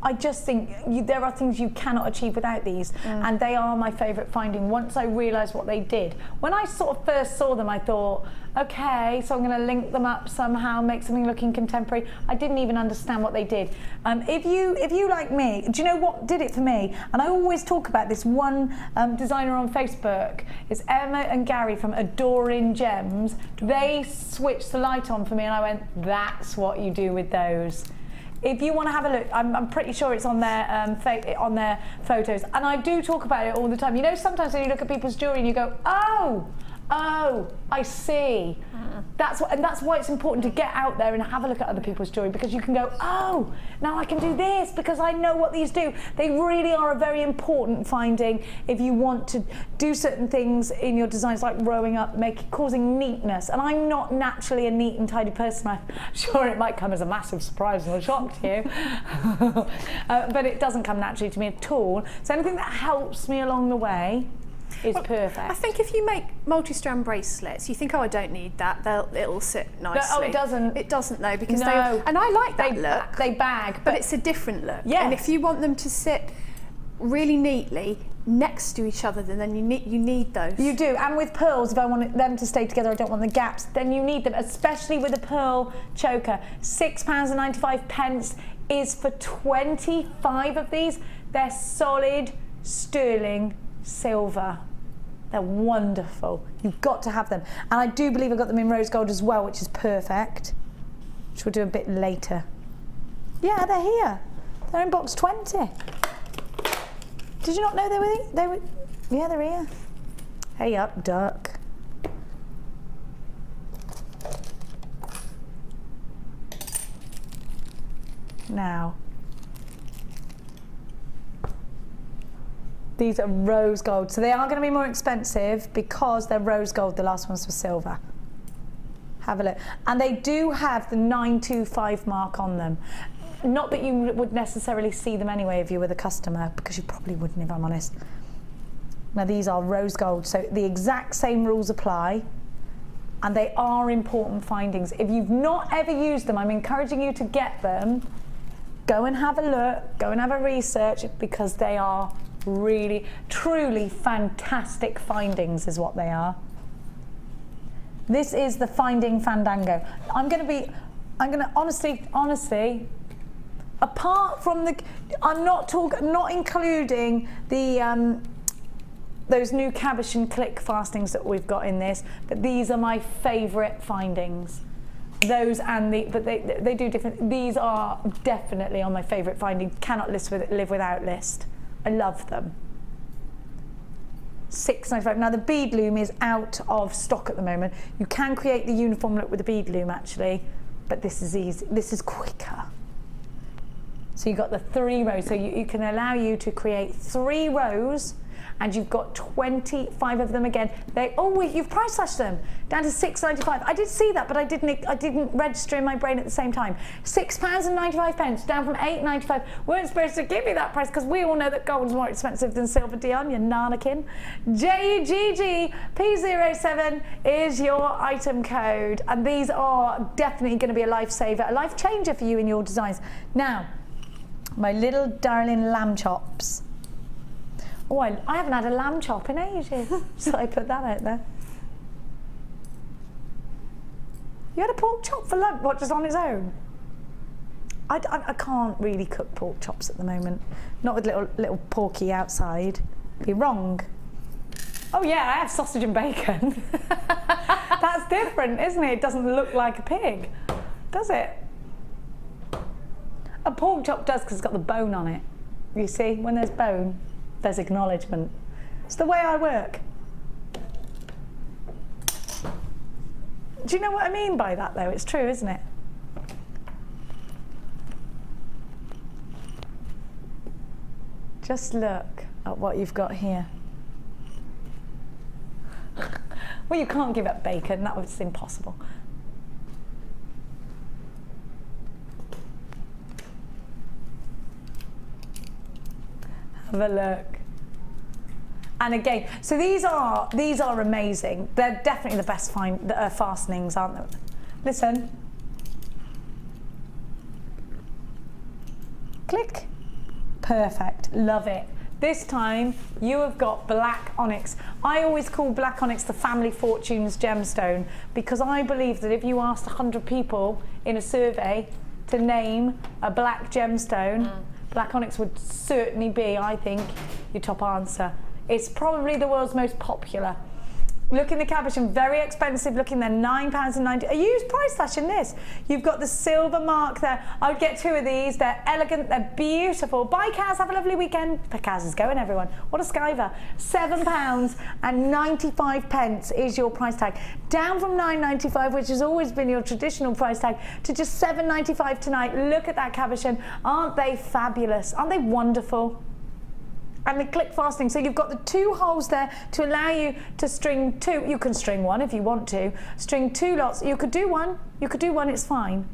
I just think there are things you cannot achieve without these, and they are my favourite finding once I realised what they did. When I sort of first saw them, I thought, okay, so I'm going to link them up somehow, make something looking contemporary. I didn't even understand what they did. If you like me, do you know what did it for me? And I always talk about this one designer on Facebook. It's Emma and Gary from Adoring Gems. They switched the light on for me, and I went, that's what you do with those. If you want to have a look, I'm pretty sure it's on their photos, and I do talk about it all the time. You know, sometimes when you look at people's jewellery and you go, oh, I see. That's why it's important to get out there and have a look at other people's jewellery, because you can go, oh, now I can do this because I know what these do. They really are a very important finding if you want to do certain things in your designs, like rowing up, causing neatness. And I'm not naturally a neat and tidy person. I'm sure it might come as a massive surprise and a shock to you, but it doesn't come naturally to me at all. So anything that helps me along the way is perfect. I think if you make multi-strand bracelets, you think, oh, I don't need that. It'll sit nicely. Oh, it doesn't. It doesn't though, because No. and I like that look. They bag, but it's a different look. Yes. And if you want them to sit really neatly next to each other, then you need those. You do, and with pearls, if I want them to stay together, I don't want the gaps, then you need them, especially with a pearl choker. £6.95 is for 25 of these. They're solid sterling silver. They're wonderful. You've got to have them. And I do believe I got them in rose gold as well, which is perfect, which we'll do a bit later. Yeah, they're here. They're in box 20. Did you not know they were? Yeah, they're here. Hey up, duck. Now, these are rose gold, so they are going to be more expensive because they're rose gold. The last ones were silver. Have a look. And they do have the 925 mark on them. Not that you would necessarily see them anyway if you were the customer, because you probably wouldn't, if I'm honest. Now these are rose gold, so the exact same rules apply, and they are important findings. If you've not ever used them, I'm encouraging you to get them. Go and have a look, go and have a research, because they are really, truly fantastic findings is what they are. This is the Finding Fandango. I'm going to honestly, apart from I'm not including the those new Caboche and Click fastings that we've got in this, but these are my favourite findings. Those and but they do different. These are definitely on my favourite finding. Cannot live without list. I love them. £6.95. Now the bead loom is out of stock at the moment. You can create the uniform look with the bead loom actually, but this is easy. This is quicker. So you've got the 3 rows. So you can allow you to create 3 rows, and you've got 25 of them again. You've price slashed them down to £6.95. I did see that, but I didn't register in my brain at the same time. £6.95 down from £8.95. Weren't supposed to give you that price because we all know that gold's more expensive than silver, Dion, you narnakin. JEGGP07 is your item code, and these are definitely going to be a lifesaver, a life changer for you in your designs. Now, my little darling lamb chops. Oh, I haven't had a lamb chop in ages, so I put that out there. You had a pork chop for lunch, what, just on its own? I can't really cook pork chops at the moment. Not with little porky outside. Be wrong. Oh yeah, I have sausage and bacon. That's different, isn't it? It doesn't look like a pig, does it? A pork chop does because it's got the bone on it. You see, when there's bone, there's acknowledgement. It's the way I work. Do you know what I mean by that though? It's true, isn't it? Just look at what you've got here. Well, you can't give up bacon, that was impossible. Have a look. And again, so these are amazing. They're definitely the best fastenings, aren't they? Listen. Click. Perfect. Love it. This time you have got black onyx. I always call black onyx the family fortunes gemstone because I believe that if you asked 100 people in a survey to name a black gemstone, black onyx would certainly be, I think, your top answer. It's probably the world's most popular. Look in the cabochon, very expensive looking. They're £9.90. A used price slash in this. You've got the silver mark there. I would get 2 of these. They're elegant, they're beautiful. Bye Kaz, have a lovely weekend. Kaz is going, everyone. What a skiver. £7.95 is your price tag. Down from £9.95, which has always been your traditional price tag, to just £7.95 tonight. Look at that cabochon. Aren't they fabulous? Aren't they wonderful? And the click fastening, so you've got the 2 holes there to allow you to string 2. You can string 1 if you want to. String 2 lots. You could do 1. You could do 1. It's fine.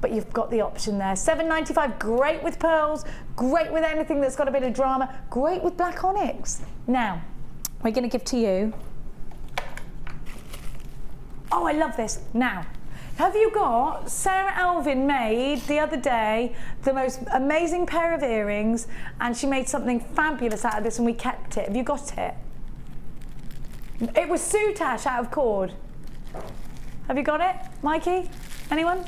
But you've got the option there. £7.95. Great with pearls. Great with anything that's got a bit of drama. Great with black onyx. Now, we're going to give to you. Oh, I love this. Now. Have you got, Sarah Alvin made the other day the most amazing pair of earrings and she made something fabulous out of this and we kept it. Have you got it? It was soutache out of cord. Have you got it, Mikey? Anyone?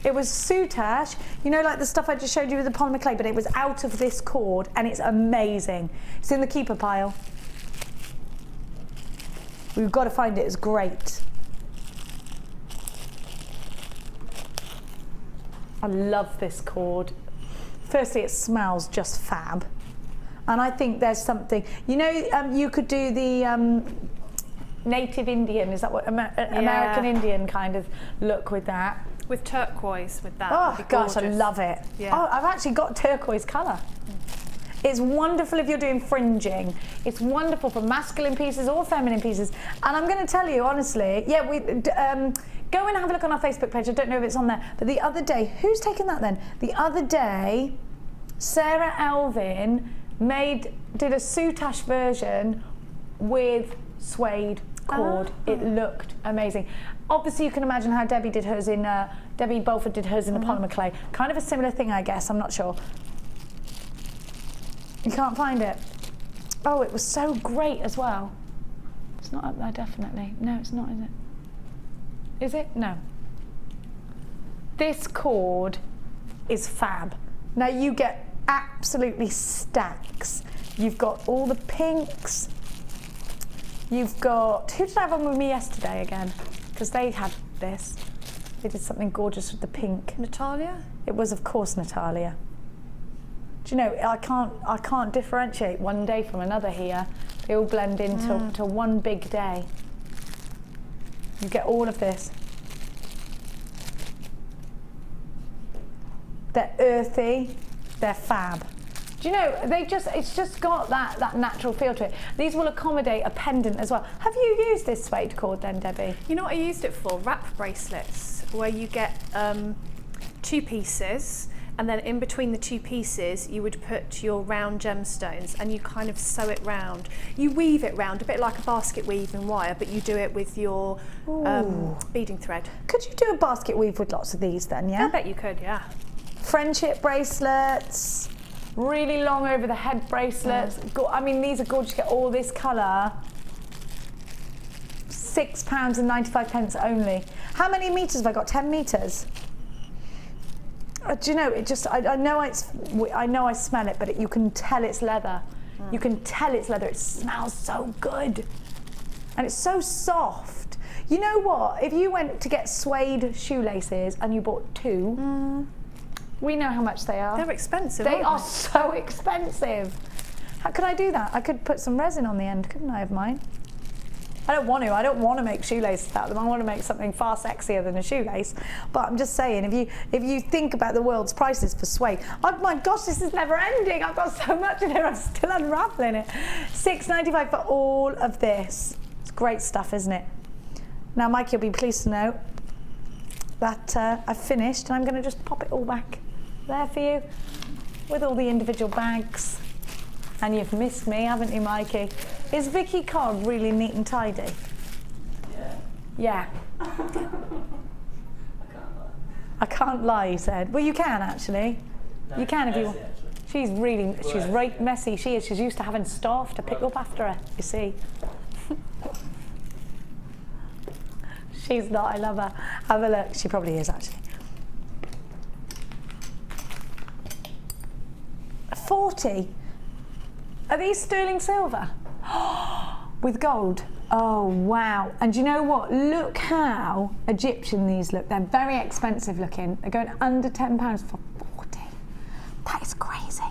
It was soutache, you know, like the stuff I just showed you with the polymer clay, but it was out of this cord and it's amazing. It's in the keeper pile. We've got to find it, it's great. I love this cord. Firstly, it smells just fab. And I think there's something, you know, you could do the native Indian, is that what, American Indian kind of look with that. With turquoise, with that. Oh gosh, I love it. Yeah. Oh, I've actually got turquoise colour. It's wonderful if you're doing fringing. It's wonderful for masculine pieces or feminine pieces. And I'm going to tell you, honestly, yeah, we go and have a look on our Facebook page. I don't know if it's on there. But the other day, who's taken that then? The other day, Sarah Alvin did a soutache version with suede cord. It looked amazing. Obviously, you can imagine how Debbie did hers in, Debbie Bolford did hers in the polymer clay. Kind of a similar thing, I guess. I'm not sure. You can't find it. Oh, it was so great as well. It's not up there, definitely. No, it's not, is it? Is it? No. This cord is fab. Now you get absolutely stacks. You've got all the pinks. You've got, who did I have on with me yesterday again? Because they had this. They did something gorgeous with the pink. Natalia? It was, of course, Natalia. Do you know, I can't differentiate one day from another here. They all blend into one big day. You get all of this. They're earthy, they're fab. Do you know, it's just got that natural feel to it. These will accommodate a pendant as well. Have you used this suede cord then, Debbie? You know what I used it for? Wrap bracelets, where you get 2 pieces, and then in between the 2 pieces you would put your round gemstones and you kind of sew it round. You weave it round, a bit like a basket weave in wire, but you do it with your beading thread. Could you do a basket weave with lots of these then, yeah? I bet you could, yeah. Friendship bracelets, really long over the head bracelets. I mean, these are gorgeous. You get all this colour. £6.95 only. How many metres have I got? 10 metres? Do you know, it just, I know I smell it, but you can tell it's leather. You can tell it's leather. It smells so good. And it's so soft. You know what? If you went to get suede shoelaces and you bought 2, We know how much they are. They're expensive, They aren't are so expensive. How could I do that? I could put some resin on the end, couldn't I, of mine? I don't want to. I don't want to make shoelaces out of them. I want to make something far sexier than a shoelace. But I'm just saying, if you think about the world's prices for suede, oh my gosh, this is never ending. I've got so much in here. I'm still unraveling it. $6.95 for all of this. It's great stuff, isn't it? Now, Mike, you'll be pleased to know that I've finished, and I'm going to just pop it all back there for you with all the individual bags. And you've missed me, haven't you, Mikey? Is Vicky Cog really neat and tidy? Yeah. I can't lie, he said. Well, you can actually. No, you can if you want. She's right messy. She is. She's used to having staff to pick up after her, you see. She's not, I love her. Have a look. She probably is actually. 40. Are these sterling silver? With gold. Oh, wow. And do you know what? Look how Egyptian these look. They're very expensive looking. They're going under £10 for 40. That is crazy.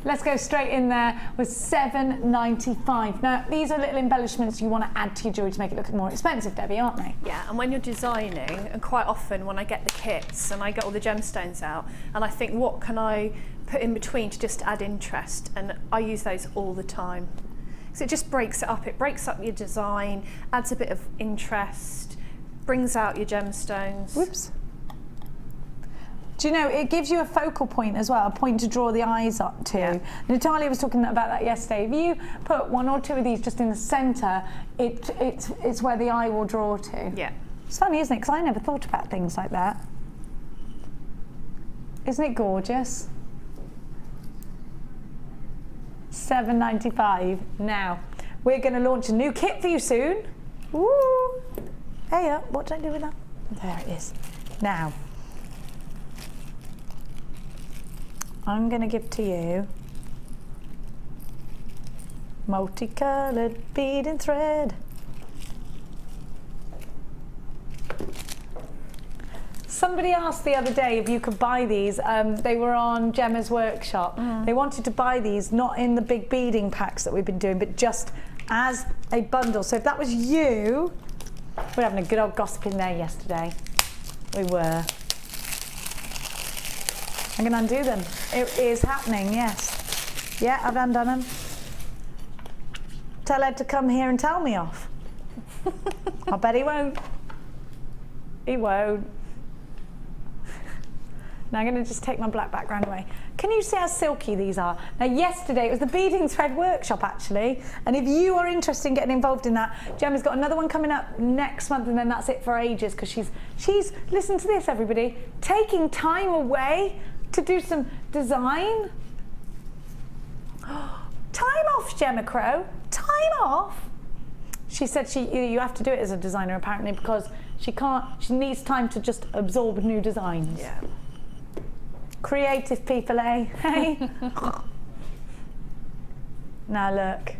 Let's go straight in there with $7.95. Now, these are little embellishments you want to add to your jewellery to make it look more expensive, Debbie, aren't they? Yeah, and when you're designing, and quite often when I get the kits and I get all the gemstones out, and I think, what can I put in between to just add interest? And I use those all the time. So it just breaks it up. It breaks up your design, adds a bit of interest, brings out your gemstones. Whoops. Do you know, it gives you a focal point as well, a point to draw the eyes up to. Yeah. Natalia was talking about that yesterday. If you put one or two of these just in the centre, it's where the eye will draw to. Yeah. It's funny, isn't it? Because I never thought about things like that. Isn't it gorgeous? $7.95. Now, we're going to launch a new kit for you soon. Woo! Hey, what did I do with that? There it is. Now, I'm going to give to you multicoloured bead and thread. Somebody asked the other day if you could buy these. They were on Gemma's workshop. They wanted to buy these, not in the big beading packs that we've been doing, but just as a bundle. So if that was you, we were having a good old gossip in there yesterday. We were. I'm going to undo them. It is happening, yes. Yeah, I've undone them. Tell Ed to come here and tell me off. I bet he won't. He won't. Now I'm going to just take my black background away. Can you see how silky these are? Now yesterday it was the beading thread workshop actually, and if you are interested in getting involved in that, Gemma's got another one coming up next month, and then that's it for ages, because she's listen to this everybody, taking time away to do some design. Time off, Gemma Crow. Time off. She said you have to do it as a designer apparently, because she needs time to just absorb new designs. Yeah. Creative people, eh? Hey. Now look.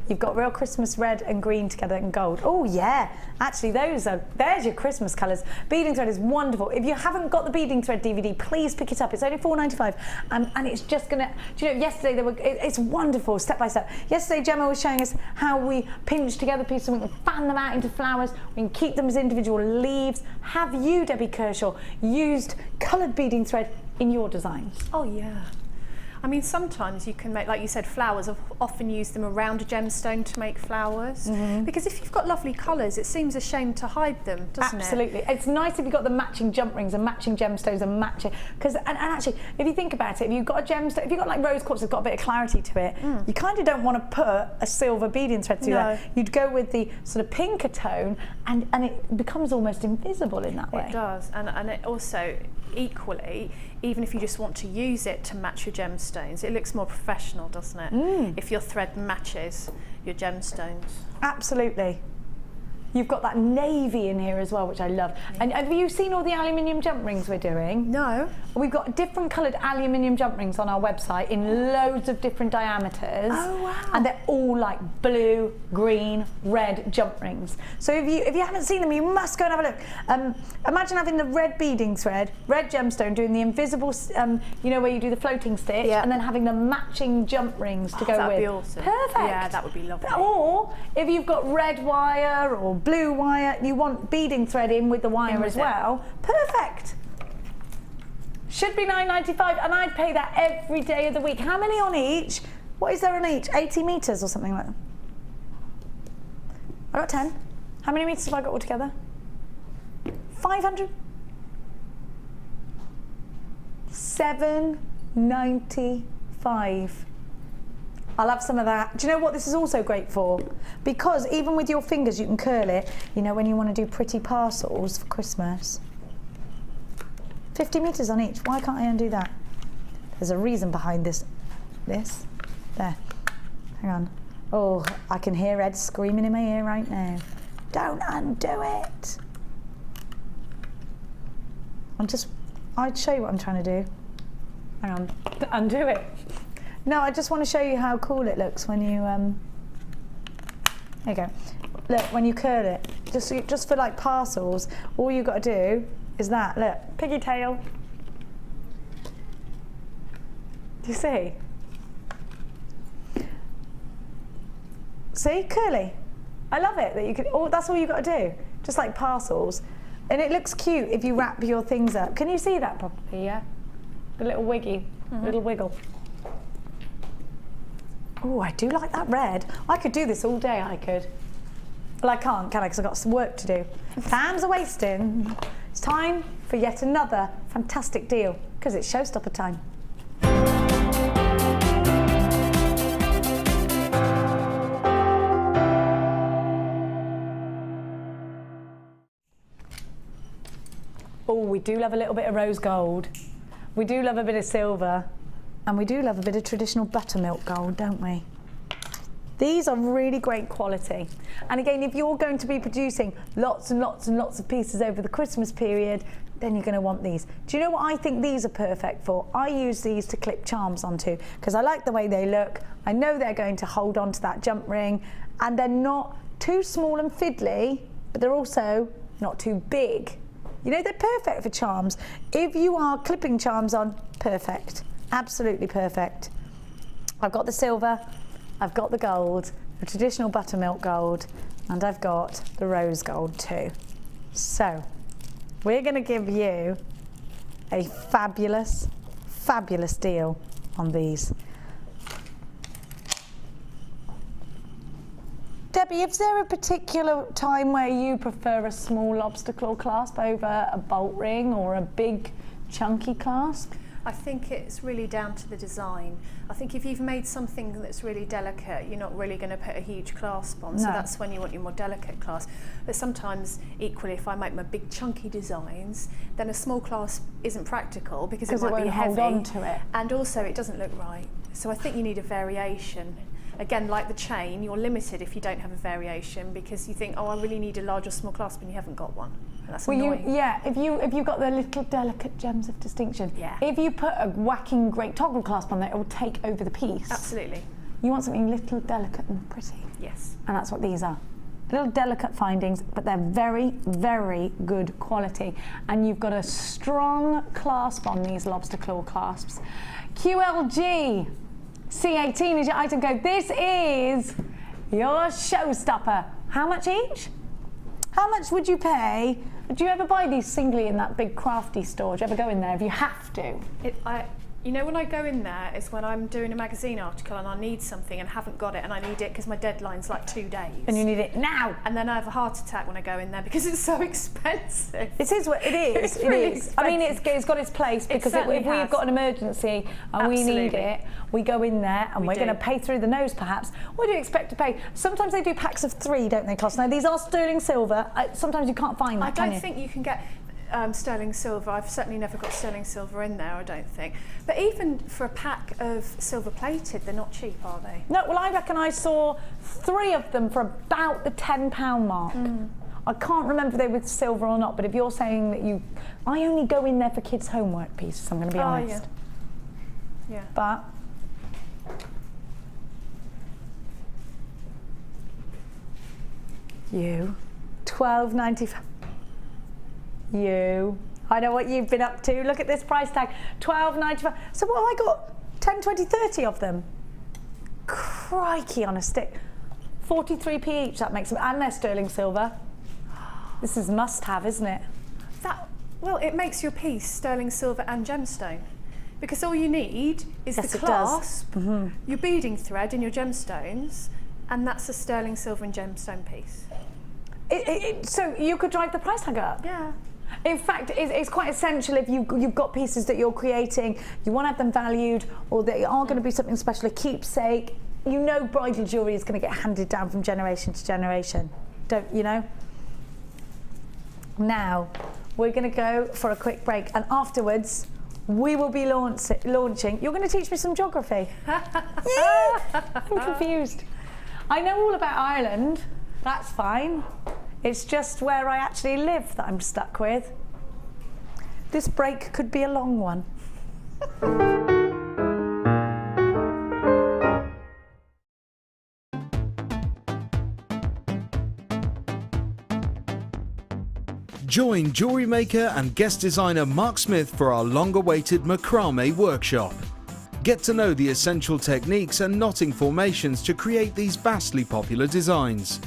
You've got real Christmas red and green together and gold. Oh yeah, actually there's your Christmas colours. Beading thread is wonderful. If you haven't got the beading thread DVD, please pick it up. It's only $4.95, and it's just gonna, do you know, yesterday it's wonderful, step by step. Yesterday Gemma was showing us how we pinch together pieces and we can fan them out into flowers, we can keep them as individual leaves. Have you, Debbie Kershaw, used coloured beading thread in your designs? Oh yeah. I mean, sometimes you can make, like you said, flowers. I've often used them around a gemstone to make flowers. Because if you've got lovely colours, it seems a shame to hide them, doesn't it? Absolutely. It's nice if you've got the matching jump rings and matching gemstones and matching, because and actually, if you think about it, if you've got a gemstone, if you've got like rose quartz that's got a bit of clarity to it, you kind of don't want to put a silver beading thread through there. You'd go with the sort of pinker tone, and it becomes almost invisible in that way. It does, and it also, equally, even if you just want to use it to match your gemstones, it looks more professional, doesn't it? If your thread matches your gemstones. Absolutely. You've got that navy in here as well, which I love. And have you seen all the aluminium jump rings we're doing? No. We've got different coloured aluminium jump rings on our website in loads of different diameters. Oh, wow. And they're all like blue, green, red jump rings. So if you haven't seen them, you must go and have a look. Imagine having the red beading thread, red gemstone, doing the invisible, you know, where you do the floating stitch, and then having the matching jump rings to go with. That'd be awesome. Perfect. Yeah, that would be lovely. Or if you've got red wire or blue wire, you want beading thread in with the wire as well. Perfect. Should be £9.95, and I'd pay that every day of the week. How many on each? What is there on each? 80 metres or something like that? I got 10. How many metres have I got altogether? 500? £7.95. I'll have some of that. Do you know what this is also great for? Because even with your fingers, you can curl it. You know, when you want to do pretty parcels for Christmas. 50 metres on each. Why can't I undo that? There's a reason behind this. There. Hang on. Oh, I can hear Ed screaming in my ear right now. Don't undo it. I'd show you what I'm trying to do. Hang on. Undo it. No, I just want to show you how cool it looks when you, there you go. Look, when you curl it, just for like parcels, all you've got to do is that, look, piggy tail. Do you see? See, curly. I love it that you can, that's all you've got to do, just like parcels. And it looks cute if you wrap your things up. Can you see that properly, yeah? A little little wiggle. Oh, I do like that red. I could do this all day, I could. Well, I can't, can I? Because I've got some work to do. Time's a wasting. It's time for yet another fantastic deal, because it's showstopper time. Oh, we do love a little bit of rose gold. We do love a bit of silver. And we do love a bit of traditional buttermilk gold, don't we? These are really great quality. And again, if you're going to be producing lots and lots and lots of pieces over the Christmas period, then you're going to want these. Do you know what I think these are perfect for? I use these to clip charms onto, because I like the way they look. I know they're going to hold on to that jump ring, and they're not too small and fiddly, but they're also not too big. You know, they're perfect for charms. If you are clipping charms on, perfect. Absolutely perfect. I've got the silver, I've got the gold, the traditional buttermilk gold, and I've got the rose gold too. So, we're going to give you a fabulous, fabulous deal on these. Debbie, is there a particular time where you prefer a small lobster claw clasp over a bolt ring or a big chunky clasp? I think it's really down to the design. I think if you've made something that's really delicate, you're not really going to put a huge clasp on, so that's when you want your more delicate clasp. But sometimes, equally, if I make my big chunky designs, then a small clasp isn't practical because it might be heavy. Hold on to it. And also it doesn't look right. So I think you need a variation. Again, like the chain, you're limited if you don't have a variation because you think, oh, I really need a large or small clasp and you haven't got one. And that's annoying. If you've got the little delicate gems of distinction. Yeah. If you put a whacking great toggle clasp on there, it will take over the piece. Absolutely. You want something little, delicate and pretty. Yes. And that's what these are. Little delicate findings, but they're very, very good quality. And you've got a strong clasp on these lobster claw clasps. QLG. C18 is your item code. This is your showstopper. How much each? How much would you pay? Do you ever buy these singly in that big crafty store? Do you ever go in there if you have to? You know, when I go in there, it's when I'm doing a magazine article and I need something and haven't got it, and I need it because my deadline's like 2 days. And you need it now. And then I have a heart attack when I go in there because it's so expensive. It is what it is. It's really I mean, it's got its place because if we've got an emergency and we need it, we go in there and we're going to pay through the nose perhaps. What do you expect to pay? Sometimes they do packs of 3, don't they, Cost? Now, these are sterling silver. Sometimes you can't find that, I don't think you can get sterling silver. I've certainly never got sterling silver in there, I don't think. But even for a pack of silver plated, they're not cheap, are they? No, well, I reckon I saw 3 of them for about the £10 mark. I can't remember if they were silver or not, but if you're saying that I only go in there for kids' homework pieces, I'm going to be honest. Yeah. But you, $12.95. You, I know what you've been up to. Look at this price tag, $12.95. So what have I got? 10, 20, 30 of them. Crikey on a stick. 43p each, that makes them, and they're sterling silver. This is must-have, isn't it? Well, it makes your piece sterling silver and gemstone, because all you need is Yes, the it does. clasp, your beading thread and your gemstones, and that's a sterling silver and gemstone piece. So you could drive the price tag up? Yeah. In fact, it's quite essential if you've got pieces that you're creating, you want to have them valued, or they are going to be something special, a keepsake. You know bridal jewellery is going to get handed down from generation to generation, don't you know? Now, we're going to go for a quick break, and afterwards, we will be launching. You're going to teach me some geography. Yeah, I'm confused. I know all about Ireland, that's fine. It's just where I actually live that I'm stuck with. This break could be a long one. Join jewellery maker and guest designer Mark Smith for our long-awaited macrame workshop. Get to know the essential techniques and knotting formations to create these vastly popular designs.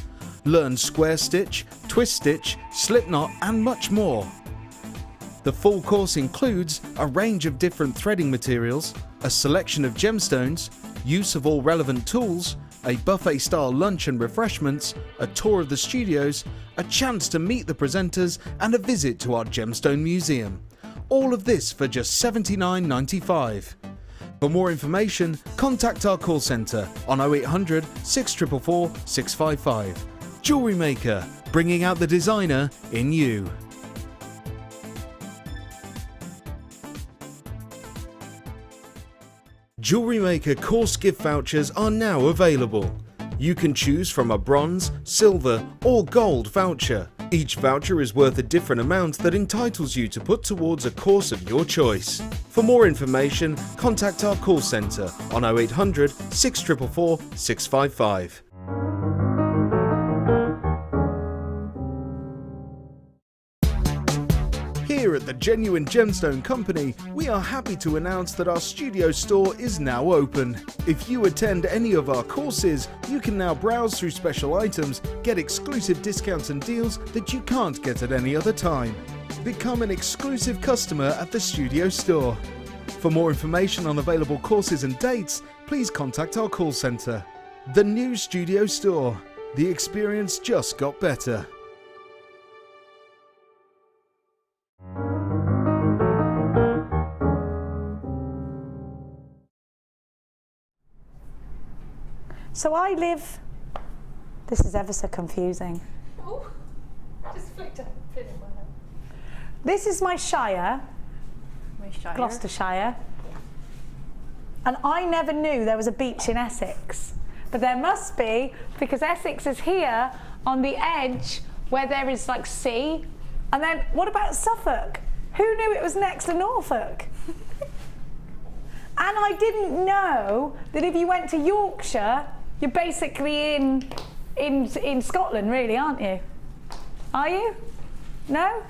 Learn square stitch, twist stitch, slip knot and much more. The full course includes a range of different threading materials, a selection of gemstones, use of all relevant tools, a buffet-style lunch and refreshments, a tour of the studios, a chance to meet the presenters and a visit to our gemstone museum. All of this for just $79.95. For more information, contact our call centre on 0800 644 655. Jewellery Maker, bringing out the designer in you. Jewellery Maker course gift vouchers are now available. You can choose from a bronze, silver or gold voucher. Each voucher is worth a different amount that entitles you to put towards a course of your choice. For more information, contact our call centre on 0800 644 655. Here at the Genuine Gemstone Company, we are happy to announce that our studio store is now open. If you attend any of our courses, you can now browse through special items, get exclusive discounts and deals that you can't get at any other time. Become an exclusive customer at the studio store. For more information on available courses and dates, please contact our call centre. The new studio store. The experience just got better. So I live, this is ever so confusing. Oh, just flicked a pin in my head. This is my shire, Gloucestershire, and I never knew there was a beach in Essex, but there must be, because Essex is here on the edge where there is like sea. And then what about Suffolk? Who knew it was next to Norfolk? And I didn't know that if you went to Yorkshire, you're basically in Scotland, really, aren't you? Are you? No?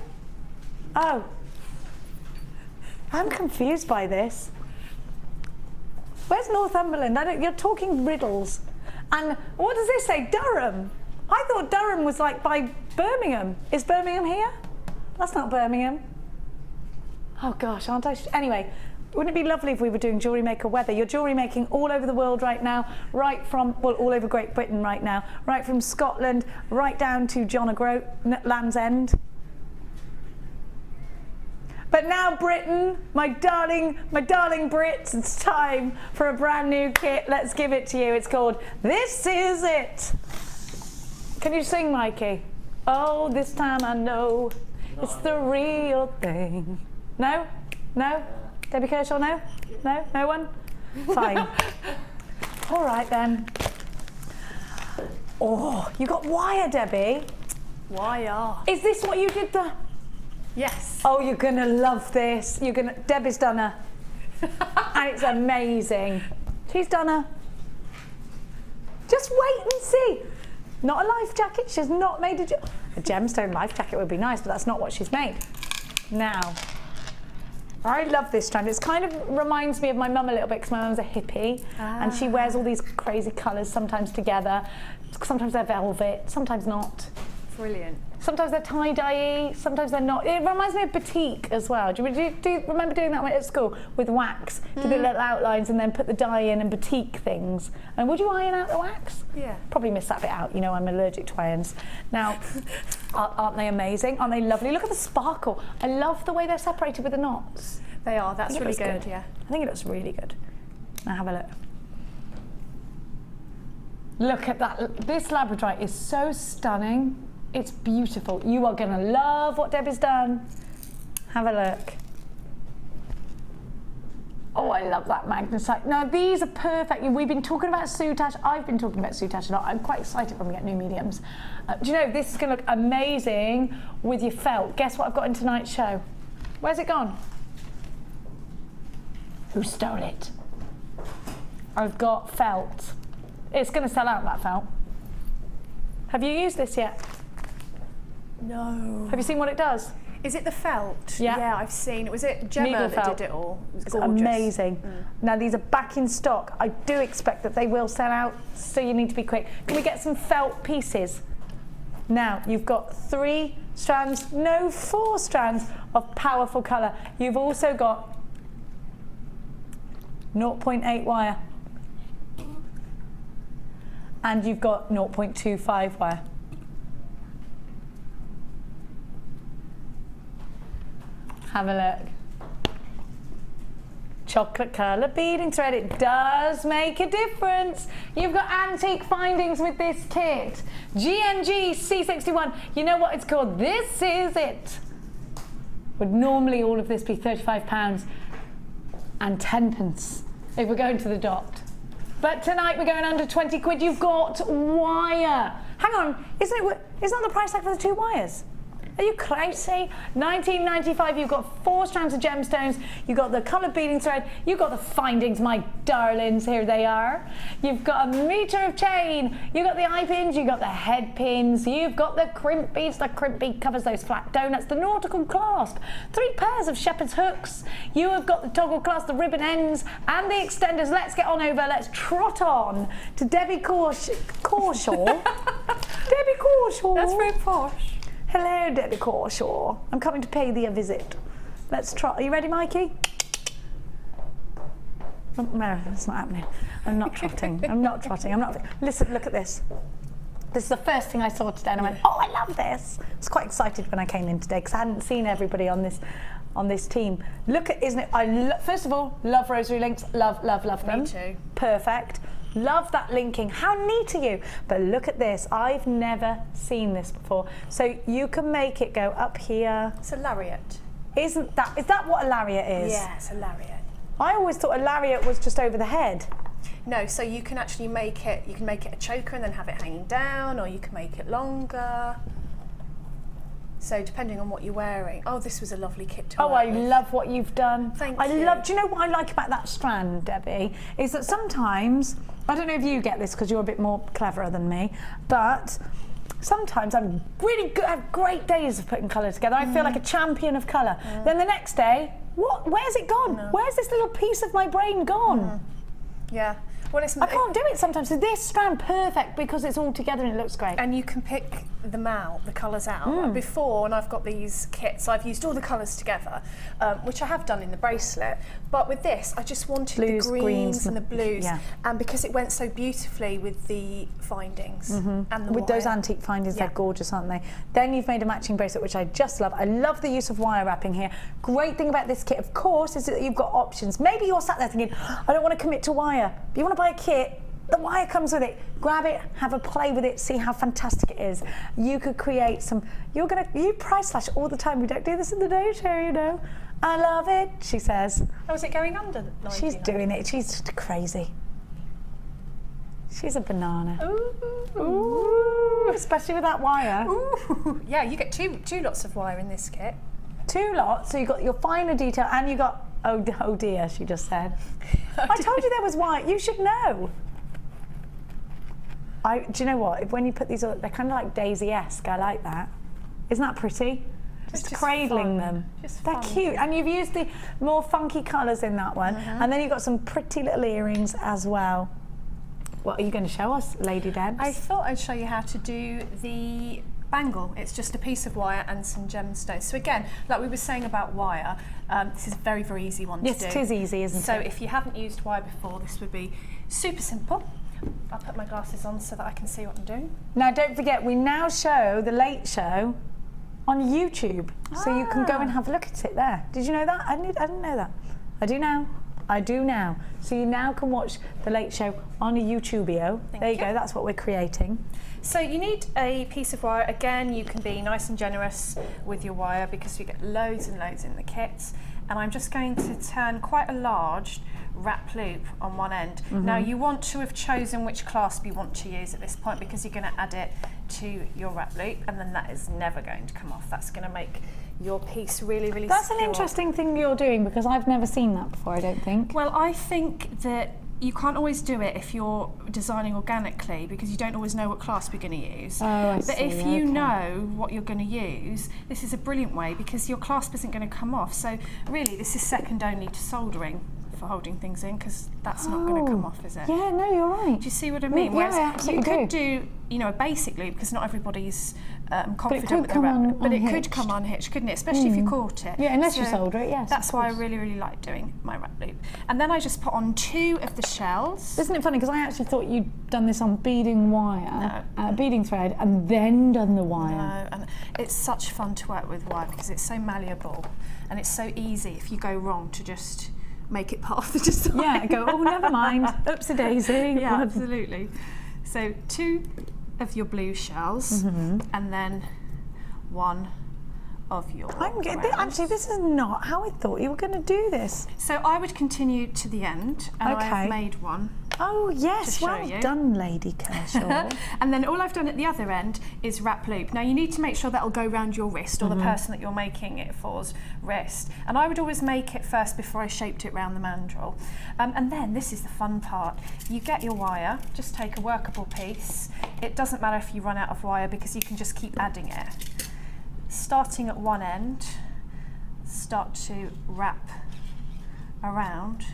Oh. I'm confused by this. Where's Northumberland? You're talking riddles. And what does this say? Durham. I thought Durham was like by Birmingham. Is Birmingham here? That's not Birmingham. Oh gosh, aren't I? Anyway. Wouldn't it be lovely if we were doing Jewellery Maker weather? You're jewellery making all over the world right now, right from, well, all over Great Britain right now, right from Scotland, right down to John O'Groat, Land's End. But now Britain, my darling Brits, it's time for a brand new kit. Let's give it to you. It's called This Is It. Can you sing, Mikey? Oh, this time I know it's the real thing. No? No? Debbie Kershaw, no? No? No one? Fine. All right then. Oh, you got wire, Debbie. Wire. Is this what you did the? Yes. Oh, you're gonna love this. Debbie's done her. And it's amazing. She's done her. Just wait and see. Not a life jacket. She's not made a gemstone life jacket would be nice, but that's not what she's made. Now, I love this strand. It's kind of reminds me of my mum a little bit because my mum's a hippie and she wears all these crazy colours sometimes together. Sometimes they're velvet, sometimes not. Brilliant. Sometimes they're tie-dye-y, sometimes they're not. It reminds me of batik as well. Do you remember doing that at school with wax? Do the little outlines and then put the dye in and batik things. And would you iron out the wax? Yeah. Probably miss that bit out. You know, I'm allergic to irons. Now, aren't they amazing? Aren't they lovely? Look at the sparkle. I love the way they're separated with the knots. They are. That's really good. Yeah. I think it looks really good. Now have a look. Look at that. This labradorite is so stunning. It's beautiful. You are going to love what Debbie's done. Have a look. Oh, I love that magnesite. Now, these are perfect. We've been talking about soutache. I've been talking about soutache a lot. I'm quite excited when we get new mediums. Do you know, this is going to look amazing with your felt. Guess what I've got in tonight's show? Where's it gone? Who stole it? I've got felt. It's going to sell out, that felt. Have you used this yet? No. Have you seen what it does? Is it the felt? Yeah. Yeah, I've seen it. Was it Gemma Needle that felt. did it all? It was It's gorgeous. amazing. Now these are back in stock. I do expect that they will sell out, so you need to be quick. Can we get some felt pieces? Now you've got 3 strands, no 4 strands of powerful colour. You've also got 0.8 wire. And you've got 0.25 wire. Have a look. Chocolate colour beading thread, it does make a difference. You've got antique findings with this kit. GNG C61, you know what it's called? This is it. Would normally all of this be £35 and 10p if we're going to the dot. But tonight we're going under 20 quid. You've got wire. Hang on, isn't that the price tag for the 2 wires? Are you crazy? £19.95, you've got 4 strands of gemstones, you've got the coloured beading thread, you've got the findings, my darlings, here they are. You've got a metre of chain, you've got the eye pins, you've got the head pins, you've got the crimp beads, the crimp bead covers those flat donuts, the nautical clasp, 3 pairs of shepherd's hooks, you have got the toggle clasp, the ribbon ends, and the extenders. Let's get on over, let's trot on to Debbie Kershaw. Debbie Kershaw. That's very posh. Hello, Debbie Kershaw. I'm coming to pay thee a visit. Let's try. Are you ready, Mikey? Oh, no, that's not happening. I'm not trotting. I'm not trotting. I'm not. Listen, look at this. This is the first thing I saw today, and I went, "Oh, I love this." I was quite excited when I came in today because I hadn't seen everybody on this team. Look at, isn't it? First of all, love rosary links. Love them. Me too. Perfect. Love that linking. How neat are you? But look at this. I've never seen this before. So you can make it go up here. It's a lariat. Is that what a lariat is? Yeah, it's a lariat. I always thought a lariat was just over the head. No, so you can actually make it, you can make it a choker and then have it hanging down, or you can make it longer. So depending on what you're wearing. Oh, this was a lovely kit to Oh, wear I with. love what you've done. Thank I you. love, do you know what I like about that strand, Debbie? Is that sometimes, I don't know if you get this because you're a bit more cleverer than me, but sometimes I'm really good, I have great days of putting colour together. I feel like a champion of colour. Then the next day, where's it gone? Where's this little piece of my brain gone? Yeah. Well, I can't do it sometimes. So this strand, perfect, because it's all together and it looks great. And you can pick them out, the colours out. Before, when I've got these kits, I've used all the colours together, which I have done in the bracelet. But with this, I just wanted Blues, the greens greens, and the blues. yeah. And because it went so beautifully with the findings and the With those wire. antique findings, Yeah. they're gorgeous, aren't they? Then you've made a matching bracelet, which I just love. I love the use of wire wrapping here. Great thing about this kit, of course, is that you've got options. Maybe you're sat there thinking, I don't want to commit to wire. But you want to buy a kit, the wire comes with it. Grab it, have a play with it, see how fantastic it is. You could create some, you price slash all the time. We don't do this in the day show, you know. I love it, she says. Oh, is it going under the 19? She's doing it, she's crazy. She's a banana. Ooh. Especially with that wire. Ooh. Yeah, you get two lots of wire in this kit. 2 lots, so you got your finer detail and you got, oh dear, she just said. I told you there was wire, you should know. Do you know what, when you put these, they're kind of like Daisy-esque, I like that. Isn't that pretty? Just cradling fun. them. They're Fun. cute, and you've used the more funky colours in that one, and then you've got some pretty little earrings as well. What are you going to show us, Lady Debs? I thought I'd show you how to do the bangle. It's just a piece of wire and some gemstones. So again, like we were saying about wire, this is a very, very easy one to do. Yes, it is easy, isn't it? So if you haven't used wire before, this would be super simple. I'll put my glasses on so that I can see what I'm doing. Now, don't forget, we now show the Late Show on YouTube, so you can go and have a look at it there. Did you know that? I didn't know that. I do now. I do now. So you now can watch the Late Show on a YouTubeo. There you go. That's what we're creating. So you need a piece of wire. Again, you can be nice and generous with your wire because you get loads and loads in the kits. And I'm just going to turn quite a large wrap loop on one end. Now you want to have chosen which clasp you want to use at this point because you're going to add it to your wrap loop, and then that is never going to come off. That's going to make your piece really, really That's secure. an interesting thing you're doing because I've never seen that before, I don't think. Well, I think that you can't always do it if you're designing organically because you don't always know what clasp you're going to use. Oh, I but see, if you okay. know what you're going to use, this is a brilliant way because your clasp isn't going to come off. So really, this is second only to soldering for holding things in because that's not going to come off, is it? Yeah, no, you're right. Do you see what I mean? Yeah, Whereas I absolutely you could do. you know, a basic loop because not everybody's confident could with the come wrap. But it could unhitched. come unhitched, couldn't it? Especially if you caught it. Yeah, unless you solder it, yes. That's of why I course. really, really like doing my wrap loop. And then I just put on 2 of the shells. Isn't it funny? Because I actually thought you'd done this on beading wire, beading thread, and then done the wire. No, and it's such fun to work with wire because it's so malleable and it's so easy if you go wrong to just make it part of the design. Yeah, go, oh, never mind, oopsie daisy. Yeah, absolutely. So 2 of your blue shells and then 1 of your browns. Actually, this is not how I thought you were going to do this. So I would continue to the end and Okay. I've made one. Oh, yes, show well you. done, Lady Kershaw. And then all I've done at the other end is wrap loop. Now you need to make sure that'll go around your wrist or the person that you're making it for's wrist. And I would always make it first before I shaped it round the mandrel. And then this is the fun part. You get your wire, just take a workable piece. It doesn't matter if you run out of wire because you can just keep adding it. Starting at one end, start to wrap around.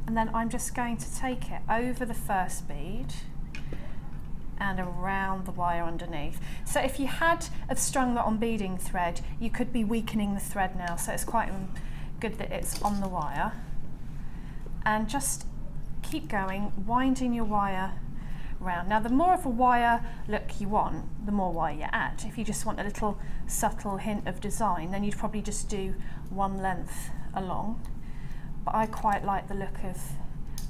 And then I'm just going to take it over the first bead and around the wire underneath. So if you had strung that on beading thread, you could be weakening the thread now. So it's quite good that it's on the wire. And just keep going, winding your wire round. Now the more of a wire look you want, the more wire you add. If you just want a little subtle hint of design, then you'd probably just do 1 length along. But I quite like the look of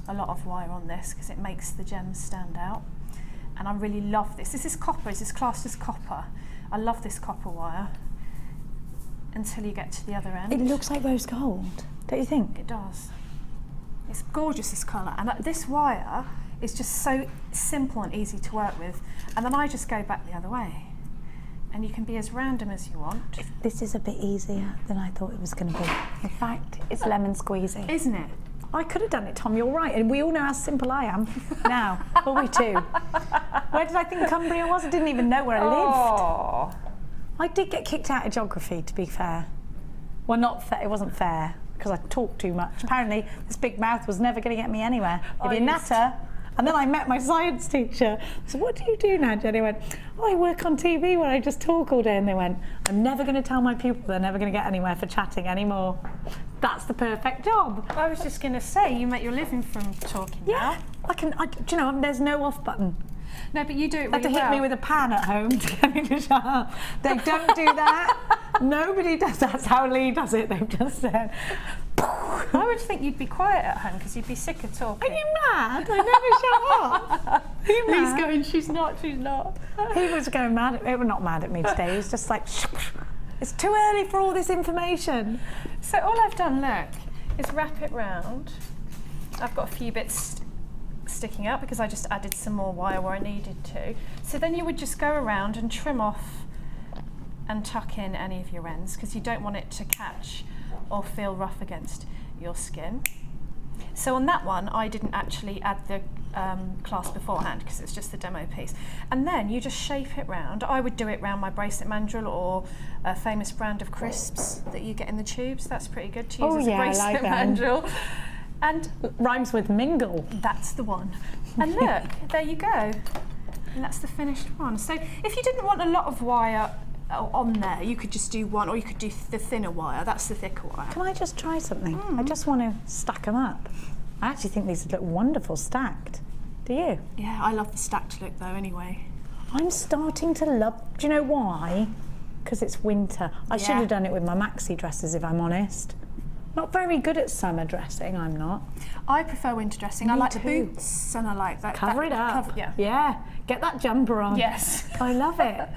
a lot of wire on this because it makes the gems stand out. And I really love this. This is copper, this is classed as copper. I love this copper wire until you get to the other end. It looks like rose gold, don't you think? It does. It's gorgeous, this colour. And this wire is just so simple and easy to work with. And then I just go back the other way. And you can be as random as you want. This is a bit easier than I thought it was going to be. In fact, it's lemon squeezy. Isn't it? I could have done it, Tom, you're right. And we all know how simple I am now. Well, we too. Where did I think Cumbria was? I didn't even know where I lived. Oh. I did get kicked out of geography, to be fair. Well, not fair. It wasn't fair because I talked too much. Apparently, this big mouth was never going to get me anywhere. If you natter. And then I met my science teacher. I said, what do you do now, Jenny? I went, oh, I work on TV where I just talk all day. And they went, I'm never going to tell my pupil they're never going to get anywhere for chatting anymore. That's the perfect job. I was just going to say, you make your living from talking Yeah, now. do you know, there's no off button. No, but you do it They have really to hit well. me with a pan at home to get me to shut up. They don't do that. Nobody does. That's how Lee does it. They've just said. I would think you'd be quiet at home because you'd be sick of talking. Are you mad? I never shut up. Are you mad? Lee's going, she's not. He was going mad. He was not mad at me today. He was just like, it's too early for all this information. So all I've done, look, is wrap it round. I've got a few bits sticking up because I just added some more wire where I needed to. So then you would just go around and trim off and tuck in any of your ends because you don't want it to catch or feel rough against your skin. So on that one, I didn't actually add the clasp beforehand because it's just the demo piece. And then you just shape it round. I would do it round my bracelet mandrel or a famous brand of crisps that you get in the tubes. That's pretty good to use as a bracelet mandrel. And rhymes with mingle. That's the one. And look, there you go. And that's the finished one. So if you didn't want a lot of wire on there, you could just do one, or you could do the thinner wire. That's the thicker wire. Can I just try something? I just want to stack them up. I actually think these look wonderful stacked. Do you? Yeah, I love the stacked look though anyway. I'm starting to love, do you know why? Because it's winter. I should have done it with my maxi dresses if I'm honest. Not very good at summer dressing, I'm not. I prefer winter dressing. I like the boots and I like that. Cover it up. Yeah. Get that jumper on. Yes. I love it.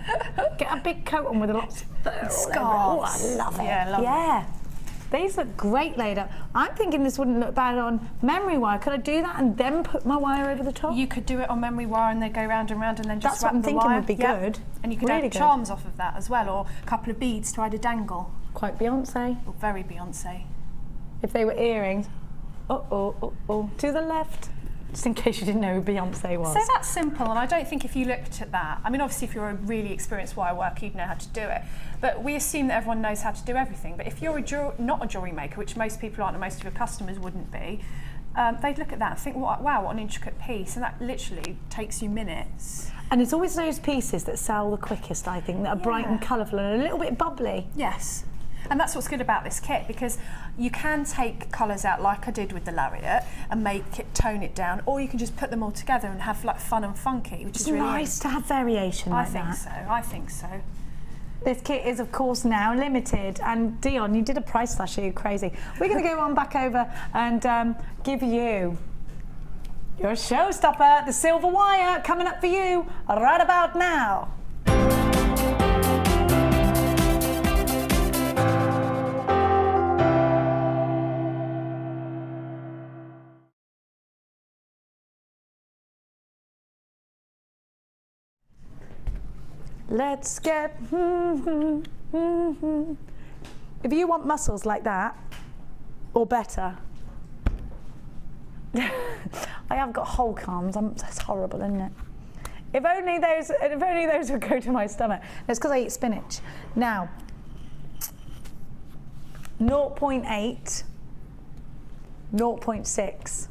Get a big coat on with lots of fur. Scarves. Oh, I love it. Yeah, love it. These look great laid up. I'm thinking this wouldn't look bad on memory wire. Could I do that and then put my wire over the top? You could do it on memory wire and they go round and round and then just That's what I'm thinking would be good. And you could really add charms off of that as well, or a couple of beads to add a dangle. Quite Beyonce. Or very Beyonce. If they were earrings. To the left. Just in case you didn't know who Beyonce was. So that's simple, and I don't think if you looked at that, I mean obviously if you're a really experienced wire worker you'd know how to do it, but we assume that everyone knows how to do everything. But if you're not a jewellery maker, which most people aren't and most of your customers wouldn't be, they'd look at that and think, wow, what an intricate piece, and that literally takes you minutes. And it's always those pieces that sell the quickest, I think, that are bright and colourful and a little bit bubbly. Yes. And that's what's good about this kit, because you can take colours out like I did with the lariat and tone it down, or you can just put them all together and have like fun and funky, which is really nice to have variation like that. I think so. This kit is of course now limited, and Dion, you did a price slash, are you crazy? We're going to go on back over and give you your showstopper, the silver wire, coming up for you right about now. Let's get, If you want muscles like that, or better, I have got Hulk arms, that's horrible, isn't it? If only those would go to my stomach. It's because I eat spinach. Now, 0.8, 0.6.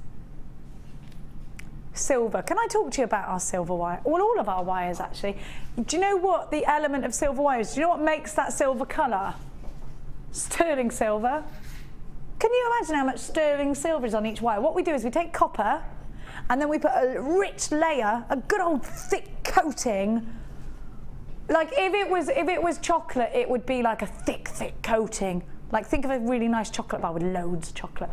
Silver. Can I talk to you about our silver wire? Well, all of our wires actually. Do you know what the element of silver wire is? Do you know what makes that silver colour? Sterling silver. Can you imagine how much sterling silver is on each wire? What we do is we take copper and then we put a rich layer, a good old thick coating. Like if it was chocolate, it would be like a thick coating. Like think of a really nice chocolate bar with loads of chocolate.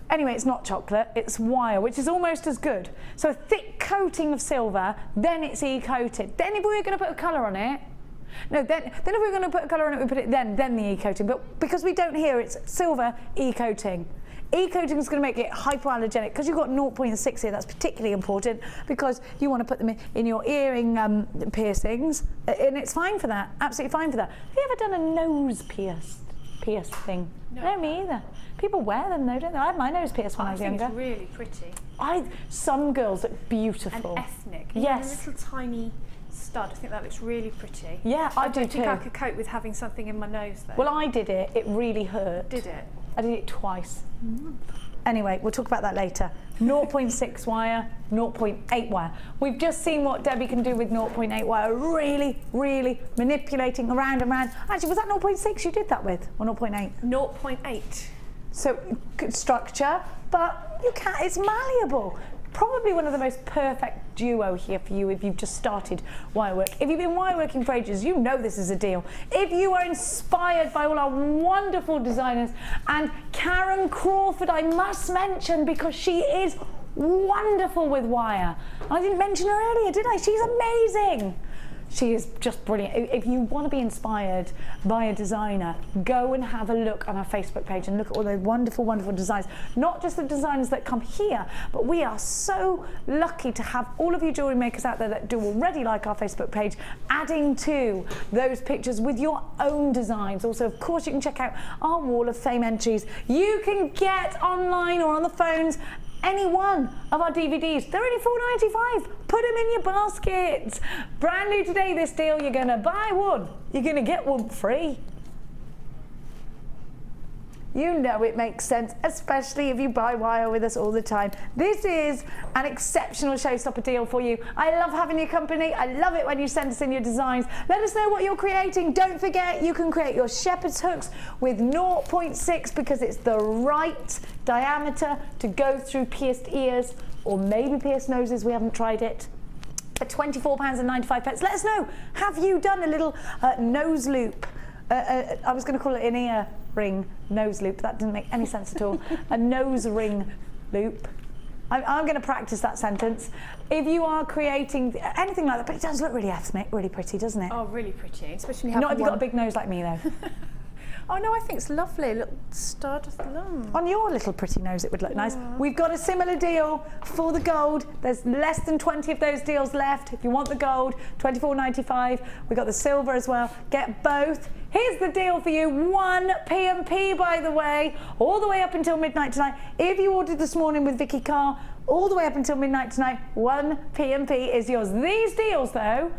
Anyway, it's not chocolate, it's wire, which is almost as good. So a thick coating of silver, then it's e-coated. Then if we were going to put a colour on it, then if we were going to put a colour on it, we put it then the e-coating. But because we don't here, it's silver e-coating. E-coating is going to make it hypoallergenic. Because you've got 0.6 here, that's particularly important because you want to put them in your earring piercings, and it's fine for that, absolutely fine for that. Have you ever done a nose pierced thing? No, me either. People wear them though, don't they? I had my nose pierced when I was younger. It's really pretty. Some girls look beautiful. And ethnic. Yes. A little tiny stud. I think that looks really pretty. Yeah, I do don't think too. I could cope with having something in my nose though. Well, I did it. It really hurt. Did it? I did it twice. Anyway, we'll talk about that later. 0.6 wire, 0.8 wire. We've just seen what Debbie can do with 0.8 wire, really manipulating around and around. Actually, was that 0.6 you did that with, or 0.8? 0.8. So, good structure, but you can't, it's malleable. Probably one of the most perfect duo here for you if you've just started wire work. If you've been wire working for ages, you know this is a deal. If you are inspired by all our wonderful designers, and Karen Crawford I must mention because she is wonderful with wire. I didn't mention her earlier, did I? She's amazing. She is just brilliant. If you want to be inspired by a designer, go and have a look on our Facebook page and look at all those wonderful, wonderful designs. Not just the designers that come here, but we are so lucky to have all of you jewellery makers out there that do already like our Facebook page, adding to those pictures with your own designs. Also, of course, you can check out our Wall of Fame entries. You can get online or on the phones any one of our DVDs. They're only $4.95. Put them in your basket. Brand new today, this deal. You're going to buy one, you're going to get one free. You know it makes sense, especially if you buy wire with us all the time. This is an exceptional showstopper deal for you. I love having your company. I love it when you send us in your designs. Let us know what you're creating. Don't forget, you can create your shepherd's hooks with 0.6 because it's the right diameter to go through pierced ears or maybe pierced noses. We haven't tried it. For £24.95. Let us know. Have you done a little nose loop? I was going to call it an ear ring nose loop. That didn't make any sense at all. A nose ring loop. I'm going to practice that sentence. If you are creating anything like that, but it does look really ethnic, really pretty, doesn't it? Oh, really pretty, especially when you have Not if you've got a big nose like me, though. Oh no, I think it's lovely. Little stud. On your little pretty nose, it would look nice. We've got a similar deal for the gold. There's less than 20 of those deals left. If you want the gold, $24.95. We've got the silver as well. Get both. Here's the deal for you. 1 P&P, by the way, all the way up until midnight tonight. If you ordered this morning with Vicky Carr, all the way up until midnight tonight, 1 P&P is yours. These deals, though,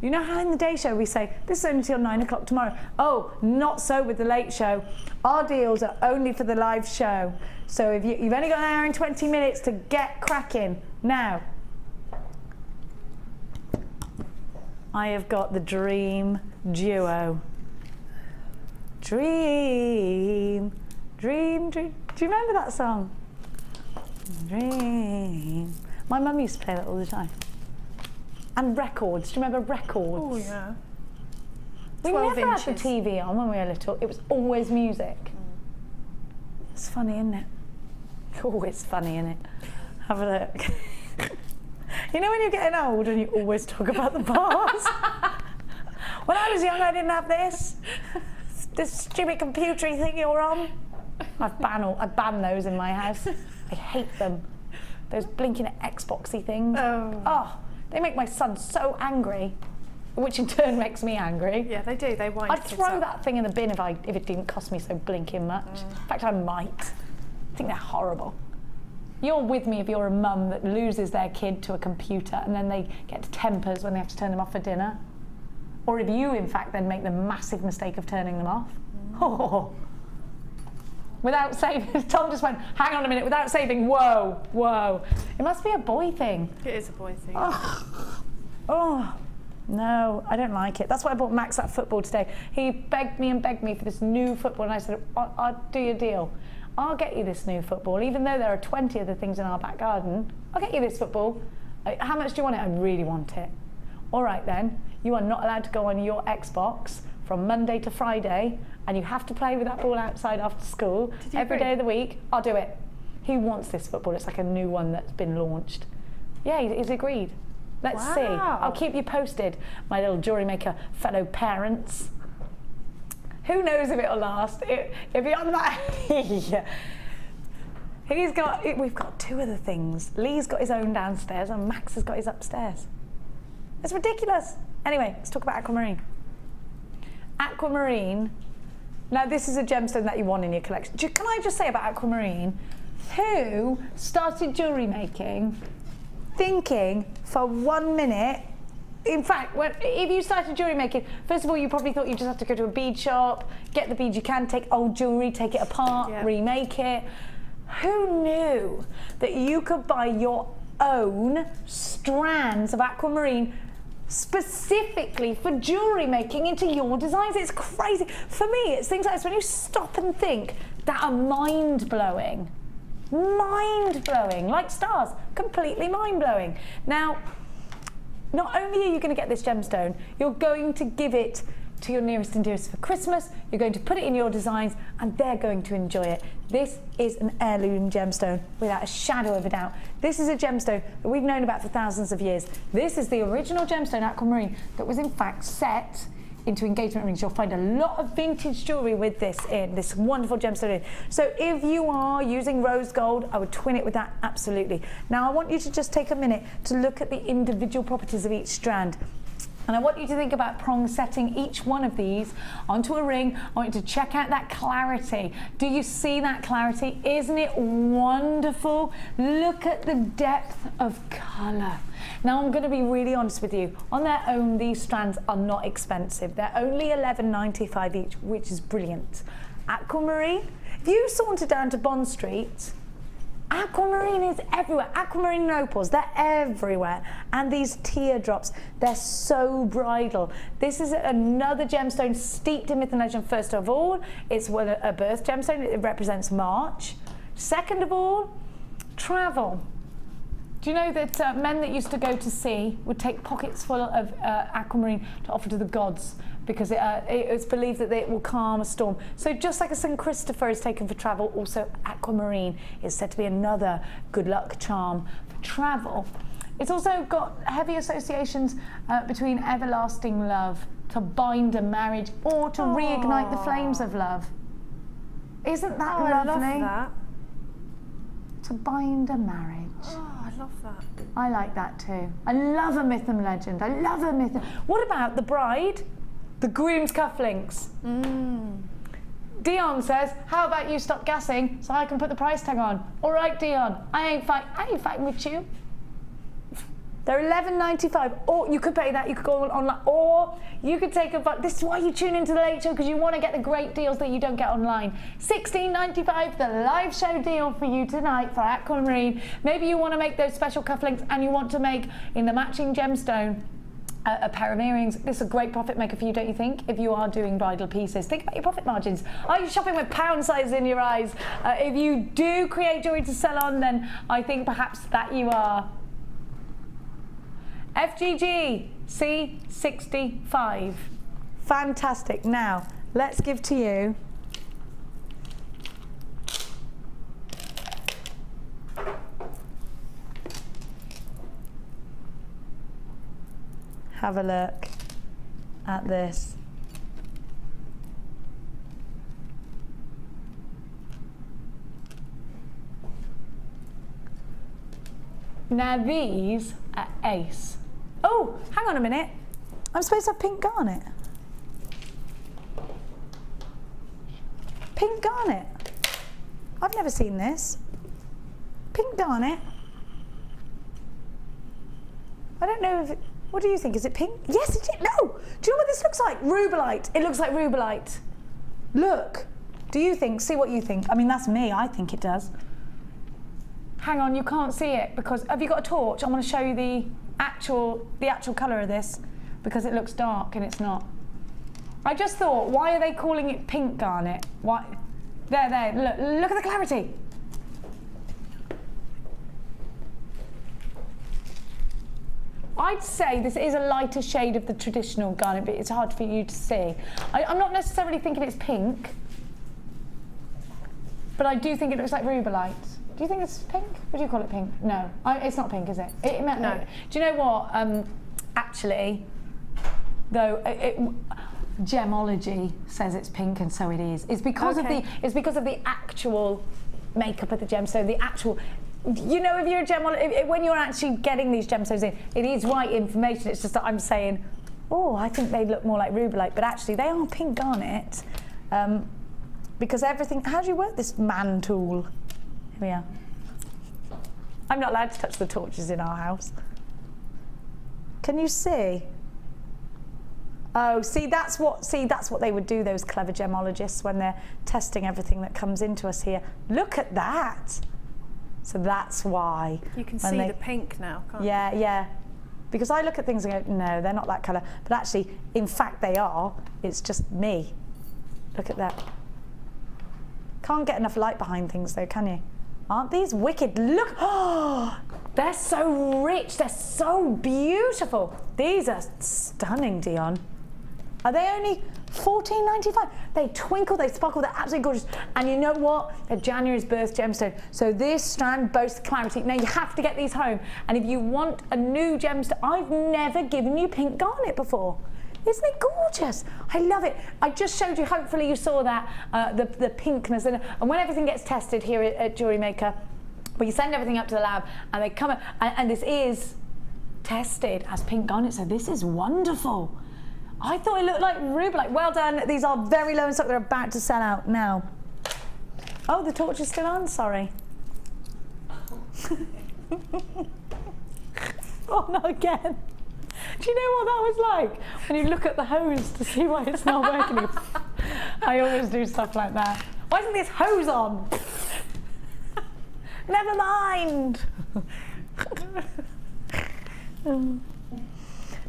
you know how in the day show we say, this is only till 9 o'clock tomorrow. Oh, not so with the late show. Our deals are only for the live show. So if you've only got an hour and 20 minutes to get cracking. Now, I have got the Dream Duo. Dream, dream, dream. Do you remember that song? Dream. My mum used to play that all the time. And records. Do you remember records? Oh yeah. We never had the TV on when we were little. It was always music. It's funny, isn't it? Oh, it's funny, isn't it? Have a look. You know when you're getting old and you always talk about the past? When I was young, I didn't have this stupid computery thing you're on. I ban those in my house. I hate them. Those blinking Xboxy things. Oh, they make my son so angry, which in turn makes me angry. Yeah, they do. They wind I'd throw that thing in the bin if it didn't cost me so blinking much. In fact, I might. I think they're horrible. You're with me if you're a mum that loses their kid to a computer and then they get tempers when they have to turn them off for dinner. Or if you, in fact, then make the massive mistake of turning them off. Oh. Without saving, Tom just went, hang on a minute, without saving, whoa, whoa. It must be a boy thing. It is a boy thing. Oh, no, I don't like it. That's why I bought Max that football today. He begged me for this new football, and I said, I'll do your deal. I'll get you this new football, even though there are 20 other things in our back garden. I'll get you this football. How much do you want it? I really want it. All right then, you are not allowed to go on your Xbox from Monday to Friday, and you have to play with that ball outside after school every day of the week. I'll do it. He wants this football. It's like a new one that's been launched. Yeah, he's agreed. Let's see. I'll keep you posted, my little jewellery maker fellow parents. Who knows if it'll last? If you're on that, we've got 2 other things. Lee's got his own downstairs and Max has got his upstairs. It's ridiculous. Anyway, let's talk about aquamarine. Aquamarine. Now, this is a gemstone that you want in your collection. Can I just say about aquamarine, who started jewellery making thinking for 1 minute, in fact, if you started jewellery making, first of all, you probably thought you just have to go to a bead shop, get the beads you can, take old jewellery, take it apart, remake it. Who knew that you could buy your own strands of aquamarine specifically for jewellery making into your designs? It's crazy. For me, it's things like this, when you stop and think, that are mind-blowing. Mind-blowing, like stars, completely mind-blowing. Now, not only are you going to get this gemstone, you're going to give it to your nearest and dearest for Christmas. You're going to put it in your designs and they're going to enjoy it. This is an heirloom gemstone without a shadow of a doubt. This is a gemstone that we've known about for thousands of years. This is the original gemstone aquamarine that was in fact set into engagement rings. You'll find a lot of vintage jewellery with this wonderful gemstone in. So if you are using rose gold, I would twin it with that, absolutely. Now I want you to just take a minute to look at the individual properties of each strand. And I want you to think about prong setting each one of these onto a ring. I want you to check out that clarity. Do you see that clarity? Isn't it wonderful? Look at the depth of colour. Now I'm going to be really honest with you. On their own, these strands are not expensive. They're only $11.95 each, which is brilliant. Aquamarine, if you saunter down to Bond Street, aquamarine is everywhere. Aquamarine and opals, they're everywhere. And these teardrops, they're so bridal. This is another gemstone steeped in myth and legend. First of all, it's a birth gemstone. It represents March. Second of all, travel. Do you know that men that used to go to sea would take pockets full of aquamarine to offer to the gods, because it's believed that it will calm a storm. So just like a St. Christopher is taken for travel, also aquamarine is said to be another good luck charm for travel. It's also got heavy associations between everlasting love, to bind a marriage, or to reignite the flames of love. Isn't that lovely? I love that. To bind a marriage. Oh, I love that. I like that too. I love a myth and legend. I love a myth. What about the bride? The groom's cufflinks. Dion says, how about you stop gassing so I can put the price tag on? All right, Dion, I ain't fighting with you. They're $11.95, or you could pay that, you could go online, or you could take this is why you tune into the Late Show, because you want to get the great deals that you don't get online. $16.95, the live show deal for you tonight for aquamarine. Maybe you want to make those special cufflinks and you want to make, in the matching gemstone, a pair of earrings. This is a great profit maker for you, don't you think? If you are doing bridal pieces, think about your profit margins. Are you shopping with pound size in your eyes? If you do create jewelry to sell on, then I think perhaps that you are. FGG C65. Fantastic. Now, let's give to you have a look at this. Now these are ace. Oh, hang on a minute. I'm supposed to have pink garnet. Pink garnet. I've never seen this. Pink garnet. I don't know if what do you think? Is it pink? Yes, it is. No! Do you know what this looks like? Rubellite. It looks like rubellite. Look. Do you think? See what you think. I mean, that's me. I think it does. Hang on, you can't see it because have you got a torch? I want to show you the actual colour of this because it looks dark and it's not. I just thought, why are they calling it pink garnet? Why? There, look at the clarity. I'd say this is a lighter shade of the traditional garnet, but it's hard for you to see. I'm not necessarily thinking it's pink, but I do think it looks like rubellite. Do you think it's pink? What do you call it, pink? No, it's not pink, is it? No. Do you know what? Actually, though, gemology says it's pink, and so it is. It's because of the actual makeup of the gemstone, the actual. You know, if you're a gemologist, when you're actually getting these gemstones in, it is right information. It's just that I'm saying, oh, I think they look more like rubellite, but actually they are pink garnet because everything. How do you work this man tool? Here we are. I'm not allowed to touch the torches in our house. Can you see? Oh, see that's what they would do, those clever gemologists, when they're testing everything that comes into us here. Look at that. So that's why. You can see the pink now, can't you? Yeah. Because I look at things and go, no, they're not that colour. But actually, in fact, they are. It's just me. Look at that. Can't get enough light behind things, though, can you? Aren't these wicked? Look. Oh, they're so rich. They're so beautiful. These are stunning, Dion. Are they only $14.95? They twinkle, they sparkle, they're absolutely gorgeous. And you know what? They're January's birth gemstone. So this strand boasts clarity. Now you have to get these home. And if you want a new gemstone, I've never given you pink garnet before. Isn't it gorgeous? I love it. I just showed you, hopefully you saw that, the pinkness. And when everything gets tested here at Jewellery Maker, we send everything up to the lab and they come, and this is tested as pink garnet, so this is wonderful. I thought it looked like rubelite. Well done. These are very low in stock. They're about to sell out now. Oh, the torch is still on, sorry. Oh, not again. Do you know what that was like? When you look at the hose to see why it's not working. I always do stuff like that. Why isn't this hose on? Never mind.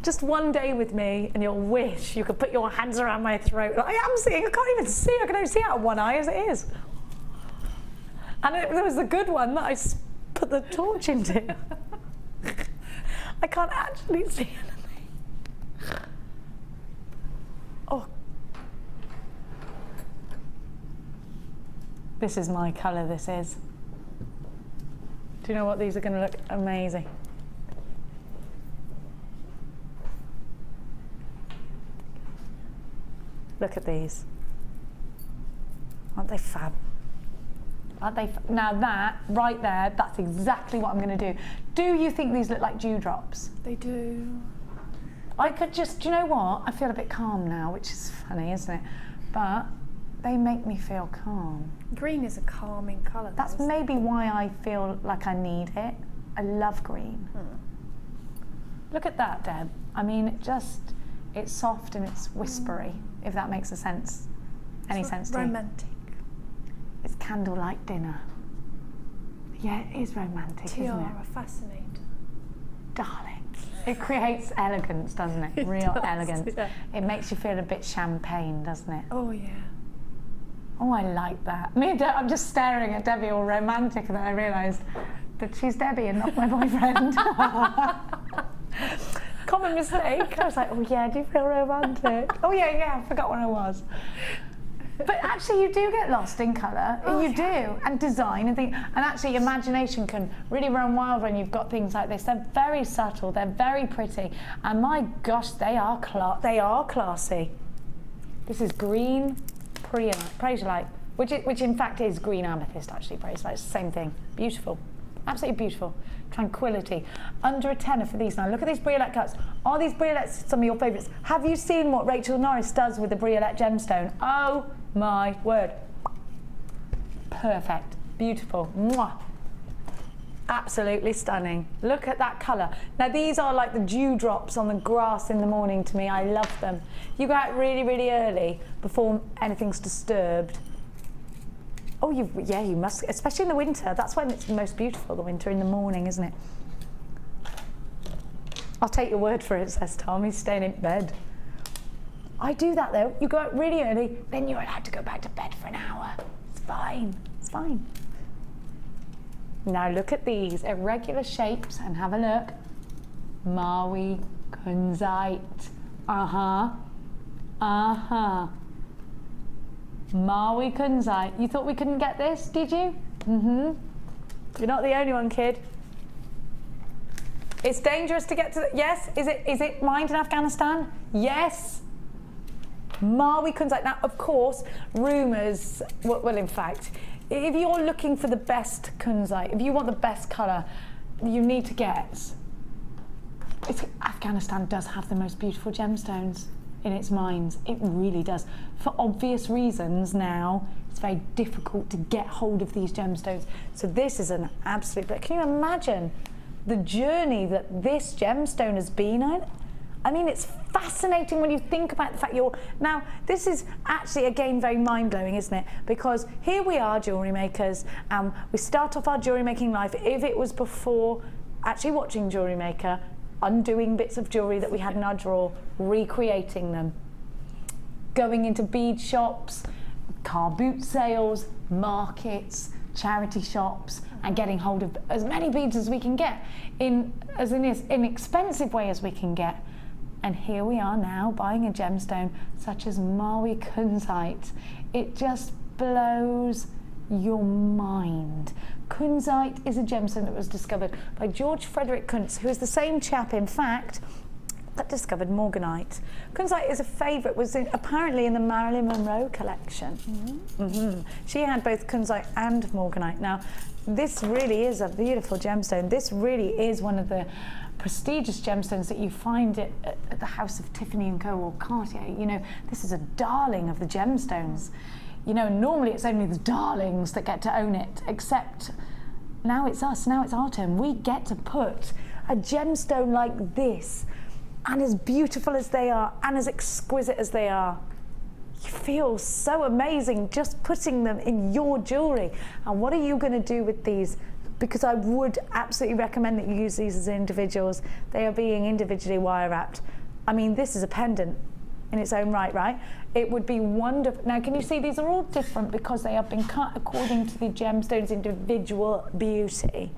Just one day with me and you'll wish you could put your hands around my throat. I am seeing, I can't even see, I can only see out of one eye as it is. And there was the good one that I put the torch into. I can't actually see anything. Oh. This is my colour, this is. Do you know what? These are going to look amazing. Look at these. Aren't they fab? Aren't they? Now that, right there, that's exactly what I'm going to do. Do you think these look like dewdrops? They do. I could just, do you know what? I feel a bit calm now, which is funny, isn't it? But they make me feel calm. Green is a calming colour. That's maybe why I feel like I need it. I love green. Look at that, Deb. I mean, it's soft and it's whispery, if that makes a sense. Any sense to you? Romantic. It's candlelight dinner. Yeah, it is romantic, isn't it? Tiara, fascinating. Darling. It creates elegance, doesn't it? Real elegance. Yeah. It makes you feel a bit champagne, doesn't it? Oh, yeah. Oh, I like that. Me and Deb, I'm just staring at Debbie all romantic, and then I realised that she's Debbie and not my boyfriend. Common mistake. I was like, oh yeah, do you feel romantic? Oh yeah, I forgot what I was. But actually you do get lost in colour, you do, and design and things. And actually imagination can really run wild when you've got things like this. They're very subtle, they're very pretty, and my gosh, they are classy. This is green Praise-Light, which in fact is green amethyst actually, Praise-Light, it's the same thing. Beautiful, absolutely beautiful. Tranquility. Under a tenner for these now. Look at these briolette cuts. Are these briolettes some of your favourites? Have you seen what Rachel Norris does with the briolette gemstone? Oh my word. Perfect. Beautiful. Mwah. Absolutely stunning. Look at that colour. Now these are like the dewdrops on the grass in the morning to me. I love them. You go out really, really early before anything's disturbed. Oh, you must, especially in the winter. That's when it's most beautiful, the winter, in the morning, isn't it? I'll take your word for it, says Tom. He's staying in bed. I do that though. You go out really early, then you're allowed to go back to bed for an hour. It's fine. It's fine. Now look at these irregular shapes and have a look. Maui, kunzite. Maui kunzite. You thought we couldn't get this, did you? You're not the only one, kid. It's dangerous to get to the, yes? Is it mined in Afghanistan? Yes. Maui kunzite. Now, of course, rumours, well, in fact, if you're looking for the best kunzite, if you want the best colour, you need to get, Afghanistan does have the most beautiful gemstones in its mines. It really does. For obvious reasons now, it's very difficult to get hold of these gemstones. So this is an absolute, but can you imagine the journey that this gemstone has been on? I mean, it's fascinating when you think about the fact now this is actually again very mind-blowing, isn't it? Because here we are, jewellery makers, and we start off our jewellery making life. If it was before actually watching Jewellery Maker, undoing bits of jewellery that we had in our drawer, recreating them, going into bead shops, car boot sales, markets, charity shops, and getting hold of as many beads as we can get in as inexpensive way as we can get. And here we are now buying a gemstone such as Maui kunzite. It just blows your mind. Kunzite is a gemstone that was discovered by George Frederick Kunz, who is the same chap, in fact, that discovered morganite. Kunzite is a favourite, was apparently in the Marilyn Monroe collection. She had both kunzite and morganite. Now, this really is a beautiful gemstone. This really is one of the prestigious gemstones that you find at the house of Tiffany & Co. or Cartier. You know, this is a darling of the gemstones. You know, normally it's only the darlings that get to own it, except now it's us, now it's our turn. We get to put a gemstone like this, and as beautiful as they are, and as exquisite as they are, you feel so amazing just putting them in your jewellery. And what are you going to do with these? Because I would absolutely recommend that you use these as individuals. They are being individually wire wrapped. I mean, this is a pendant in its own right, right? It would be wonderful. Now, can you see these are all different because they have been cut according to the gemstone's individual beauty.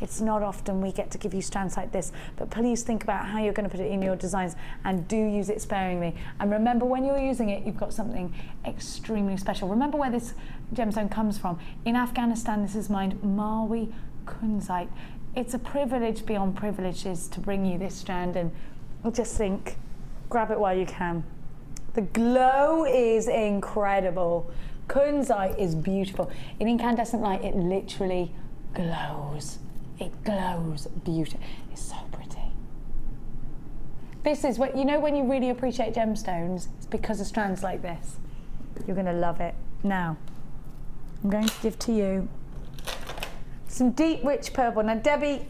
It's not often we get to give you strands like this, but please think about how you're going to put it in your designs, and do use it sparingly. And remember, when you're using it, you've got something extremely special. Remember where this gemstone comes from. In Afghanistan, this is mined Maui kunzite. It's a privilege beyond privileges to bring you this strand, and just think, grab it while you can. The glow is incredible. Kunzite is beautiful. In incandescent light, it literally glows. It glows beautiful. It's so pretty. This is what, you know, when you really appreciate gemstones, it's because of strands like this. You're going to love it. Now, I'm going to give to you some deep, rich purple. Now, Debbie,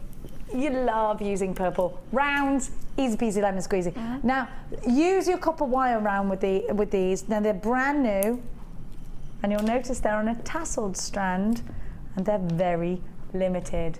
you love using purple. Rounds, easy peasy lemon squeezy. Now, use your copper wire round with these. Now, they're brand new, and you'll notice they're on a tasseled strand, and they're very limited.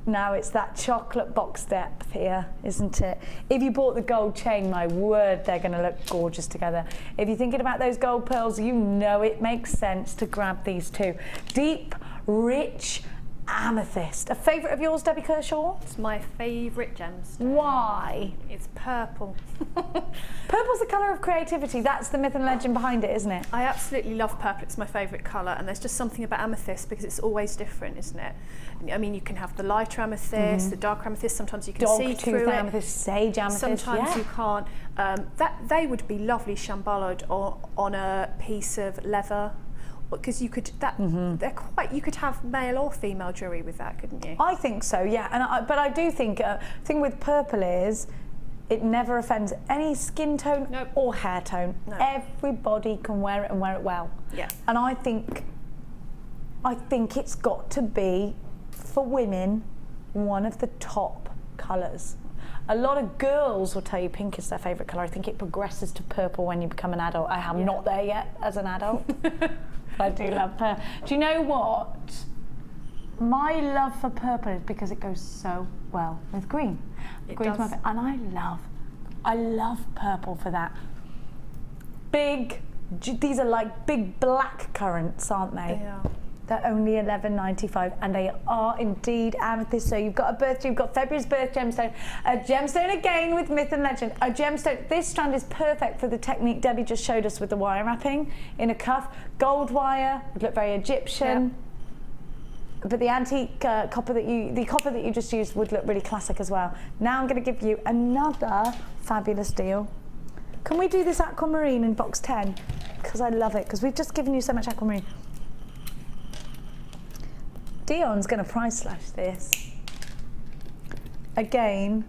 Now it's that chocolate box depth here, isn't it? If you bought the gold chain, my word, they're going to look gorgeous together. If you're thinking about those gold pearls, you know it makes sense to grab these two. Deep, rich amethyst. A favourite of yours, Debbie Kershaw? It's my favourite gemstone. Why? It's purple. Purple's the colour of creativity. That's the myth and legend behind it, isn't it? I absolutely love purple. It's my favourite colour, and there's just something about amethyst because it's always different, isn't it? I mean, you can have the lighter amethyst, the darker amethyst. Sometimes you can see through it. Amethyst, sage amethyst. Sometimes you can't. They would be lovely shamboloed on a piece of leather, because you could they're quite. You could have male or female jewellery with that, couldn't you? I think so, yeah. And but I do think the thing with purple is it never offends any skin tone or hair tone. No. Everybody can wear it and wear it well. Yeah. And I think it's got to be, for women, one of the top colours. A lot of girls will tell you pink is their favourite colour. I think it progresses to purple when you become an adult. I am not there yet as an adult. But I do love purple. Do you know what? My love for purple is because it goes so well with green. Green's my favourite. And I love purple for that. These are like big black currants, aren't they? They are. They're only $11.95, and they are indeed amethyst. So you've got a birthday, you've got February's birth gemstone, a gemstone again with myth and legend, a gemstone. This strand is perfect for the technique Debbie just showed us with the wire wrapping in a cuff. Gold wire would look very Egyptian, but the antique copper that you just used would look really classic as well. Now I'm going to give you another fabulous deal. Can we do this aquamarine in box 10? Because I love it. Because we've just given you so much aquamarine. Dion's going to price slash this. Again.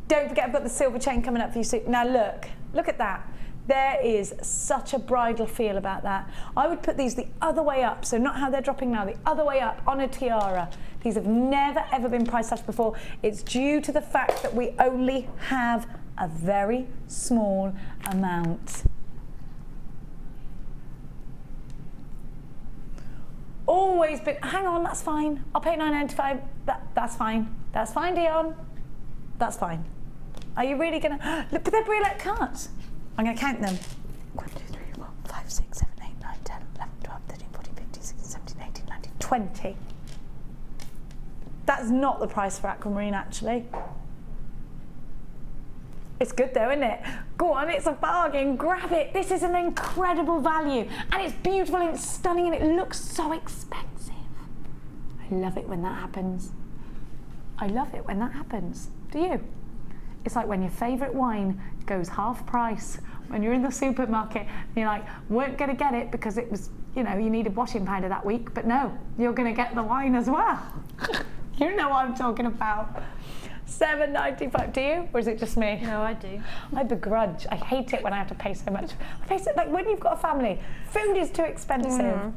Don't forget, I've got the silver chain coming up for you soon. Now look at that. There is such a bridal feel about that. I would put these the other way up, so not how they're dropping now, the other way up on a tiara. These have never ever been price slashed before. It's due to the fact that we only have a very small amount. Always been, hang on, that's fine. I'll pay $9.95. That's fine. That's fine, Dion. That's fine. Are you really gonna, look, but they're briolet cuts. I'm gonna count them. 1, 2, 3, 4, 5, 6, 7, 8, 9, 10, 11, 12, 13, 14, 15, 16, 17, 18, 19, 20. That's not the price for aquamarine, actually. It's good though, isn't it? Go on, it's a bargain, grab it. This is an incredible value. And it's beautiful and it's stunning and it looks so expensive. I love it when that happens. I love it when that happens. Do you? It's like when your favourite wine goes half price. When you're in the supermarket and you're like, weren't going to get it because it was, you know, you needed washing powder that week, but no, you're going to get the wine as well. You know what I'm talking about. $7.95, do you? Or is it just me? No, I do. I begrudge. I hate it when I have to pay so much. I pay so, like when you've got a family, food is too expensive.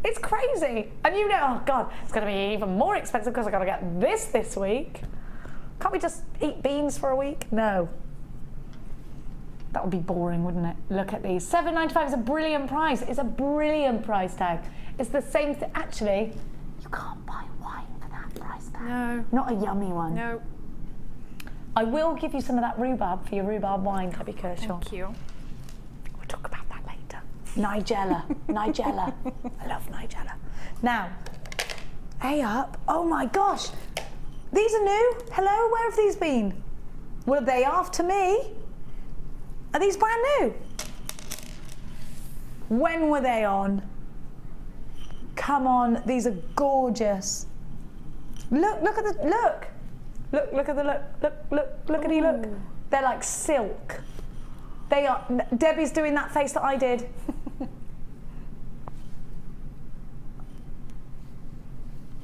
It's crazy. And you know, oh God, it's going to be even more expensive because I've got to get this week. Can't we just eat beans for a week? No. That would be boring, wouldn't it? Look at these. $7.95 is a brilliant price. It's a brilliant price tag. It's the same thing. Actually, you can't buy wine for that price tag. No. Not a yummy one. No. I will give you some of that rhubarb for your rhubarb wine, Debbie Kershaw. Thank you. We'll talk about that later. Nigella. Nigella. I love Nigella. Now, hey up. Oh my gosh. These are new. Hello, where have these been? Were they after me? Are these brand new? When were they on? Come on, these are gorgeous. Look at the look. Look at the look at you look. They're like silk. They are. Debbie's doing that face that I did.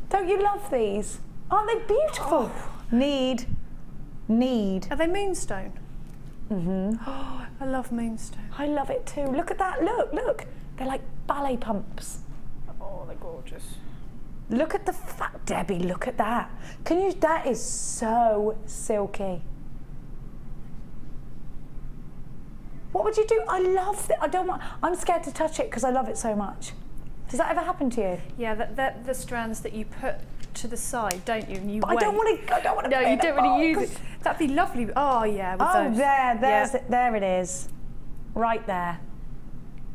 Don't you love these? Aren't they beautiful? Oh. Need. Are they moonstone? Mm-hmm. Oh, I love moonstone. I love it too. Look at that. Look. They're like ballet pumps. Oh, they're gorgeous. Look at the fat Debbie. Look at that. Can you? That is so silky. What would you do? I love it. I don't want. I'm scared to touch it because I love it so much. Does that ever happen to you? Yeah, the strands that you put to the side, don't you? And you but wait. I don't want to. No, you don't really use it. That'd be lovely. Oh yeah. With those. There it is, right there.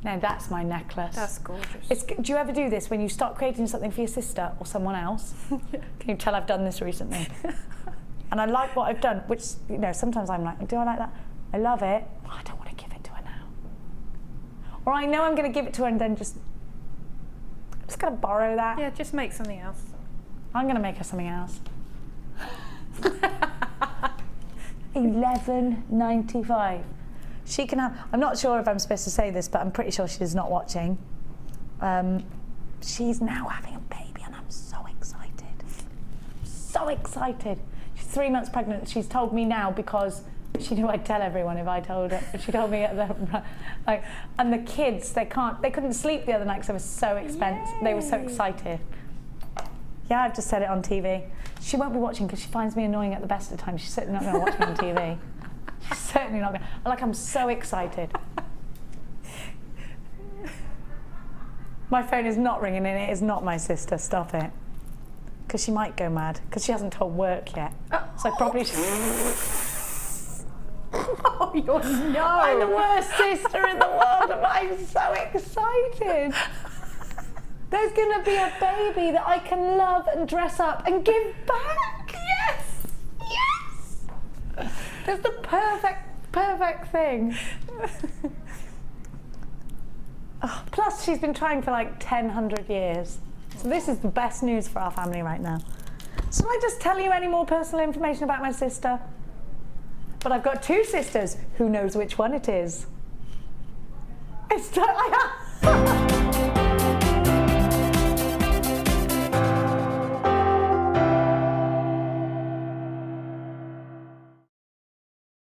Now that's my necklace. That's gorgeous. Do you ever do this when you start creating something for your sister or someone else? Can you tell I've done this recently? And I like what I've done, which, you know, sometimes I'm like, do I like that? I love it. Oh, I don't want to give it to her now. Or I know I'm going to give it to her and then I'm just going to borrow that. Yeah, just make something else. I'm going to make her something else. $11.95. She can have. I'm not sure if I'm supposed to say this, but I'm pretty sure she's not watching. She's now having a baby, and I'm so excited. So excited. She's 3 months pregnant. She's told me now because she knew I'd tell everyone if I told her. She told me at the like, and the kids they couldn't sleep the other night because they were so expensive. They were so excited. Yeah, I've just said it on TV. She won't be watching because she finds me annoying at the best of times. She's certainly not going to watch me on TV. She's certainly not going to. Like, I'm so excited. My phone is not ringing and it is not my sister. Stop it. Because she might go mad. Because she hasn't told work yet. So I probably should. Oh, you're no. I'm the worst sister in the world and I'm so excited. There's going to be a baby that I can love and dress up and give back. Yes! Yes! It's the perfect thing. Oh, plus, she's been trying for like 100 years. So this is the best news for our family right now. So I just tell you any more personal information about my sister? But I've got two sisters. Who knows which one it is? It's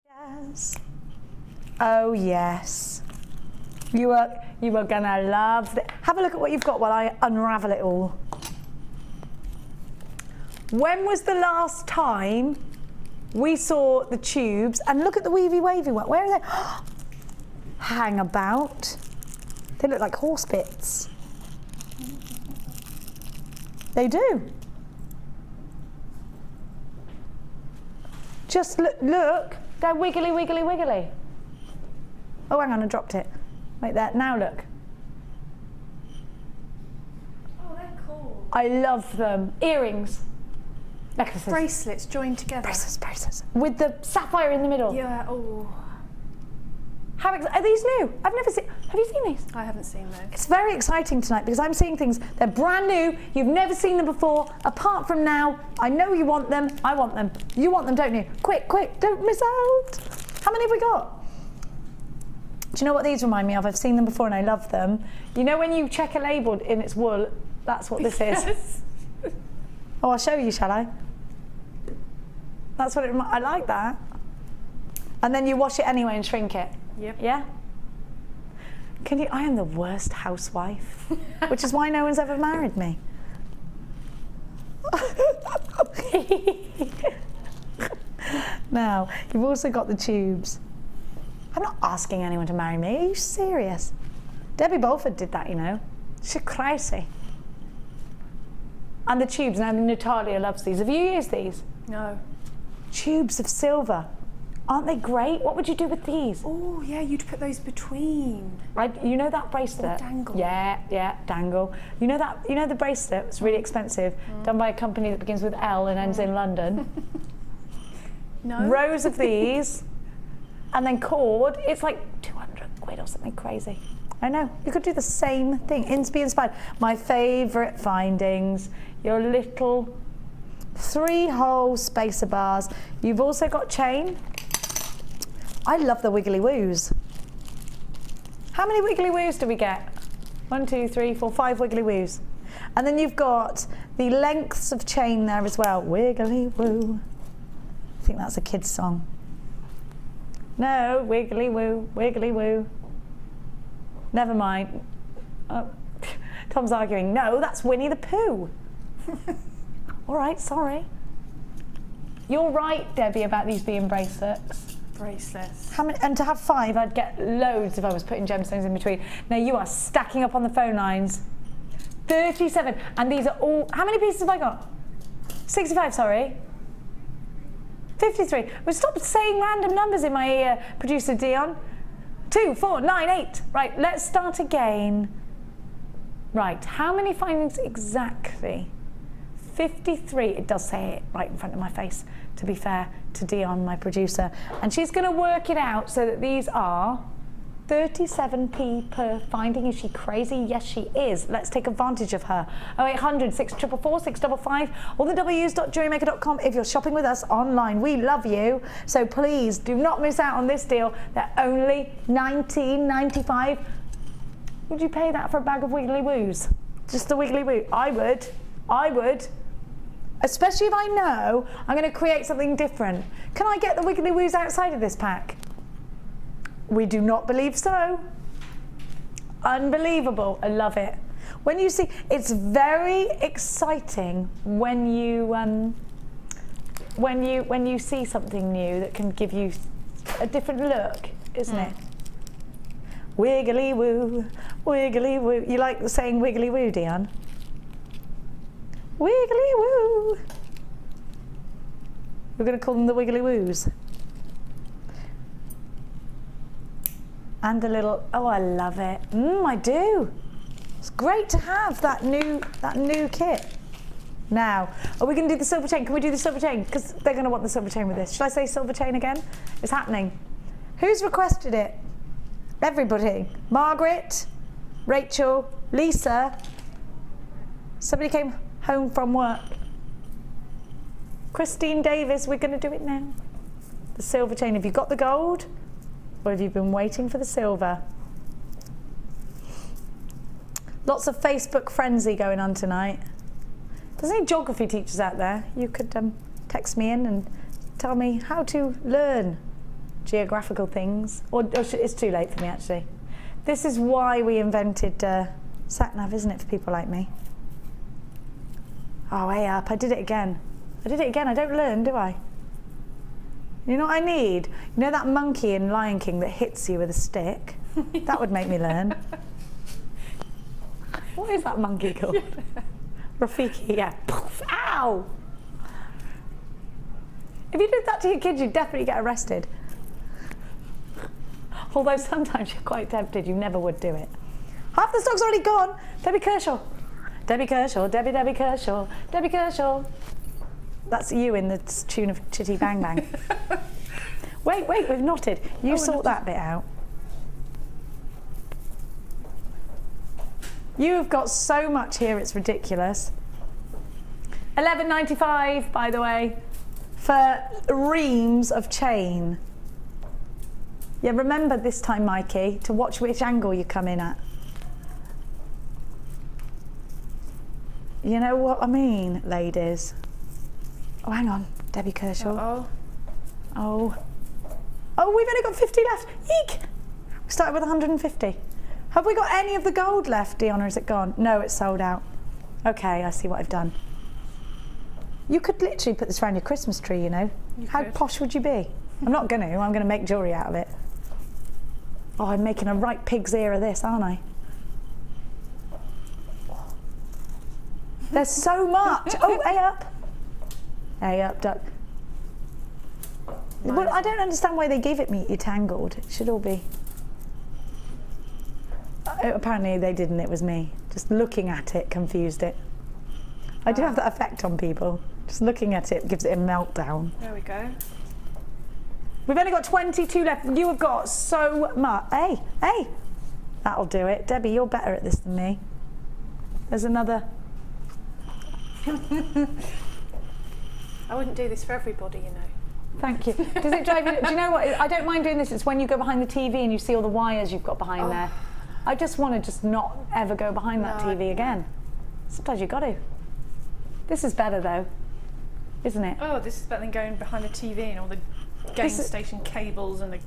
Yes. Oh yes. You are gonna love it. Have a look at what you've got while I unravel it all. When was the last time we saw the tubes? And look at the weavy wavy one. Where are they? Hang about. They look like horse bits. They do. Just look. They're wiggly, wiggly, wiggly. Oh, hang on, I dropped it. Like that. Now look. Oh, they're cool. I love them. Earrings. Necklaces. Bracelets joined together. Bracelets. With the sapphire in the middle. Yeah, oh. Are these new? I've never seen. Have you seen these? I haven't seen those. It's very exciting tonight because I'm seeing things. They're brand new. You've never seen them before. Apart from now, I know you want them. I want them. You want them, don't you? Quick, quick! Don't miss out. How many have we got? Do you know what these remind me of? I've seen them before and I love them. You know when you check a label in its wool, that's what this is. Yes. Oh, I'll show you, shall I? That's what it reminds. I like that. And then you wash it anyway and shrink it. Yep. Yeah? I am the worst housewife, which is why no one's ever married me. Now, you've also got the tubes. I'm not asking anyone to marry me. Are you serious? Debbie Bolford did that, you know. She's crazy. And the tubes. Now, Natalia loves these. Have you used these? No. Tubes of silver. Aren't they great? What would you do with these? Oh, yeah, you'd put those between. You know that bracelet? Or dangle. Yeah, dangle. You know the bracelet? It's really expensive, done by a company that begins with L and ends in London. No. Rows of these, and then cord. It's like 200 quid or something crazy. I know. You could do the same thing. Be inspired. My favourite findings. Your little 3-hole spacer bars. You've also got chain. I love the wiggly woos. How many wiggly woos do we get? 1, 2, 3, 4, 5 wiggly woos. And then you've got the lengths of chain there as well. Wiggly woo. I think that's a kid's song. No, wiggly woo, wiggly woo. Never mind. Oh, Tom's arguing. No, that's Winnie the Pooh. All right, sorry. You're right, Debbie, about these being bracelets. Bracelets. How many? And to have 5, I'd get loads if I was putting gemstones in between. Now you are stacking up on the phone lines. 37, and these are all. How many pieces have I got? 65. Sorry. 53. Well, stop saying random numbers in my ear, producer Dion. 2, 4, 9, 8. Right, let's start again. Right, how many findings exactly? 53. It does say it right in front of my face, to be fair to Dion, my producer. And she's going to work it out so that these are 37p per finding. Is she crazy? Yes, she is. Let's take advantage of her. 0800 644 655 or the w's.jewellerymaker.com if you're shopping with us online. We love you. So please do not miss out on this deal. They're only $19.95. Would you pay that for a bag of wiggly woos? Just the wiggly woo? I would. Especially if I know I'm going to create something different. Can I get the wiggly woos outside of this pack? We do not believe so. Unbelievable. I love it. When you see, it's very exciting when you see something new that can give you a different look, isn't it? Wiggly woo, wiggly woo. You like saying wiggly woo, Dion? Wiggly woo. We're going to call them the wiggly woos. And a little, oh, I love it. I do. It's great to have that new kit. Now, are we going to do the silver chain? Can we do the silver chain? Because they're going to want the silver chain with this. Should I say silver chain again? It's happening. Who's requested it? Everybody. Margaret, Rachel, Lisa. Somebody came home from work. Christine Davis, we're going to do it now. The silver chain. Have you got the gold? Or have you been waiting for the silver? Lots of Facebook frenzy going on tonight. If there's any geography teachers out there, you could text me in and tell me how to learn geographical things. Or it's too late for me, actually. This is why we invented sat-nav, isn't it, for people like me? Oh, way up. I did it again. I don't learn, do I? You know what I need? You know that monkey in Lion King that hits you with a stick? That would make me learn. What is that monkey called? Rafiki, yeah. Poof, ow! If you did that to your kids, you'd definitely get arrested. Although sometimes you're quite tempted, you never would do it. Half the stock's already gone. Debbie Kershaw. Debbie Kershaw, Debbie Kershaw, Debbie Kershaw. That's you in the tune of Chitty Bang Bang. Wait, we've knotted. You sort that bit out. You have got so much here, it's ridiculous. $11.95, by the way, for reams of chain. Yeah, remember this time, Mikey, to watch which angle you come in at. You know what I mean, ladies? Oh, hang on, Debbie Kershaw. Oh, we've only got 50 left. Eek! We started with 150. Have we got any of the gold left, Dion, or is it gone? No, it's sold out. Okay, I see what I've done. You could literally put this around your Christmas tree, you know. How posh would you be? I'm not going to. I'm going to make jewellery out of it. Oh, I'm making a right pig's ear of this, aren't I? There's so much. Oh, A up. A up, duck. Well, I don't understand why they gave it me tangled. It should all be. Apparently they didn't, it was me. Just looking at it confused it. I do have that effect on people. Just looking at it gives it a meltdown. There we go. We've only got 22 left. You have got so much. Hey, that'll do it. Debbie, you're better at this than me. There's another. I wouldn't do this for everybody, you know. Thank you. Does it drive you? Do you know what? I don't mind doing this. It's when you go behind the TV and you see all the wires you've got behind there. I just want to just not ever go behind that TV again. Sometimes you've got to. This is better though, isn't it? Oh, this is better than going behind the TV and all the game station cables and the.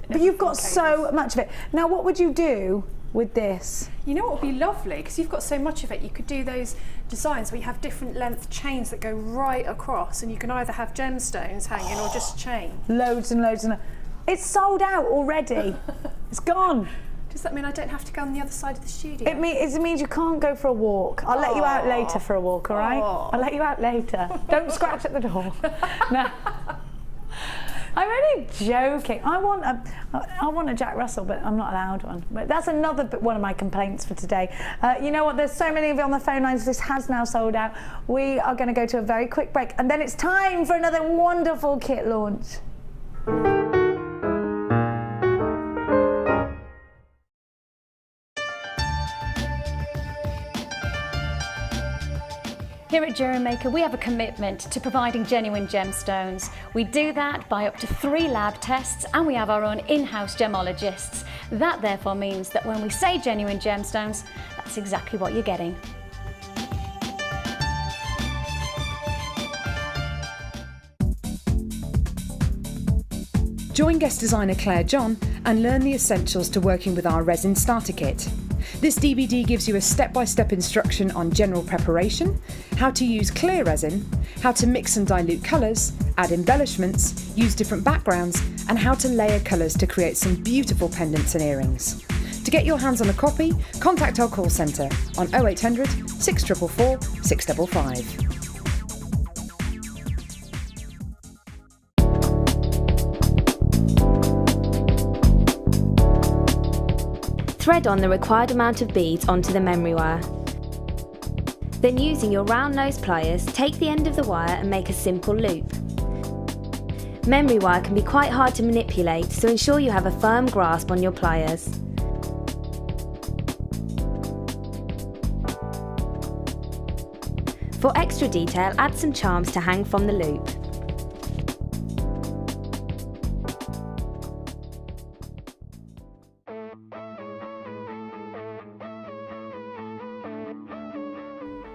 But you've got so much of it. Now, what would you do with this? You know what would be lovely? Because you've got so much of it, you could do those designs where you have different length chains that go right across, and you can either have gemstones hanging or just chain. Loads and loads and loads. It's sold out already. It's gone. Does that mean I don't have to go on the other side of the studio? It means you can't go for a walk. I'll let you out later for a walk, all right? I'll let you out later. Don't scratch at the door. No. I'm only joking. I want a Jack Russell, but I'm not allowed one. But that's another one of my complaints for today. You know what? There's so many of you on the phone lines. This has now sold out. We are going to go to a very quick break, and then it's time for another wonderful kit launch. Here at JewelleryMaker, we have a commitment to providing genuine gemstones. We do that by up to 3 lab tests, and we have our own in-house gemologists. That therefore means that when we say genuine gemstones, that's exactly what you're getting. Join guest designer Claire John and learn the essentials to working with our resin starter kit. This DVD gives you a step-by-step instruction on general preparation, how to use clear resin, how to mix and dilute colours, add embellishments, use different backgrounds, and how to layer colours to create some beautiful pendants and earrings. To get your hands on a copy, contact our call centre on 0800 644 655. Thread on the required amount of beads onto the memory wire. Then using your round nose pliers, take the end of the wire and make a simple loop. Memory wire can be quite hard to manipulate, so ensure you have a firm grasp on your pliers. For extra detail, add some charms to hang from the loop.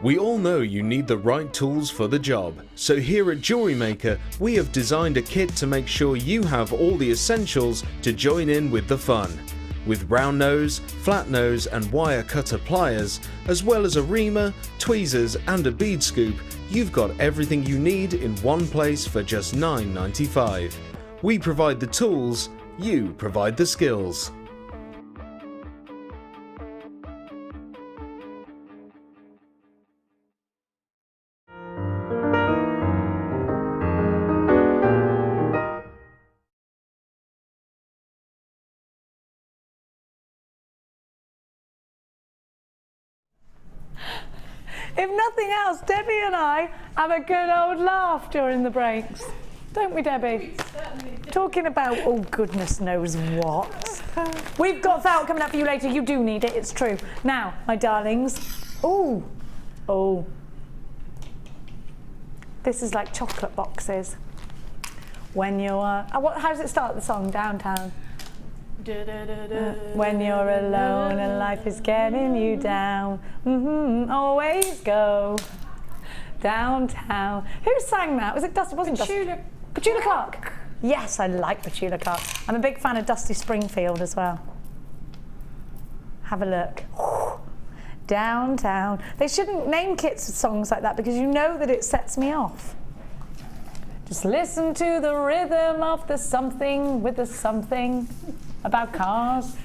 We all know you need the right tools for the job, so here at JewelleryMaker we have designed a kit to make sure you have all the essentials to join in with the fun. With round nose, flat nose and wire cutter pliers, as well as a reamer, tweezers and a bead scoop, you've got everything you need in one place for just $9.95. We provide the tools, you provide the skills. If nothing else, Debbie and I have a good old laugh during the breaks. Don't we, Debbie? Talking about, oh, goodness knows what. We've got felt coming up for you later. You do need it, it's true. Now, my darlings. Oh. This is like chocolate boxes. When you're, how does it start, the song, Downtown? When you're alone and life is getting you down, always go downtown. Who sang that? Was it Dusty? Wasn't Dusty? Petula Clark. Yes, I like Petula Clark. I'm a big fan of Dusty Springfield as well. Have a look. Downtown. They shouldn't name kits with songs like that because you know that it sets me off. Just listen to the rhythm of the something with the something about cars.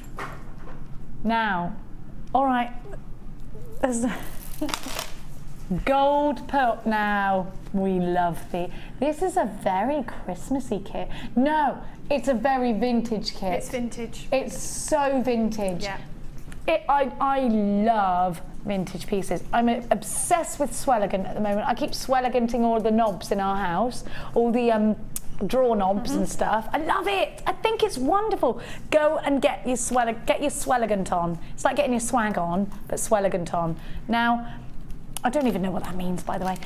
Now, all right, there's gold pearl. Now, we love this is a very Christmassy kit. No, it's a very vintage kit. It's vintage. It's so vintage. Yeah. I love vintage pieces. I'm obsessed with Swelligant at the moment. I keep Swelliganting all the knobs in our house, all the drawer knobs and stuff. I love it. I think it's wonderful. Go and get your Swelligant on. It's like getting your swag on, but Swelligant on. Now, I don't even know what that means, by the way.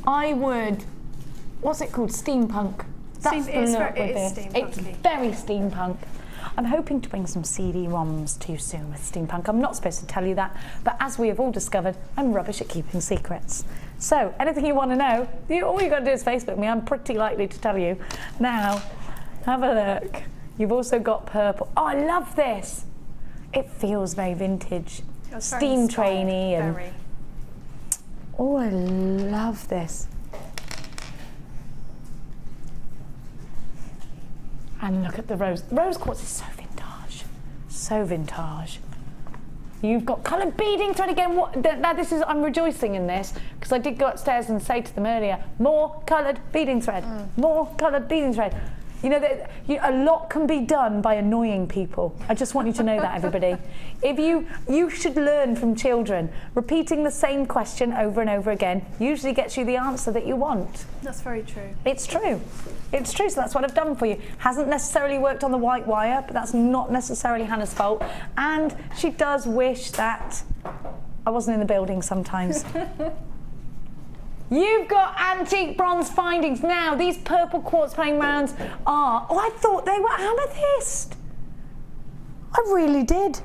I would, what's it called? Steampunk. That's the look with this. It's very steampunk. I'm hoping to bring some CD-ROMs too soon with steampunk. I'm not supposed to tell you that, but as we have all discovered, I'm rubbish at keeping secrets. So, anything you want to know, all you got to do is Facebook me. I'm pretty likely to tell you. Now, have a look. You've also got purple. Oh, I love this. It feels very vintage. Steam trainee and. Very. Oh, I love this. And look at the rose. Rose quartz is so vintage. So vintage. You've got coloured beading thread again. Now this is, I'm rejoicing in this because I did go upstairs and say to them earlier, more coloured beading thread, more coloured beading thread. You know, a lot can be done by annoying people. I just want you to know that, everybody. If you should learn from children. Repeating the same question over and over again usually gets you the answer that you want. That's very true. It's true. It's true, so that's what I've done for you. Hasn't necessarily worked on the white wire, but that's not necessarily Hannah's fault. And she does wish that I wasn't in the building sometimes. You've got antique bronze findings. Now, these purple quartz plain rounds are, oh, I thought they were amethyst. I really did.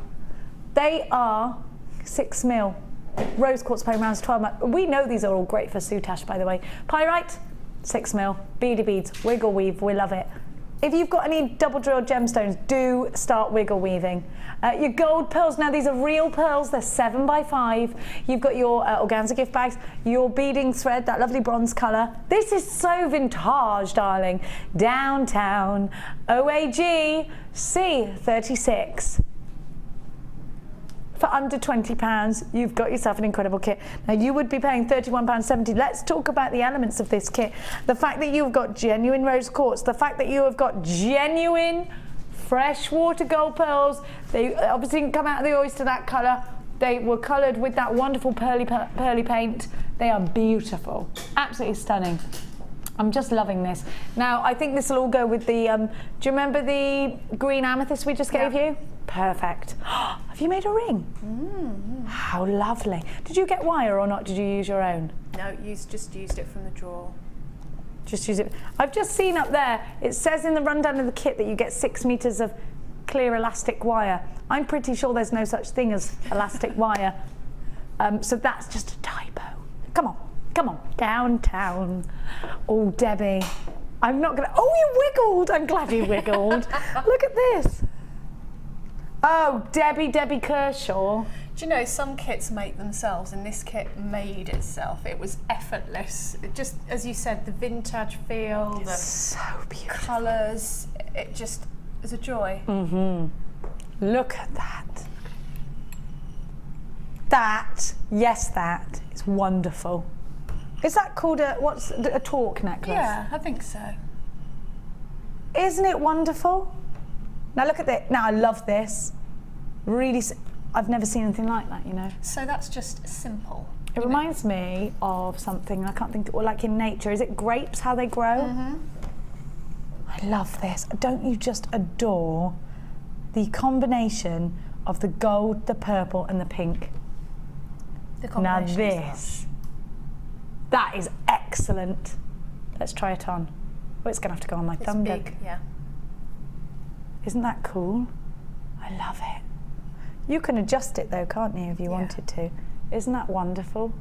They are 6mm. Rose quartz plain rounds, 12mm. We know these are all great for soutache, by the way. Pyrite, 6mm. Beady beads, wiggle weave, we love it. If you've got any double drilled gemstones, do start wiggle weaving. Your gold pearls, now these are real pearls, they're 7x5. You've got your organza gift bags, your beading thread, that lovely bronze colour. This is so vintage, darling. Downtown, OAG, C36. For under £20, you've got yourself an incredible kit. Now, you would be paying £31.70. Let's talk about the elements of this kit. The fact that you've got genuine rose quartz, the fact that you have got genuine freshwater gold pearls. They obviously didn't come out of the oyster that colour. They were coloured with that wonderful pearly paint. They are beautiful, absolutely stunning. I'm just loving this. Now, I think this will all go with the, do you remember the green amethyst we just gave you? Perfect. Have you made a ring? How lovely. Did you get wire or not? Did you use your own? No, just used it from the drawer. Just use it. I've just seen up there, it says in the rundown of the kit that you get 6 meters of clear elastic wire. I'm pretty sure there's no such thing as elastic wire. So that's just a typo. Come on, come on, downtown. Oh, Debbie, I'm not gonna, oh, you wiggled. I'm glad you wiggled. Look at this. Oh, Debbie Kershaw. Do you know, some kits make themselves, and this kit made itself. It was effortless. It just, as you said, the vintage feel, the so beautiful colours, it just is a joy. Look at that. That is wonderful. Is that called a torque necklace? Yeah, I think so. Isn't it wonderful? Now look at this. Now I love this. Really, I've never seen anything like that, you know. So that's just simple. It reminds me of something, I can't think, or like in nature, is it grapes, how they grow? Mm-hmm. I love this. Don't you just adore the combination of the gold, the purple and the pink? The Now combination is this, that is excellent. Let's try it on. Oh, it's gonna have to go on my It's thumb. big, yeah. Isn't that cool? I love it. You can adjust it though, can't you, if you wanted to? Isn't that wonderful?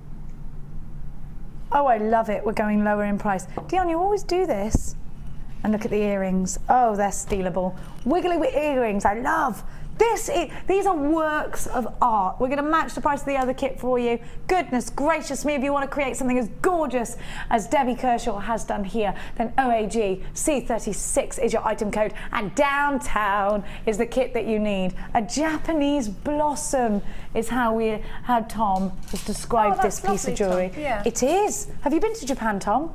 Oh, I love it. We're going lower in price. Dion, you always do this. And look at the earrings. Oh, they're stealable. Wiggly with earrings, I love. These are works of art. We're gonna match the price of the other kit for you. Goodness gracious me, if you wanna create something as gorgeous as Debbie Kershaw has done here, then OAG C36 is your item code, and downtown is the kit that you need. A Japanese blossom is how Tom has described this piece of jewellery. Yeah. It is. Have you been to Japan, Tom?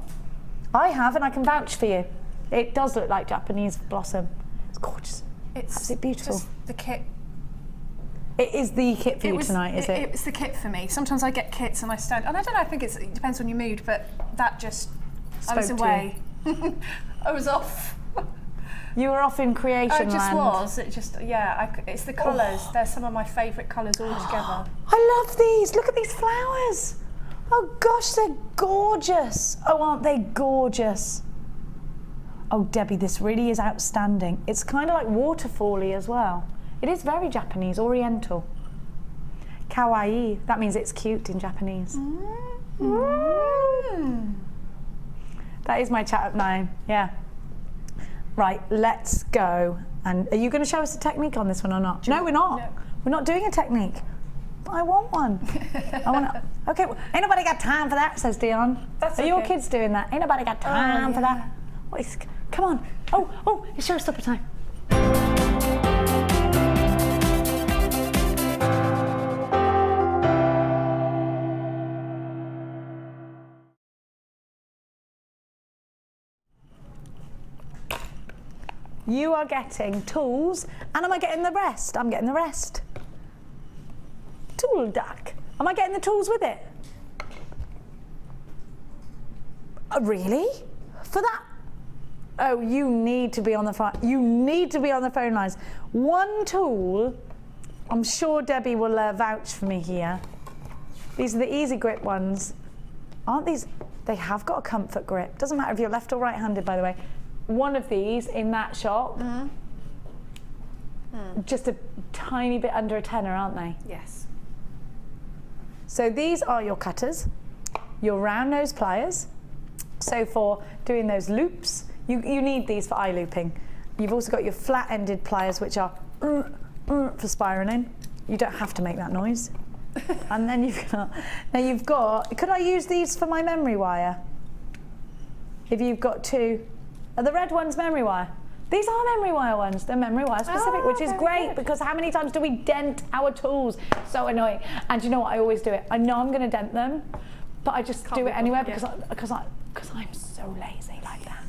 I have, and I can vouch for you. It does look like Japanese blossom. It's gorgeous. It's absolutely beautiful. Just the kit. It is the kit for you tonight, is it? It's the kit for me. Sometimes I get kits and I stand, and I don't know, I think it depends on your mood, but that just, I was away. I was off. You were off in creation I just land. was. It just, it's the colours. They're some of my favourite colours all together. I love these. Look at these flowers. Oh gosh, they're gorgeous. Oh, aren't they gorgeous? Oh, Debbie, this really is outstanding. It's kind of like waterfall-y as well. It is very Japanese, oriental. Kawaii, that means it's cute in Japanese. That is my chat-up name, yeah. Right, let's go. And are you going to show us a technique on this one or not? No, we're not. No. We're not doing a technique. But I want one. I want to. Okay, well, ain't nobody got time for that, says Dion. That's Are your okay. kids doing that? Ain't nobody got time for that. What is, come on. Oh, it's showstopper time. You are getting tools, and am I getting the rest? I'm getting the rest. Tool duck. Am I getting the tools with it? Really? For that? Oh, you need to be on the phone. You need to be on the phone lines. One tool, I'm sure Debbie will vouch for me here. These are the easy grip ones. Aren't these? They have got a comfort grip. Doesn't matter if you're left or right-handed, by the way. One of these in that shop, just a tiny bit under a tenner, aren't they? Yes. So these are your cutters, your round nose pliers. So for doing those loops, you need these for eye looping. You've also got your flat-ended pliers, which are for spiraling. You don't have to make that noise. And then you've got, could I use these for my memory wire? If you've got two. Are the red ones memory wire? These are memory wire ones. They're memory wire specific, which is great because how many times do we dent our tools? So annoying. And you know what? I always do it. I know I'm going to dent them, but I just do it anyway because I'm so lazy like that.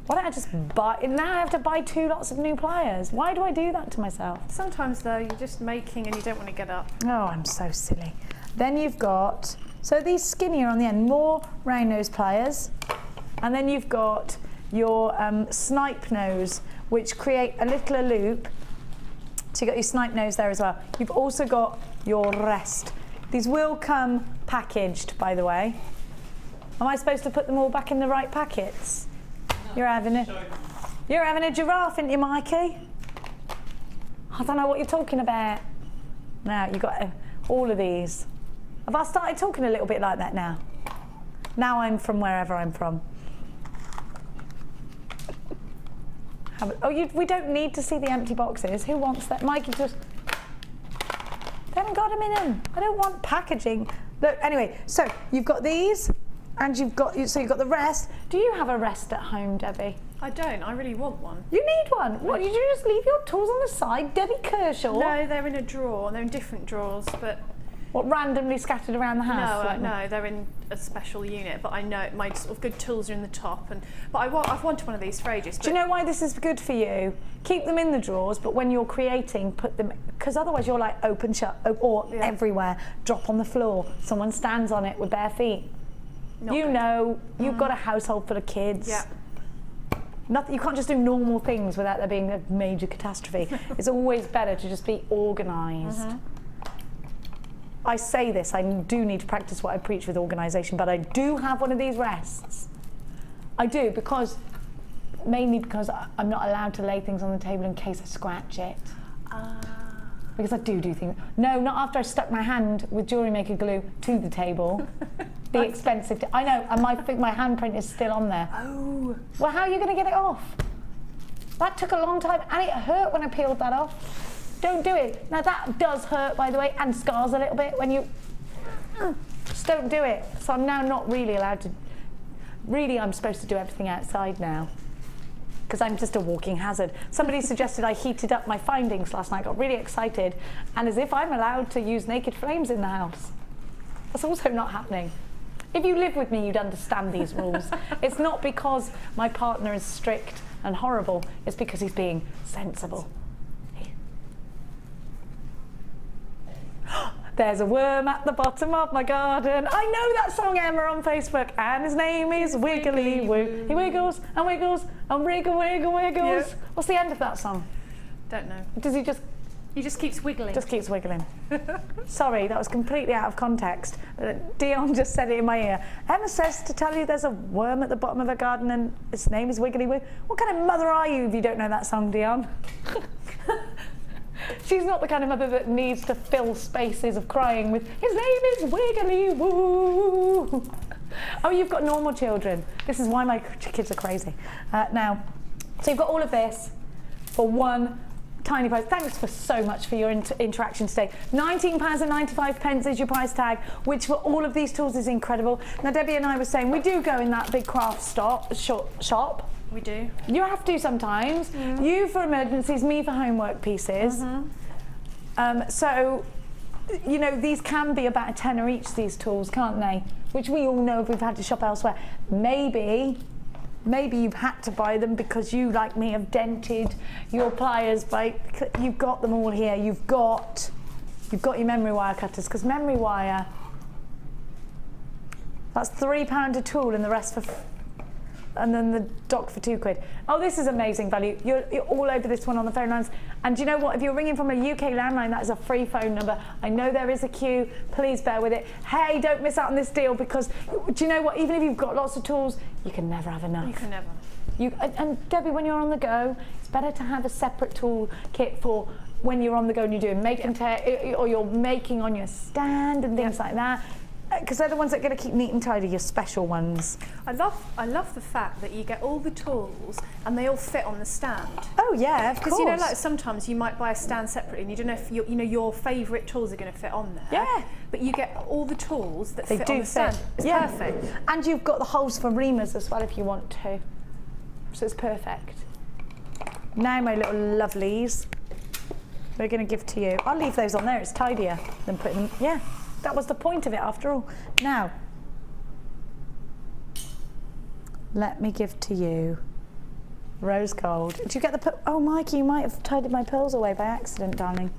Why don't I just buy? Now I have to buy 2 lots of new pliers. Why do I do that to myself? Sometimes though, you're just making and you don't want to get up. Oh, I'm so silly. Then you've got, so these skinnier on the end, more round nose pliers. And then you've got your snipe nose, which create a little loop. So you've got your snipe nose there as well. You've also got your rest. These will come packaged, by the way. Am I supposed to put them all back in the right packets? You're having a giraffe, ain't you, Mikey? I don't know what you're talking about. Now, you've got all of these. Have I started talking a little bit like that now? Now I'm from wherever I'm from. We don't need to see the empty boxes. Who wants that? Mikey just... They haven't got them in them. I don't want packaging. Look, anyway, so you've got these, and you've got the rest. Do you have a rest at home, Debbie? I don't. I really want one. You need one. What, did you just leave your tools on the side? Debbie Kershaw? No, they're in a drawer. They're in different drawers, but What, randomly scattered around the house? No, they're in a special unit, but I know my sort of good tools are in the top. But I've wanted one of these for ages. Do you know why this is good for you? Keep them in the drawers, but when you're creating, put them, because otherwise you're like open, shut, or everywhere, drop on the floor. Someone stands on it with bare feet. You've got a household full of kids. Yeah. Nothing, you can't just do normal things without there being a major catastrophe. It's always better to just be organised. I say this, I do need to practice what I preach with organisation, but I do have one of these rests. I do, mainly because I'm not allowed to lay things on the table in case I scratch it. Because I do things. No, not after I stuck my hand with JewelleryMaker glue to the table. The expensive, I know, and my handprint is still on there. Oh. Well, how are you going to get it off? That took a long time, and it hurt when I peeled that off. Don't do it. Now that does hurt, by the way, and scars a little bit when you, just don't do it. So I'm now not really allowed to, really I'm supposed to do everything outside now, because I'm just a walking hazard. Somebody suggested I heated up my findings last night, got really excited, and as if I'm allowed to use naked flames in the house. That's also not happening. If you live with me, you'd understand these rules. It's not because my partner is strict and horrible, it's because he's being sensible. There's a worm at the bottom of my garden. I know that song, Emma, on Facebook, and his name is Wiggly Woo. He wiggles and wiggles and wiggle, wiggle, wiggles. Yep. What's the end of that song? Don't know. Does he just... He just keeps wiggling. Just keeps wiggling. Sorry, that was completely out of context. Dion just said it in my ear. Emma says to tell you there's a worm at the bottom of her garden and its name is Wiggly Woo. What kind of mother are you if you don't know that song, Dion? She's not the kind of mother that needs to fill spaces of crying with, his name is Wiggly Woo. Oh, you've got normal children. This is why my kids are crazy. Now, so you've got all of this for one tiny price. Thanks for so much for your interaction today. £19.95 is your price tag, which for all of these tools is incredible. Now, Debbie and I were saying we do go in that big craft shop. We do. You have to sometimes. You for emergencies, me for homework pieces. So, you know, these can be about a tenner each, these tools, can't they? Which we all know if we've had to shop elsewhere. Maybe you've had to buy them because you, like me, have dented your pliers by, you've got them all here. You've got your memory wire cutters, because memory wire, that's £3 a tool and the rest for, and then the dock for £2. Oh, this is amazing value. You're all over this one on the phone lines. And do you know what? If you're ringing from a UK landline, that is a free phone number. I know there is a queue. Please bear with it. Hey, don't miss out on this deal, because do you know what? Even if you've got lots of tools, you can never have enough. You can never. And Debbie, when you're on the go, it's better to have a separate tool kit for when you're on the go and you're doing make and tear, or you're making on your stand and things like that. Because they're the ones that are going to keep neat and tidy, your special ones. I love the fact that you get all the tools and they all fit on the stand. Oh yeah, of course. Because you know, like sometimes you might buy a stand separately and you don't know if your favourite tools are going to fit on there. Yeah. But you get all the tools that they fit do on the stand. It's perfect. And you've got the holes for reamers as well if you want to. So it's perfect. Now, my little lovelies, we're going to give to you. I'll leave those on there. It's tidier than putting them. Yeah. That was the point of it, after all. Now, let me give to you rose gold. Did you get the... Oh, Mikey, you might have tidied my pearls away by accident, darling.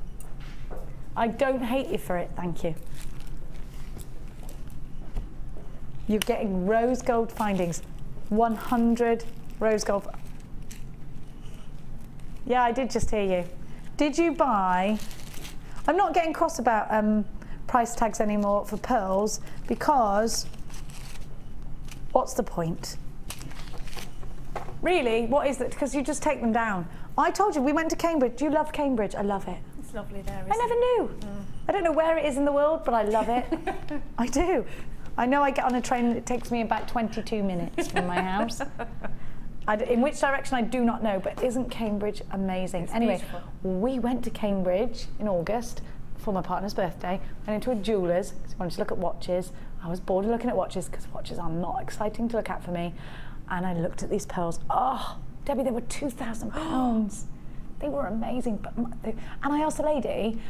I don't hate you for it, thank you. You're getting rose gold findings. 100 rose gold. Yeah, I did just hear you. Did you buy... I'm not getting cross about... price tags anymore for pearls, because what's the point? Really, what is it? Because you just take them down. I told you, we went to Cambridge. Do you love Cambridge? I love it. It's lovely there, isn't I never knew. I don't know where it is in the world, but I love it. I do. I know I get on a train and it takes me about 22 minutes from my house. In which direction I do not know, but isn't Cambridge amazing? Anyway, beautiful. We went to Cambridge in August for my partner's birthday. Went into a jeweller's because he wanted to look at watches. I was bored of looking at watches because watches are not exciting to look at for me. And I looked at these pearls. Oh, Debbie, they were £2,000. They were amazing. But and I asked the lady,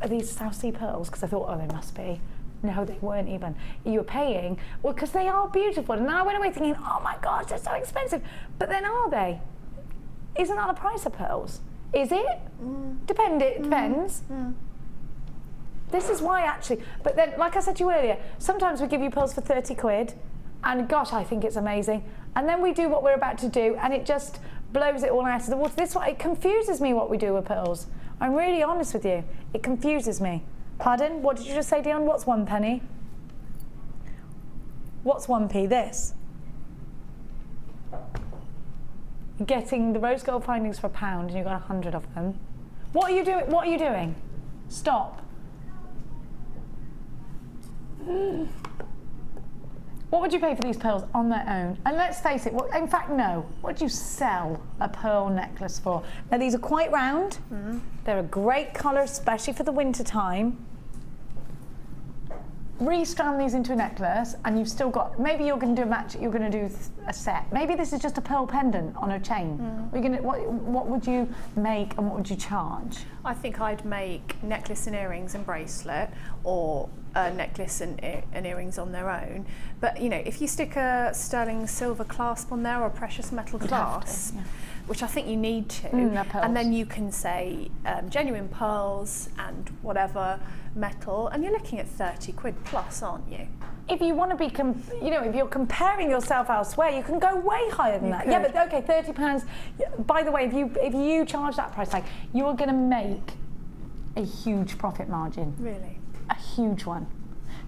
are these South Sea pearls? Because I thought, oh, they must be. No, they weren't even. You were paying, well, because they are beautiful. And then I went away thinking, oh my gosh, they're so expensive. But then are they? Isn't that the price of pearls? Is it? It depends. This is why actually, but then, like I said to you earlier, sometimes we give you pearls for 30 quid, and gosh, I think it's amazing. And then we do what we're about to do, and it just blows it all out of the water. This is why it confuses me what we do with pearls. I'm really honest with you. It confuses me. Pardon? What did you just say, Dion? What's 1 penny? What's 1p? This. You're getting the rose gold findings for £1, and you've got 100 of them. What are you doing? What are you doing? Stop. What would you pay for these pearls on their own? And let's face it, in fact, no. What would you sell a pearl necklace for? Now, these are quite round. They're a great colour, especially for the winter time. Restrand these into a necklace, and you've still got, maybe you're going to do a match, you're going to do a set. Maybe this is just a pearl pendant on a chain. What would you make, and what would you charge? I think I'd make necklace and earrings and bracelet, or a necklace and earrings on their own. But you know, if you stick a sterling silver clasp on there, or a precious metal clasp, which I think you need to, and then you can say genuine pearls and whatever metal, and you're looking at 30 quid plus, aren't you? If you want to be, if you're comparing yourself elsewhere, you can go way higher than that. could. Yeah, but okay, £30. By the way, if you charge that price tag, you are going to make a huge profit margin. Really? A huge one.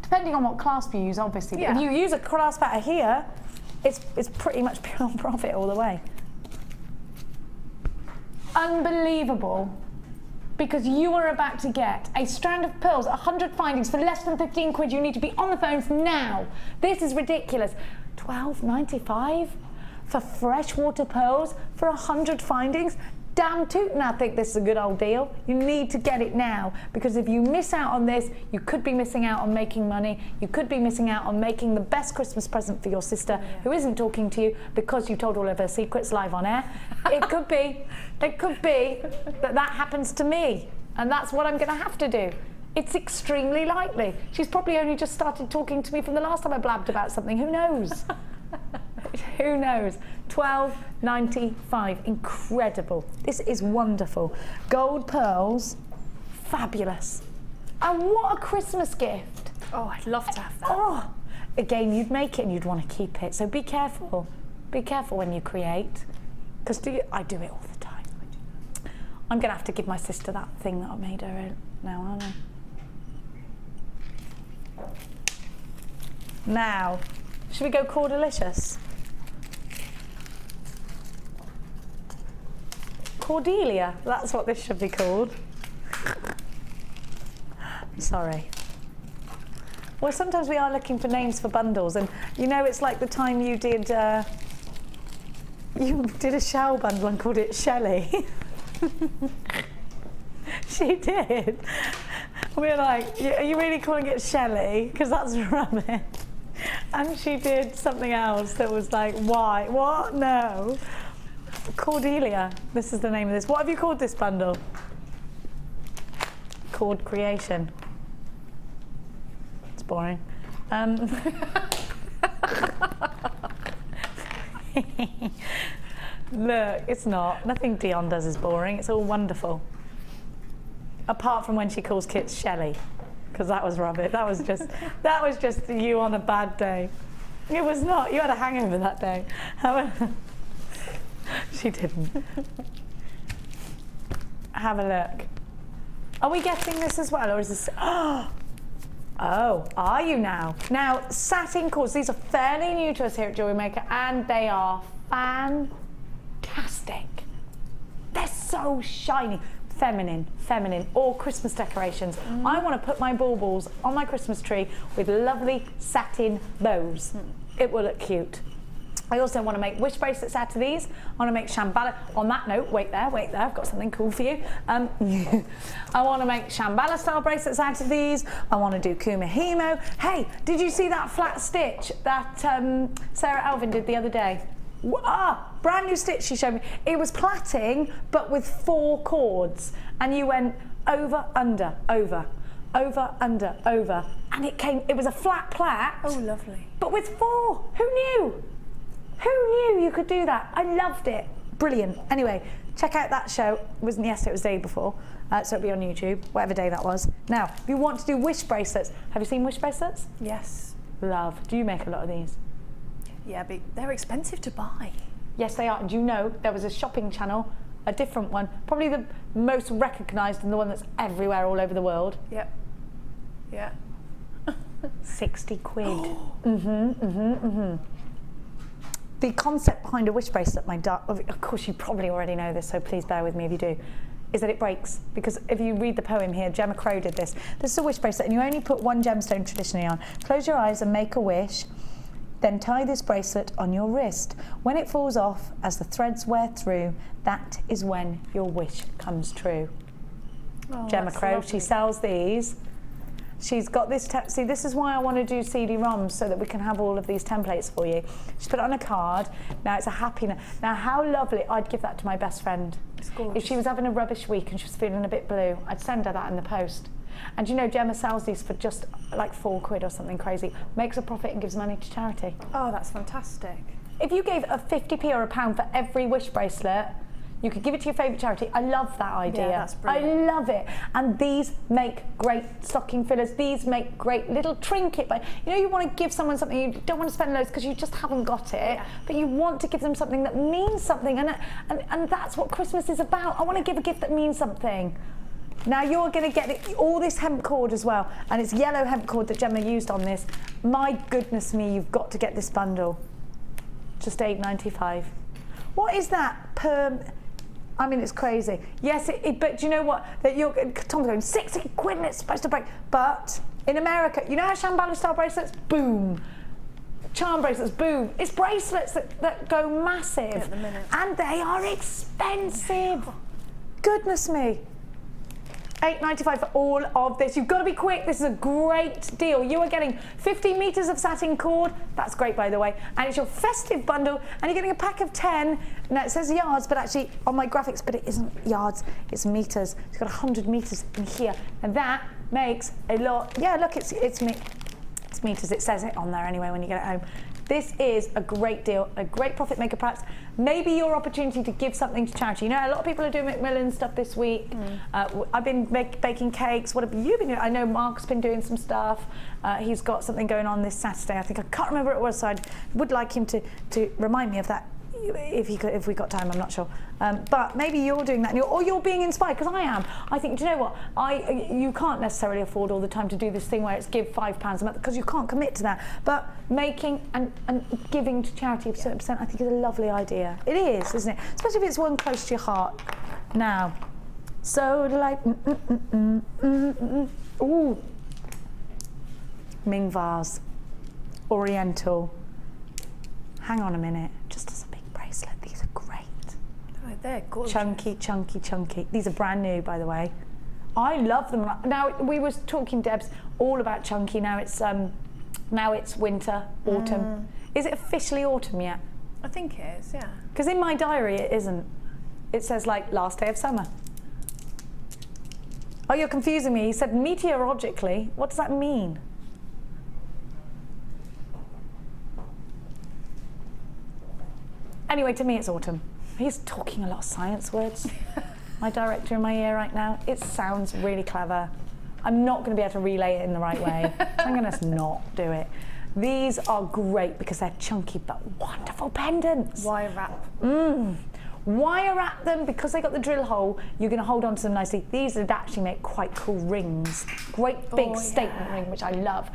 Depending on what clasp you use, obviously. Yeah. But if you use a clasp out of here, it's pretty much pure profit all the way. Unbelievable. Because you are about to get a strand of pearls, 100 findings for less than 15 quid. You need to be on the phones now. This is ridiculous. £12.95 for freshwater pearls for 100 findings? Damn tootin', I think this is a good old deal. You need to get it now, because if you miss out on this, you could be missing out on making money. You could be missing out on making the best Christmas present for your sister, who isn't talking to you because you told all of her secrets live on air. It could be that happens to me, and that's what I'm going to have to do. It's extremely likely. She's probably only just started talking to me from the last time I blabbed about something. Who knows? Who knows? £12.95. Incredible. This is wonderful. Gold pearls. Fabulous. And what a Christmas gift. Oh, I'd love to have that. Oh, again, you'd make it and you'd want to keep it. So be careful. Be careful when you create. Because I do it all the time. I'm going to have to give my sister that thing that I made her now, aren't I? Now, should we go Cordelicious? Cordelia, that's what this should be called. Sorry. Well, sometimes we are looking for names for bundles, and you know, it's like the time you did a shower bundle and called it Shelley. She did. We were like, are you really calling it Shelley? Because that's rubbish. And she did something else that was like, why? What? No. Cordelia. This is the name of this. What have you called this bundle? Cord Creation. It's boring. Look, it's not. Nothing Dion does is boring. It's all wonderful. Apart from when she calls kits Shelley, because that was rubbish. That was just you on a bad day. It was not. You had a hangover that day. However, she didn't. Have a look. Are we getting this as well, or is this? Oh, are you now? Now, satin cords. These are fairly new to us here at JewelleryMaker, and they are fantastic. They're so shiny. Feminine, or Christmas decorations. I want to put my baubles on my Christmas tree with lovely satin bows. It will look cute. I also want to make wish bracelets out of these. I want to make Shambhala. On that note, wait there, I've got something cool for you. I want to make Shambhala style bracelets out of these. I want to do Kumahimo. Hey, did you see that flat stitch that Sarah Alvin did the other day? Brand new stitch she showed me. It was plaiting, but with 4 cords. And you went over, under, over, over, under, over. And it was a flat plait. Oh, lovely. But with 4. Who knew? Who knew you could do that? I loved it. Brilliant. Anyway, check out that show. It wasn't yesterday, it was the day before. So it'll be on YouTube, whatever day that was. Now, if you want to do wish bracelets, have you seen wish bracelets? Yes. Love. Do you make a lot of these? Yeah, but they're expensive to buy. Yes, they are. And you know, there was a shopping channel, a different one, probably the most recognised and the one that's everywhere all over the world. Yep. Yeah. 60 quid. The concept behind a wish bracelet, of course you probably already know this, so please bear with me if you do, is that it breaks. Because if you read the poem here, Gemma Crow did this. This is a wish bracelet, and you only put 1 gemstone traditionally on. Close your eyes and make a wish. Then tie this bracelet on your wrist. When it falls off, as the threads wear through, that is when your wish comes true. Oh, Gemma Crow, lovely. she sells these. She's got this, see, this is why I want to do CD-ROMs, so that we can have all of these templates for you. She's put it on a card. Now it's a happy note. Now how lovely, I'd give that to my best friend. It's gorgeous. If she was having a rubbish week and she was feeling a bit blue, I'd send her that in the post. And you know, Gemma sells these for just like 4 quid or something crazy. Makes a profit and gives money to charity. Oh, that's fantastic. If you gave a 50p or a £1 for every wish bracelet, you could give it to your favourite charity. I love that idea. Yeah, that's brilliant. I love it. And these make great stocking fillers. These make great little trinket. But you know, you want to give someone something, you don't want to spend loads because you just haven't got it. But you want to give them something that means something. And that's what Christmas is about. I want to give a gift that means something. Now you're going to get all this hemp cord as well. And it's yellow hemp cord that Gemma used on this. My goodness me, you've got to get this bundle. Just £8.95. What is that per... I mean, it's crazy. Yes, but do you know what? That Tom's going 60 quid and it's supposed to break. But in America, you know how Shambhala style bracelets? Boom. Charm bracelets, boom. It's bracelets that go massive. At the minute. And they are expensive. Goodness me. £8.95 for all of this. You've got to be quick. This is a great deal. You are getting 15 metres of satin cord. That's great, by the way. And it's your festive bundle. And you're getting a pack of 10. Now, it says yards, but actually on my graphics, but it isn't yards. It's metres. It's got 100 metres in here. And that makes a lot. Yeah, look, it's metres. It says it on there anyway when you get it home. This is a great deal, a great profit maker perhaps. Maybe your opportunity to give something to charity. You know, a lot of people are doing Macmillan stuff this week. I've been baking cakes. What have you been doing? I know Mark's been doing some stuff. He's got something going on this Saturday. I think I can't remember what it was, so I would like him to remind me of that if we got time. I'm not sure. But maybe you're doing that, or you're being inspired, because I am. I think, do you know what? You can't necessarily afford all the time to do this thing where it's give £5 a month, because you can't commit to that. But making and giving to charity of a certain percent, I think, is a lovely idea. It is, isn't it? Especially if it's one close to your heart. Now, so like, ooh, Ming vase, Oriental. Hang on a minute, just as a big bracelet. These are great. Oh, they're gorgeous. Chunky, chunky, chunky. These are brand new, by the way. I love them. Now, we were talking, Debs, all about chunky. Now it's winter, autumn. Is it officially autumn yet? I think it is, yeah. Because in my diary, it isn't. It says, like, last day of summer. Oh, you're confusing me. He said meteorologically. What does that mean? Anyway, to me, it's autumn. He's talking a lot of science words. My director in my ear right now. It sounds really clever. I'm not going to be able to relay it in the right way. I'm going to not do it. These are great because they're chunky but wonderful pendants. Wire wrap. Wire wrap them because they got the drill hole. You're going to hold on to them nicely. These would actually make quite cool rings. Great big statement ring, which I love.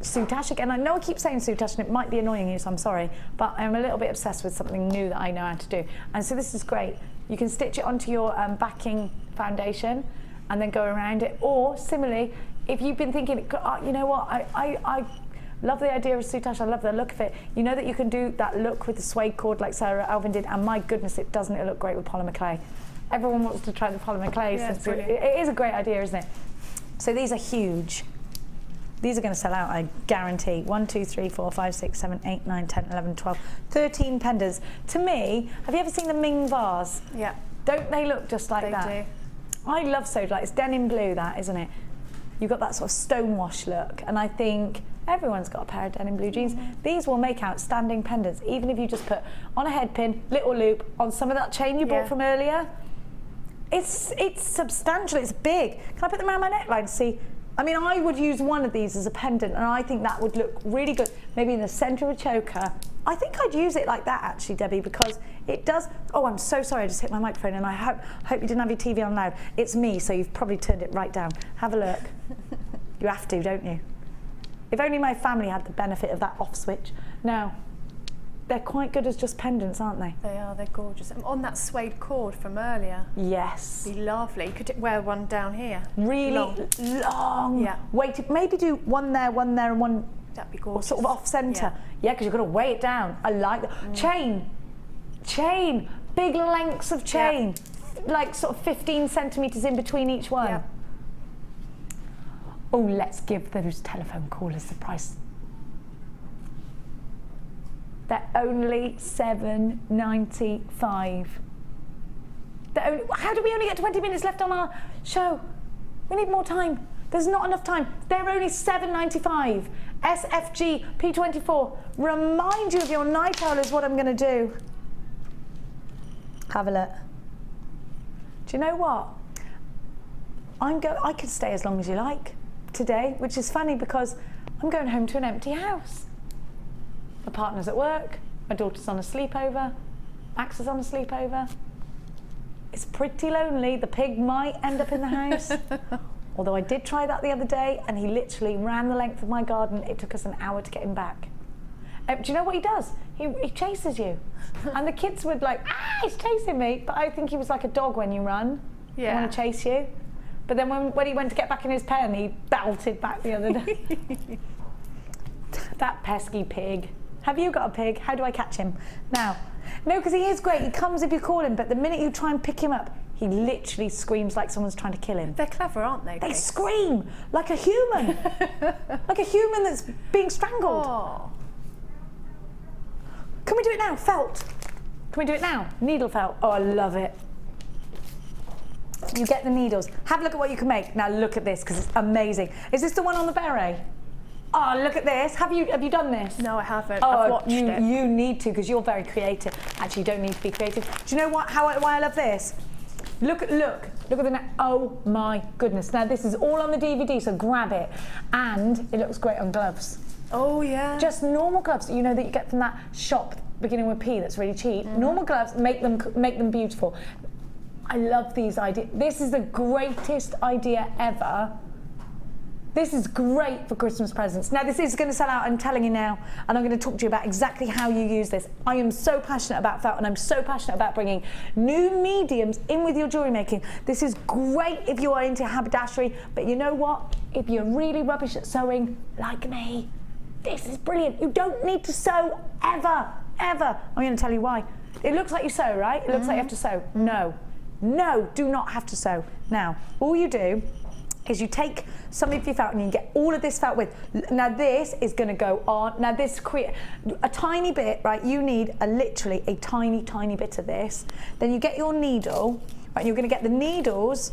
Soutache again. I know I keep saying soutache and it might be annoying you, so I'm sorry, but I'm a little bit obsessed with something new that I know how to do. And so this is great. You can stitch it onto your backing foundation and then go around it. Or similarly, if you've been thinking, you know what, I love the idea of soutache, I love the look of it. You know that you can do that look with the suede cord like Sarah Alvin did, and my goodness, it look great with polymer clay. Everyone wants to try the polymer clay. Yeah, Since it is a great idea, isn't it? So these are huge. These are going to sell out, I guarantee. 1, 2, 3, 4, 5, 6, 7, 8, 9, 10, 11, 12, 13 pendants. To me, have you ever seen the Ming vase? Yeah. Don't they look just like that? They do. I love sodalite. It's denim blue, that, isn't it? You've got that sort of stonewash look, and I think everyone's got a pair of denim blue jeans. These will make outstanding pendants, even if you just put on a head pin, little loop, on some of that chain you bought from earlier. It's substantial, it's big. Can I put them around my neckline to see? I mean, I would use one of these as a pendant, and I think that would look really good, maybe in the centre of a choker. I think I'd use it like that, actually, Debbie, because it does. Oh, I'm so sorry, I just hit my microphone, and I hope you didn't have your TV on loud. It's me, so you've probably turned it right down. Have a look. You have to, don't you? If only my family had the benefit of that off switch. Now, they're quite good as just pendants, aren't they? They are, they're gorgeous. And on that suede cord from earlier. Yes. Be lovely. You could wear one down here. Really long. Yeah. Wait, maybe do one there, and one. That'd be gorgeous. Sort of off centre. Yeah, because you've got to weigh it down. I like that. Chain. Big lengths of chain. Yeah. Like sort of 15 centimetres in between each one. Yeah. Oh, let's give those telephone callers the price. They're only $7.95. How do we only get 20 minutes left on our show? We need more time. There's not enough time. They're only $7.95. SFG P24. Remind you of your night owl is what I'm going to do. Have a look. Do you know what? I could stay as long as you like today, which is funny because I'm going home to an empty house. My partner's at work, my daughter's on a sleepover, Max is on a sleepover. It's pretty lonely. The pig might end up in the house. Although I did try that the other day and he literally ran the length of my garden. It took us an hour to get him back. Do you know what he does? He chases you. And the kids would like, he's chasing me. But I think he was like a dog when you run. Yeah. They want to chase you. But then when he went to get back in his pen, he bolted back the other day. That pesky pig. Have you got a pig? How do I catch him? Now, no, because he is great. He comes if you call him, but the minute you try and pick him up, he literally screams like someone's trying to kill him. They're clever, aren't they? They scream like a human. Like a human that's being strangled. Oh. Can we do it now? Felt. Can we do it now? Needle felt. Oh, I love it. You get the needles. Have a look at what you can make. Now look at this, because it's amazing. Is this the one on the beret? Oh, look at this. Have you done this? No, I haven't. I've watched it. You need to, because you're very creative. Actually, you don't need to be creative. Do you know what? Why I love this? Look at the oh my goodness. Now this is all on the DVD, so grab it. And it looks great on gloves. Oh yeah. Just normal gloves, you know, that you get from that shop beginning with P that's really cheap. Normal gloves, make them beautiful. I love these ideas. This is the greatest idea ever. This is great for Christmas presents. Now this is going to sell out, I'm telling you now, and I'm going to talk to you about exactly how you use this. I am so passionate about felt, and I'm so passionate about bringing new mediums in with your jewellery making. This is great if you are into haberdashery, but you know what? If you're really rubbish at sewing, like me, this is brilliant. You don't need to sew ever. I'm going to tell you why. It looks like you sew, right? It looks like you have to sew. No, do not have to sew. Now, all you do is you take some of your felt and you get all of this felt with. Now this is going to go on. Now this create a tiny bit, right? You need literally a tiny bit of this. Then you get your needle, right? You're going to get the needles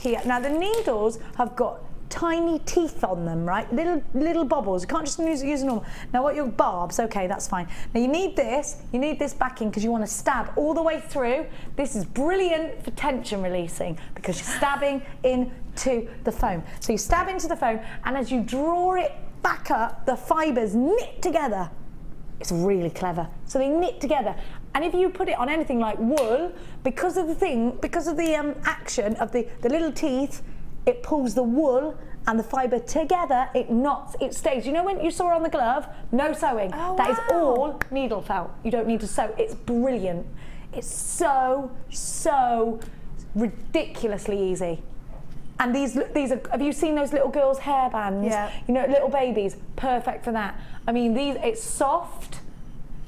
here. Now the needles have got tiny teeth on them, right? Little bobbles. You can't just use a normal. Now what your barbs, okay, that's fine. Now you need this backing because you want to stab all the way through. This is brilliant for tension releasing because you're stabbing into the foam. So you stab into the foam, and as you draw it back up, the fibres knit together. It's really clever. So they knit together. And if you put it on anything like wool, because of the action of the little teeth, it pulls the wool and the fibre together, it knots, it stays. You know when you saw on the glove? No sewing. Oh, that is all needle felt. You don't need to sew. It's brilliant. It's so ridiculously easy. And these are, have you seen those little girls' hairbands? Yeah. You know, little babies, perfect for that. I mean, it's soft,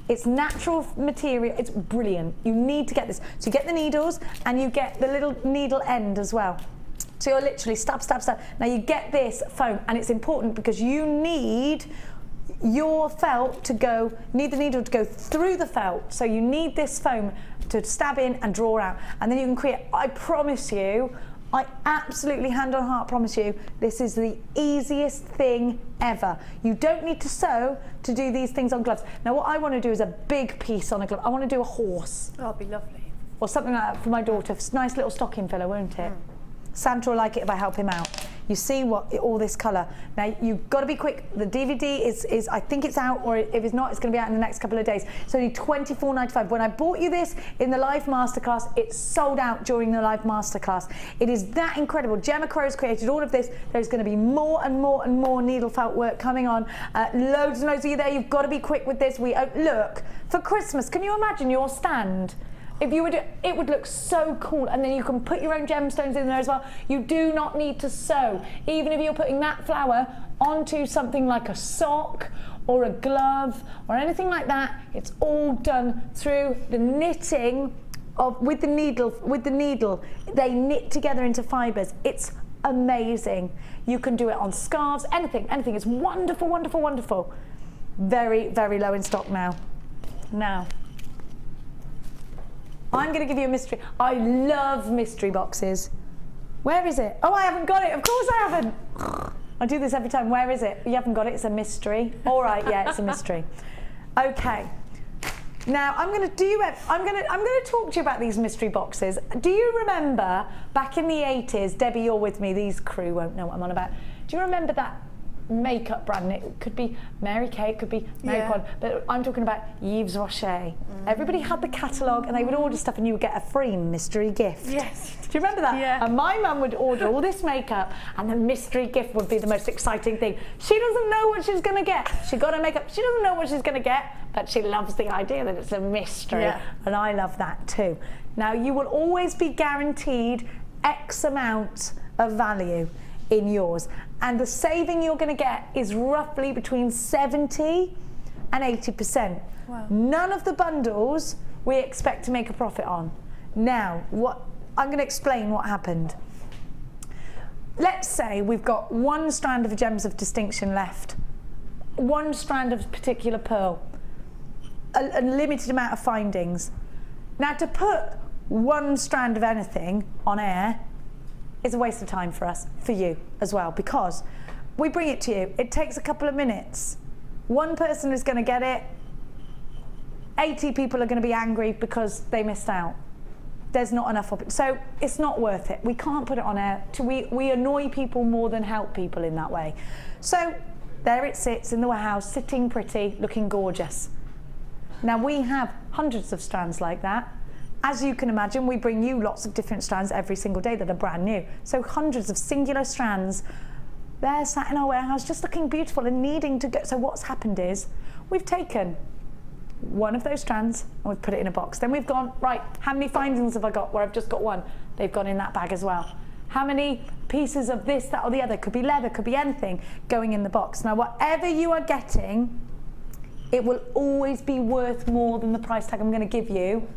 it's natural material, it's brilliant. You need to get this. So you get the needles and you get the little needle end as well. So you're literally stab, stab, stab. Now you get this foam, and it's important because you need your felt to go, need the needle to go through the felt. So you need this foam to stab in and draw out, and then you can create, I promise you, I absolutely hand on heart promise you, this is the easiest thing ever. You don't need to sew to do these things on gloves. Now what I want to do is a big piece on a glove. I want to do a horse. Oh, it'd be lovely. Or something like that for my daughter. Nice little stocking filler, won't it? Santa will like it if I help him out. You see what all this colour. Now you've got to be quick. The DVD is I think it's out, or if it's not, it's going to be out in the next couple of days. It's only $24.95. When I bought you this in the live masterclass, it sold out during the live masterclass. It is that incredible. Gemma Crow's created all of this. There's going to be more and more and more needle felt work coming on. Loads and loads of you there. You've got to be quick with this. Look, for Christmas, can you imagine your stand? If you would, it would look so cool, and then you can put your own gemstones in there as well. You do not need to sew. Even if you're putting that flower onto something like a sock or a glove or anything like that, it's all done through the knitting with the needle. They knit together into fibres. It's amazing. You can do it on scarves, anything. It's wonderful, wonderful, wonderful. Very, very low in stock now. I'm going to give you a mystery. I love mystery boxes. Where is it? Oh, I haven't got it. Of course I haven't. I do this every time. Where is it? You haven't got it. It's a mystery. All right, yeah, it's a mystery. Okay. Now I'm going to talk to you about these mystery boxes. Do you remember back in the 80s? Debbie, you're with me. These crew won't know what I'm on about. Do you remember that makeup brand? It could be Mary Kay, it could be Mary Quad, but I'm talking about Yves Rocher. Everybody had the catalogue, and they would order stuff, and you would get a free mystery gift. Yes. Do you remember that? Yeah. And my mum would order all this makeup, and the mystery gift would be the most exciting thing. She doesn't know what she's going to get. She got her makeup. She doesn't know what she's going to get, but she loves the idea that it's a mystery, and I love that too. Now you will always be guaranteed X amount of value in yours, and the saving you're going to get is roughly between 70 and 80%. Wow. None of the bundles we expect to make a profit on. Now, I'm going to explain what happened. Let's say we've got one strand of gems of distinction left, one strand of particular pearl, a limited amount of findings. Now, to put one strand of anything on air is a waste of time for us, for you as well, because we bring it to you. It takes a couple of minutes. One person is going to get it. 80 people are going to be angry because they missed out. There's not enough of it. So it's not worth it. We can't put it on air. We annoy people more than help people in that way. So there it sits in the warehouse, sitting pretty, looking gorgeous. Now we have hundreds of strands like that. As you can imagine, we bring you lots of different strands every single day that are brand new. So hundreds of singular strands, they're sat in our warehouse just looking beautiful and needing to go. So what's happened is we've taken one of those strands and we've put it in a box. Then we've gone, right, how many findings have I got where I've just got one? They've gone in that bag as well. How many pieces of this, that or the other, could be leather, could be anything, going in the box. Now whatever you are getting, it will always be worth more than the price tag I'm going to give you.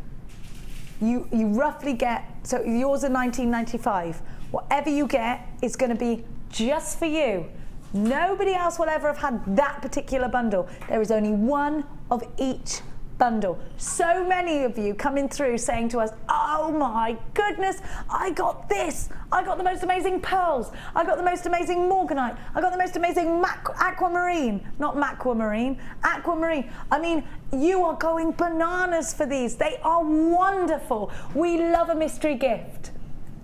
You roughly get, so yours are $19.95. Whatever you get is going to be just for you. Nobody else will ever have had that particular bundle. There is only one of each bundle. So many of you coming through saying to us, oh my goodness, I got this. I got the most amazing pearls. I got the most amazing morganite. I got the most amazing aquamarine. Not macquamarine, aquamarine. I mean, you are going bananas for these. They are wonderful. We love a mystery gift.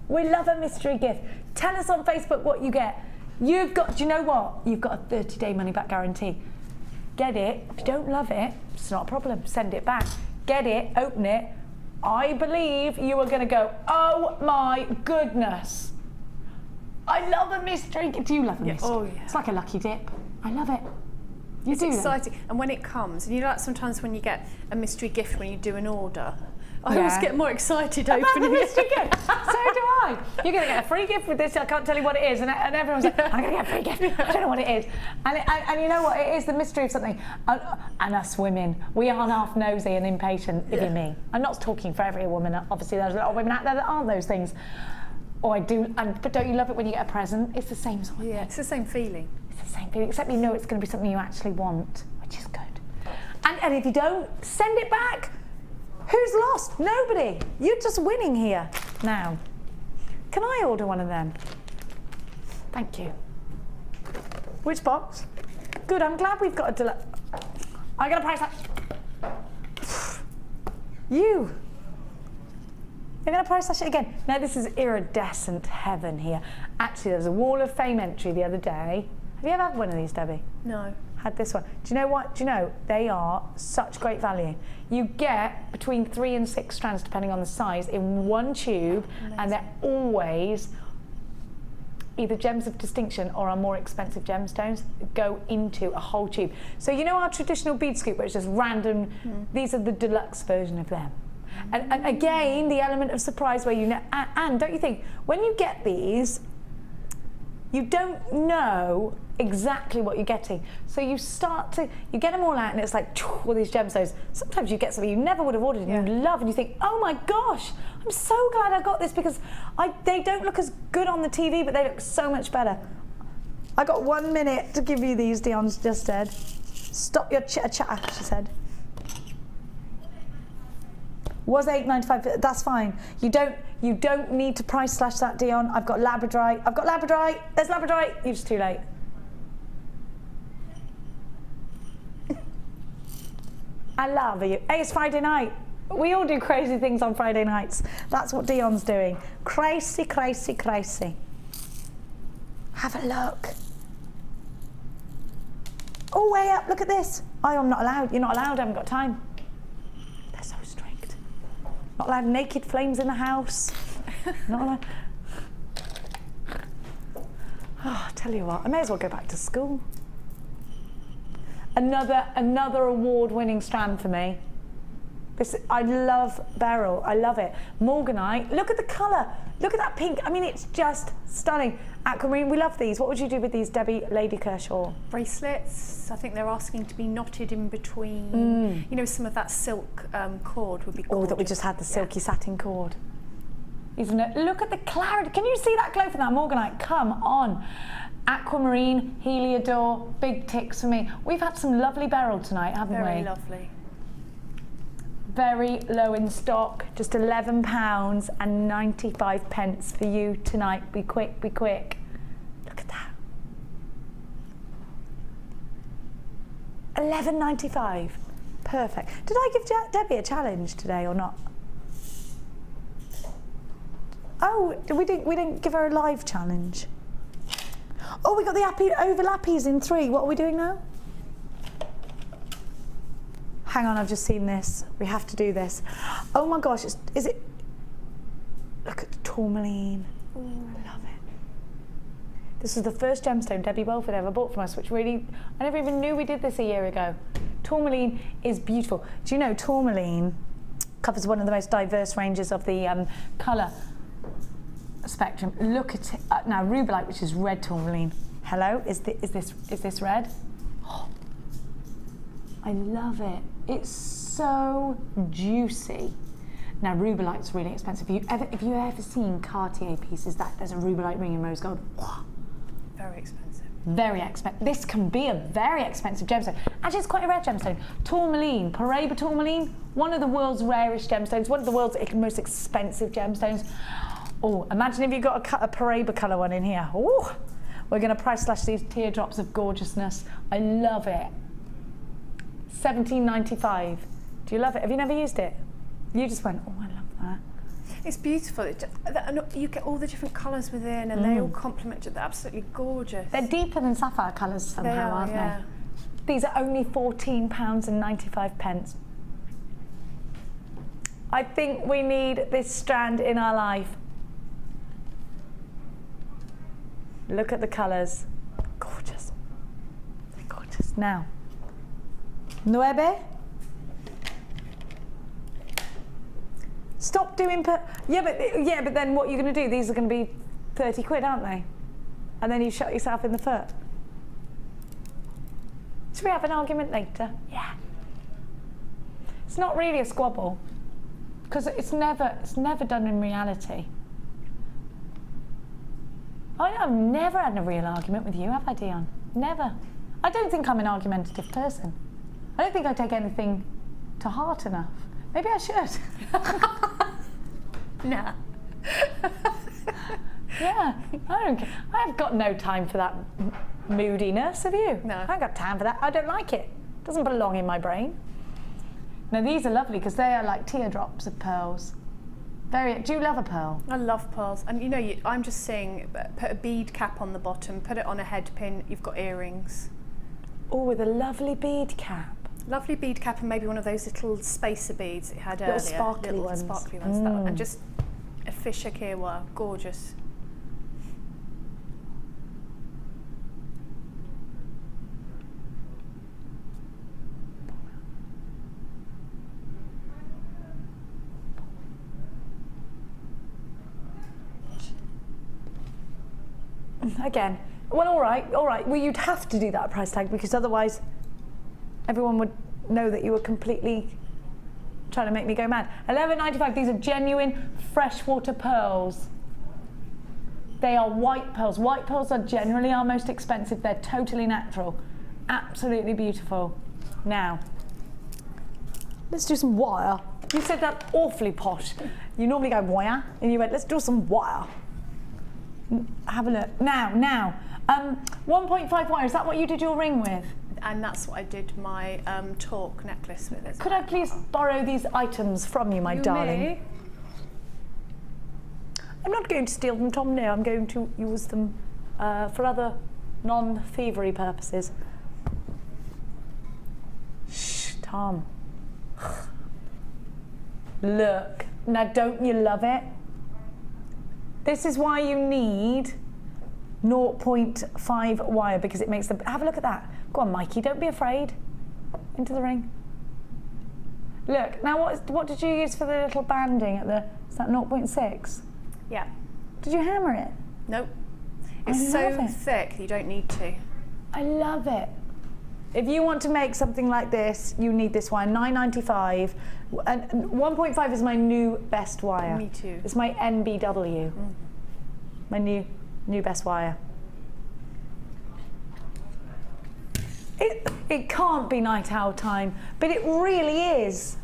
We love a mystery gift. Tell us on Facebook what you get. You've got, do you know what? You've got a 30-day money-back guarantee. Get it. If you don't love it, it's not a problem. Send it back. Get it, open it. I believe you are going to go, oh my goodness. I love a mystery. Do you love a mystery? Oh, yeah. It's like a lucky dip. I love it. It's exciting. And when it comes, and you know, like sometimes when you get a mystery gift when you do an order, I always get more excited opening the mystery gift. So do I. You're going to get a free gift with this. I can't tell you what it is. And everyone's like, I'm going to get a free gift. I don't know what it is. And you know what? It is the mystery of something. And us women, we are half nosy and impatient, if you me. I'm not talking for every woman. Obviously, there's a lot of women out there that aren't those things. Oh, I do. But don't you love it when you get a present? It's the same sort of thing. It's the same feeling. It's the same feeling, except you know it's going to be something you actually want, which is good. And if you don't, send it back. Who's lost? Nobody. You're just winning here. Now, can I order one of them? Thank you. Which box? Good, I'm glad we've got a deluxe. I'm going to price that. You're going to price that shit again. No, this is iridescent heaven here. Actually, there was a Wall of Fame entry the other day. Have you ever had one of these, Debbie? No. Had this one. Do you know what? Do you know, they are such great value. You get between 3 and 6 strands, depending on the size, in one tube. Amazing. And they're always either gems of distinction or our more expensive gemstones go into a whole tube. So you know our traditional bead scoop where it's just random, these are the deluxe version of them. And again, the element of surprise where you know, and don't you think, when you get these, you don't know exactly what you're getting. So you get them all out and it's like, all these gemstones. Sometimes you get something you never would have ordered and you love and you think, oh my gosh, I'm so glad I got this because they don't look as good on the TV, but they look so much better. I got 1 minute to give you these, Dion's just said. Stop your chitter, she said. Was $8.95, that's fine. You don't need to price slash that, Dion. I've got Labradorite. There's Labradorite. You're just too late. I love you. Hey, it's Friday night. We all do crazy things on Friday nights. That's what Dion's doing. Crazy, crazy, crazy. Have a look. Oh, way up, look at this. I'm not allowed. You're not allowed, I haven't got time. They're so strict. Not allowed naked flames in the house. Not allowed. Oh, I tell you what, I may as well go back to school. Another award-winning strand for me. I love beryl, I love it. Morganite, look at the colour. Look at that pink. I mean, it's just stunning. Aquamarine, we love these. What would you do with these, Debbie, Lady Kershaw? Bracelets, I think they're asking to be knotted in between. You know, some of that silk cord would be gorgeous. Oh, that we just had the silky satin cord. Isn't it? Look at the clarity. Can you see that glow from that Morganite? Come on. Aquamarine, Heliodor, big ticks for me. We've had some lovely beryl tonight, haven't we? Very lovely. Very low in stock, just £11 and 95 pence for you tonight. Be quick, be quick. Look at that. £11.95. Perfect. Did I give Debbie a challenge today or not? Oh, we didn't give her a live challenge. Oh, we got the overlappies in 3. What are we doing now? Hang on, I've just seen this. We have to do this. Oh my gosh, is it? Look at the tourmaline. Ooh, I love it. This is the first gemstone Debbie Welford ever bought from us, which really, I never even knew we did this a year ago. Tourmaline is beautiful. Do you know tourmaline covers one of the most diverse ranges of the colour spectrum? Look at it. Now, rubellite, which is red tourmaline. Hello, is this red? Oh, I love it. It's so juicy. Now, rubellite's really expensive. If you ever seen Cartier pieces, there's a rubellite ring in rose gold. Very expensive. Very expensive. This can be a very expensive gemstone. Actually, it's quite a rare gemstone. Tourmaline, Paraiba tourmaline, one of the world's rarest gemstones, one of the world's most expensive gemstones. Oh, imagine if you got a Paraiba colour one in here. Oh, we're going to price slash these teardrops of gorgeousness. I love it. $17.95. Do you love it? Have you never used it? You just went, oh, I love that. It's beautiful. You get all the different colours within, and they all complement each other. They're absolutely gorgeous. They're deeper than sapphire colours somehow, aren't they? These are only £14 and 95 pence. I think we need this strand in our life. Look at the colours. Gorgeous. They're gorgeous. Now, 9. Stop doing yeah, but then what are you going to do? These are going to be 30 quid, aren't they? And then you shot yourself in the foot. Should we have an argument later? Yeah. It's not really a squabble because it's never done in reality. I've never had a real argument with you, have I, Dion? Never. I don't think I'm an argumentative person. I don't think I take anything to heart enough. Maybe I should. Nah. Yeah, I don't care. I've got no time for that moodiness, have you? No. I haven't got time for that. I don't like it. It doesn't belong in my brain. Now these are lovely because they are like teardrops of pearls. Do you love a pearl? I love pearls, and you know, I'm just saying, put a bead cap on the bottom, put it on a head pin, you've got earrings. Oh, with a lovely bead cap. Lovely bead cap, and maybe one of those little spacer beads that you had earlier. Sparkly ones. Sparkly ones. That one. And just a Fisher Kirwa, gorgeous. Again, well, all right. Well, you'd have to do that price tag because otherwise everyone would know that you were completely trying to make me go mad. $11.95. These are genuine freshwater pearls. They are white pearls. White pearls are generally our most expensive. They're totally natural. Absolutely beautiful. Now, let's do some wire. You said that awfully posh. You normally go wire, and you went, let's do some wire. Have a look. Now, 1.5 wire, is that what you did your ring with? And that's what I did my torque necklace with as Could I please borrow these items from you, my darling? May. I'm not going to steal them, Tom, no. I'm going to use them for other non-thievery purposes. Shh, Tom. Look. Now, don't you love it? This is why you need 0.5 wire, because it makes the... Have a look at that. Go on, Mikey, don't be afraid. Into the ring. Look, now what did you use for the little banding at the... Is that 0.6? Yeah. Did you hammer it? Nope. It's so thick, you don't need to. I love it. If you want to make something like this, you need this wire, $9.95. And 1.5 is my new best wire. Me too. It's my NBW. My new best wire. It can't be night owl time, but it really is.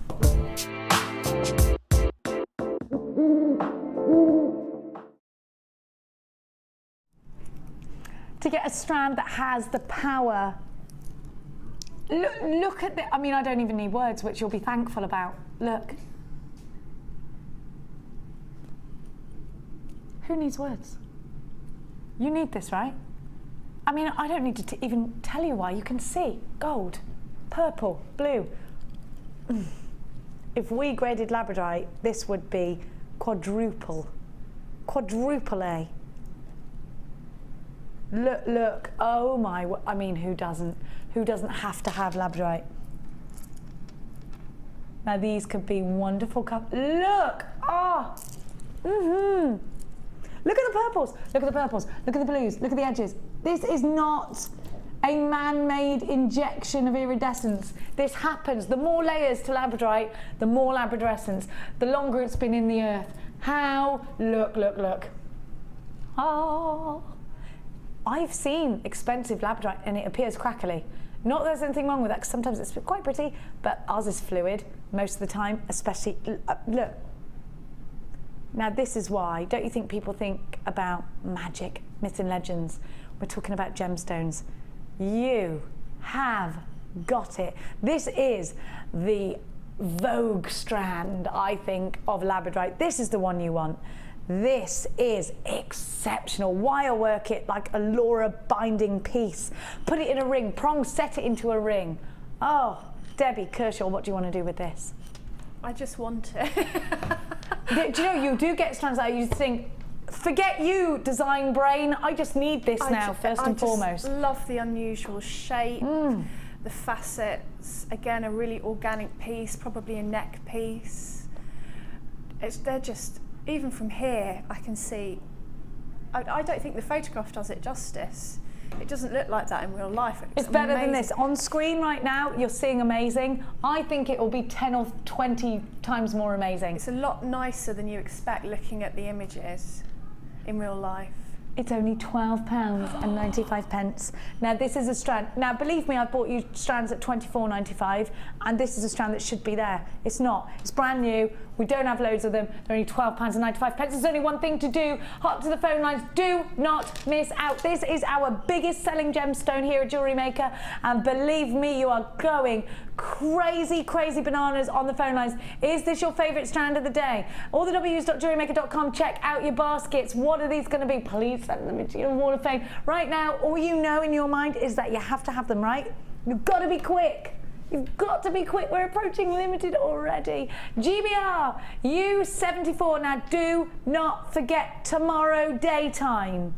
To get a strand that has the power. Look at the, I mean, I don't even need words, which you'll be thankful about. Look. Who needs words? You need this, right? I mean, I don't need to even tell you why. You can see gold, purple, blue. If we graded labradorite, this would be quadruple A. Look, oh my, I mean, who doesn't have to have labradorite? Now these could be wonderful look, Look at the purples, look at the purples, look at the blues, look at the edges. This is not a man-made injection of iridescence. This happens. The more layers to labradorite, the more labradorescence, the longer it's been in the earth. How, look. Oh. I've seen expensive labradorite and it appears crackly. Not that there's anything wrong with that, because sometimes it's quite pretty, but ours is fluid most of the time, especially, look. Now this is why, don't you think people think about magic, myths and legends? We're talking about gemstones. You have got it. This is the Vogue strand, I think, of labradorite. This is the one you want. This is exceptional. Wire work it like a Laura binding piece. Put it in a ring, prong set it into a ring. Oh, Debbie Kershaw, what do you want to do with this? I just want it. Do you know, you do get strands out, you think, forget you, design brain, I just need this now, first and foremost. I love the unusual shape, the facets, again, a really organic piece, probably a neck piece. They're just, even from here, I can see, I don't think the photograph does it justice. It doesn't look like that in real life. It's better than this. On screen right now, you're seeing amazing. I think it will be 10 or 20 times more amazing. It's a lot nicer than you expect looking at the images in real life. It's only £12.95. Now this is a strand. Now believe me, I've bought you strands at £24.95, and this is a strand that should be there. It's not. It's brand new. We don't have loads of them. They're only £12.95. There's only one thing to do. Hop to the phone lines. Do not miss out. This is our biggest selling gemstone here at Jewellery Maker, and believe me, you are going crazy bananas on the phone lines. Is this your favourite strand of the day? All the w's.jewellerymaker.com. Check out your baskets. What are these going to be? Please send them into your wall of fame. Right now, all you know in your mind is that you have to have them, right? You've got to be quick. You've got to be quick. We're approaching limited already. GBR U74. Now, do not forget tomorrow daytime.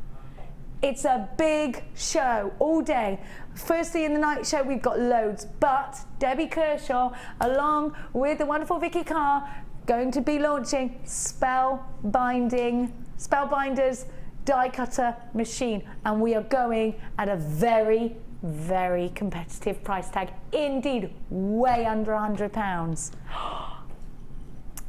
It's a big show all day. Firstly, in the night show, we've got loads, but Debbie Kershaw, along with the wonderful Vicky Carr, going to be launching Spellbinders die cutter machine, and we are going at a very competitive price tag. Indeed, way under £100.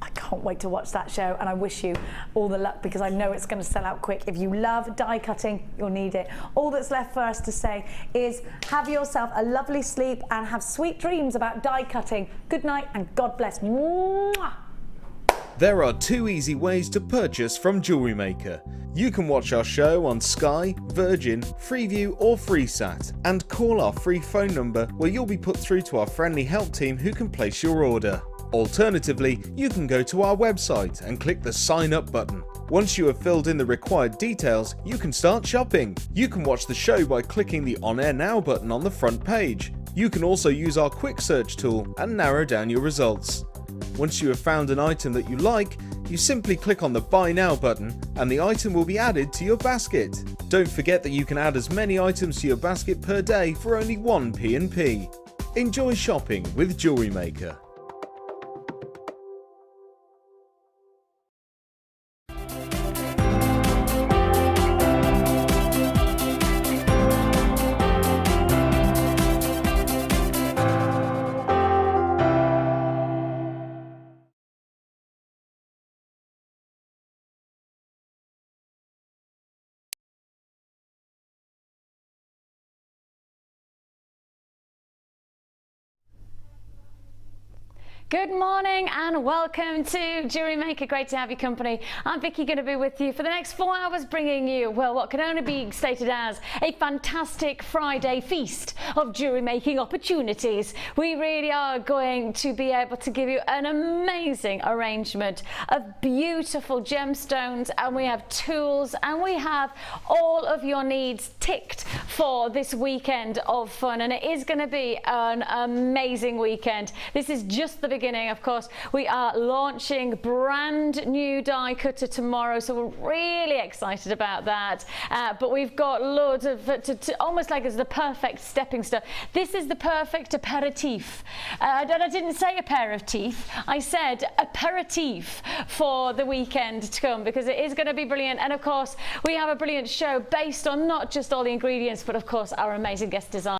I can't wait to watch that show, and I wish you all the luck because I know it's going to sell out quick. If you love die cutting, you'll need it. All that's left for us to say is have yourself a lovely sleep and have sweet dreams about die cutting. Good night and God bless. Mwah! There are 2 easy ways to purchase from Jewellery Maker. You can watch our show on Sky, Virgin, Freeview or FreeSat, and call our free phone number where you'll be put through to our friendly help team who can place your order. Alternatively, you can go to our website and click the sign up button. Once you have filled in the required details, you can start shopping. You can watch the show by clicking the On Air Now button on the front page. You can also use our quick search tool and narrow down your results. Once you have found an item that you like, you simply click on the Buy Now button and the item will be added to your basket. Don't forget that you can add as many items to your basket per day for only 1 P&P. Enjoy shopping with Jewellery Maker. Good morning and welcome to Jewellery Maker. Great to have your company. I'm Vicky, going to be with you for the next 4 hours, bringing you, well, what can only be stated as a fantastic Friday feast of jewellery making opportunities. We really are going to be able to give you an amazing arrangement of beautiful gemstones, and we have tools, and we have all of your needs ticked for this weekend of fun, and it is going to be an amazing weekend. This is just the beginning. Of course, we are launching brand new die cutter tomorrow, so we're really excited about that. But we've got loads of almost like it's the perfect stepping stone. This is the perfect aperitif. I didn't say a pair of teeth. I said aperitif for the weekend to come, because it is going to be brilliant. And of course, we have a brilliant show based on not just all the ingredients, but of course our amazing guest design.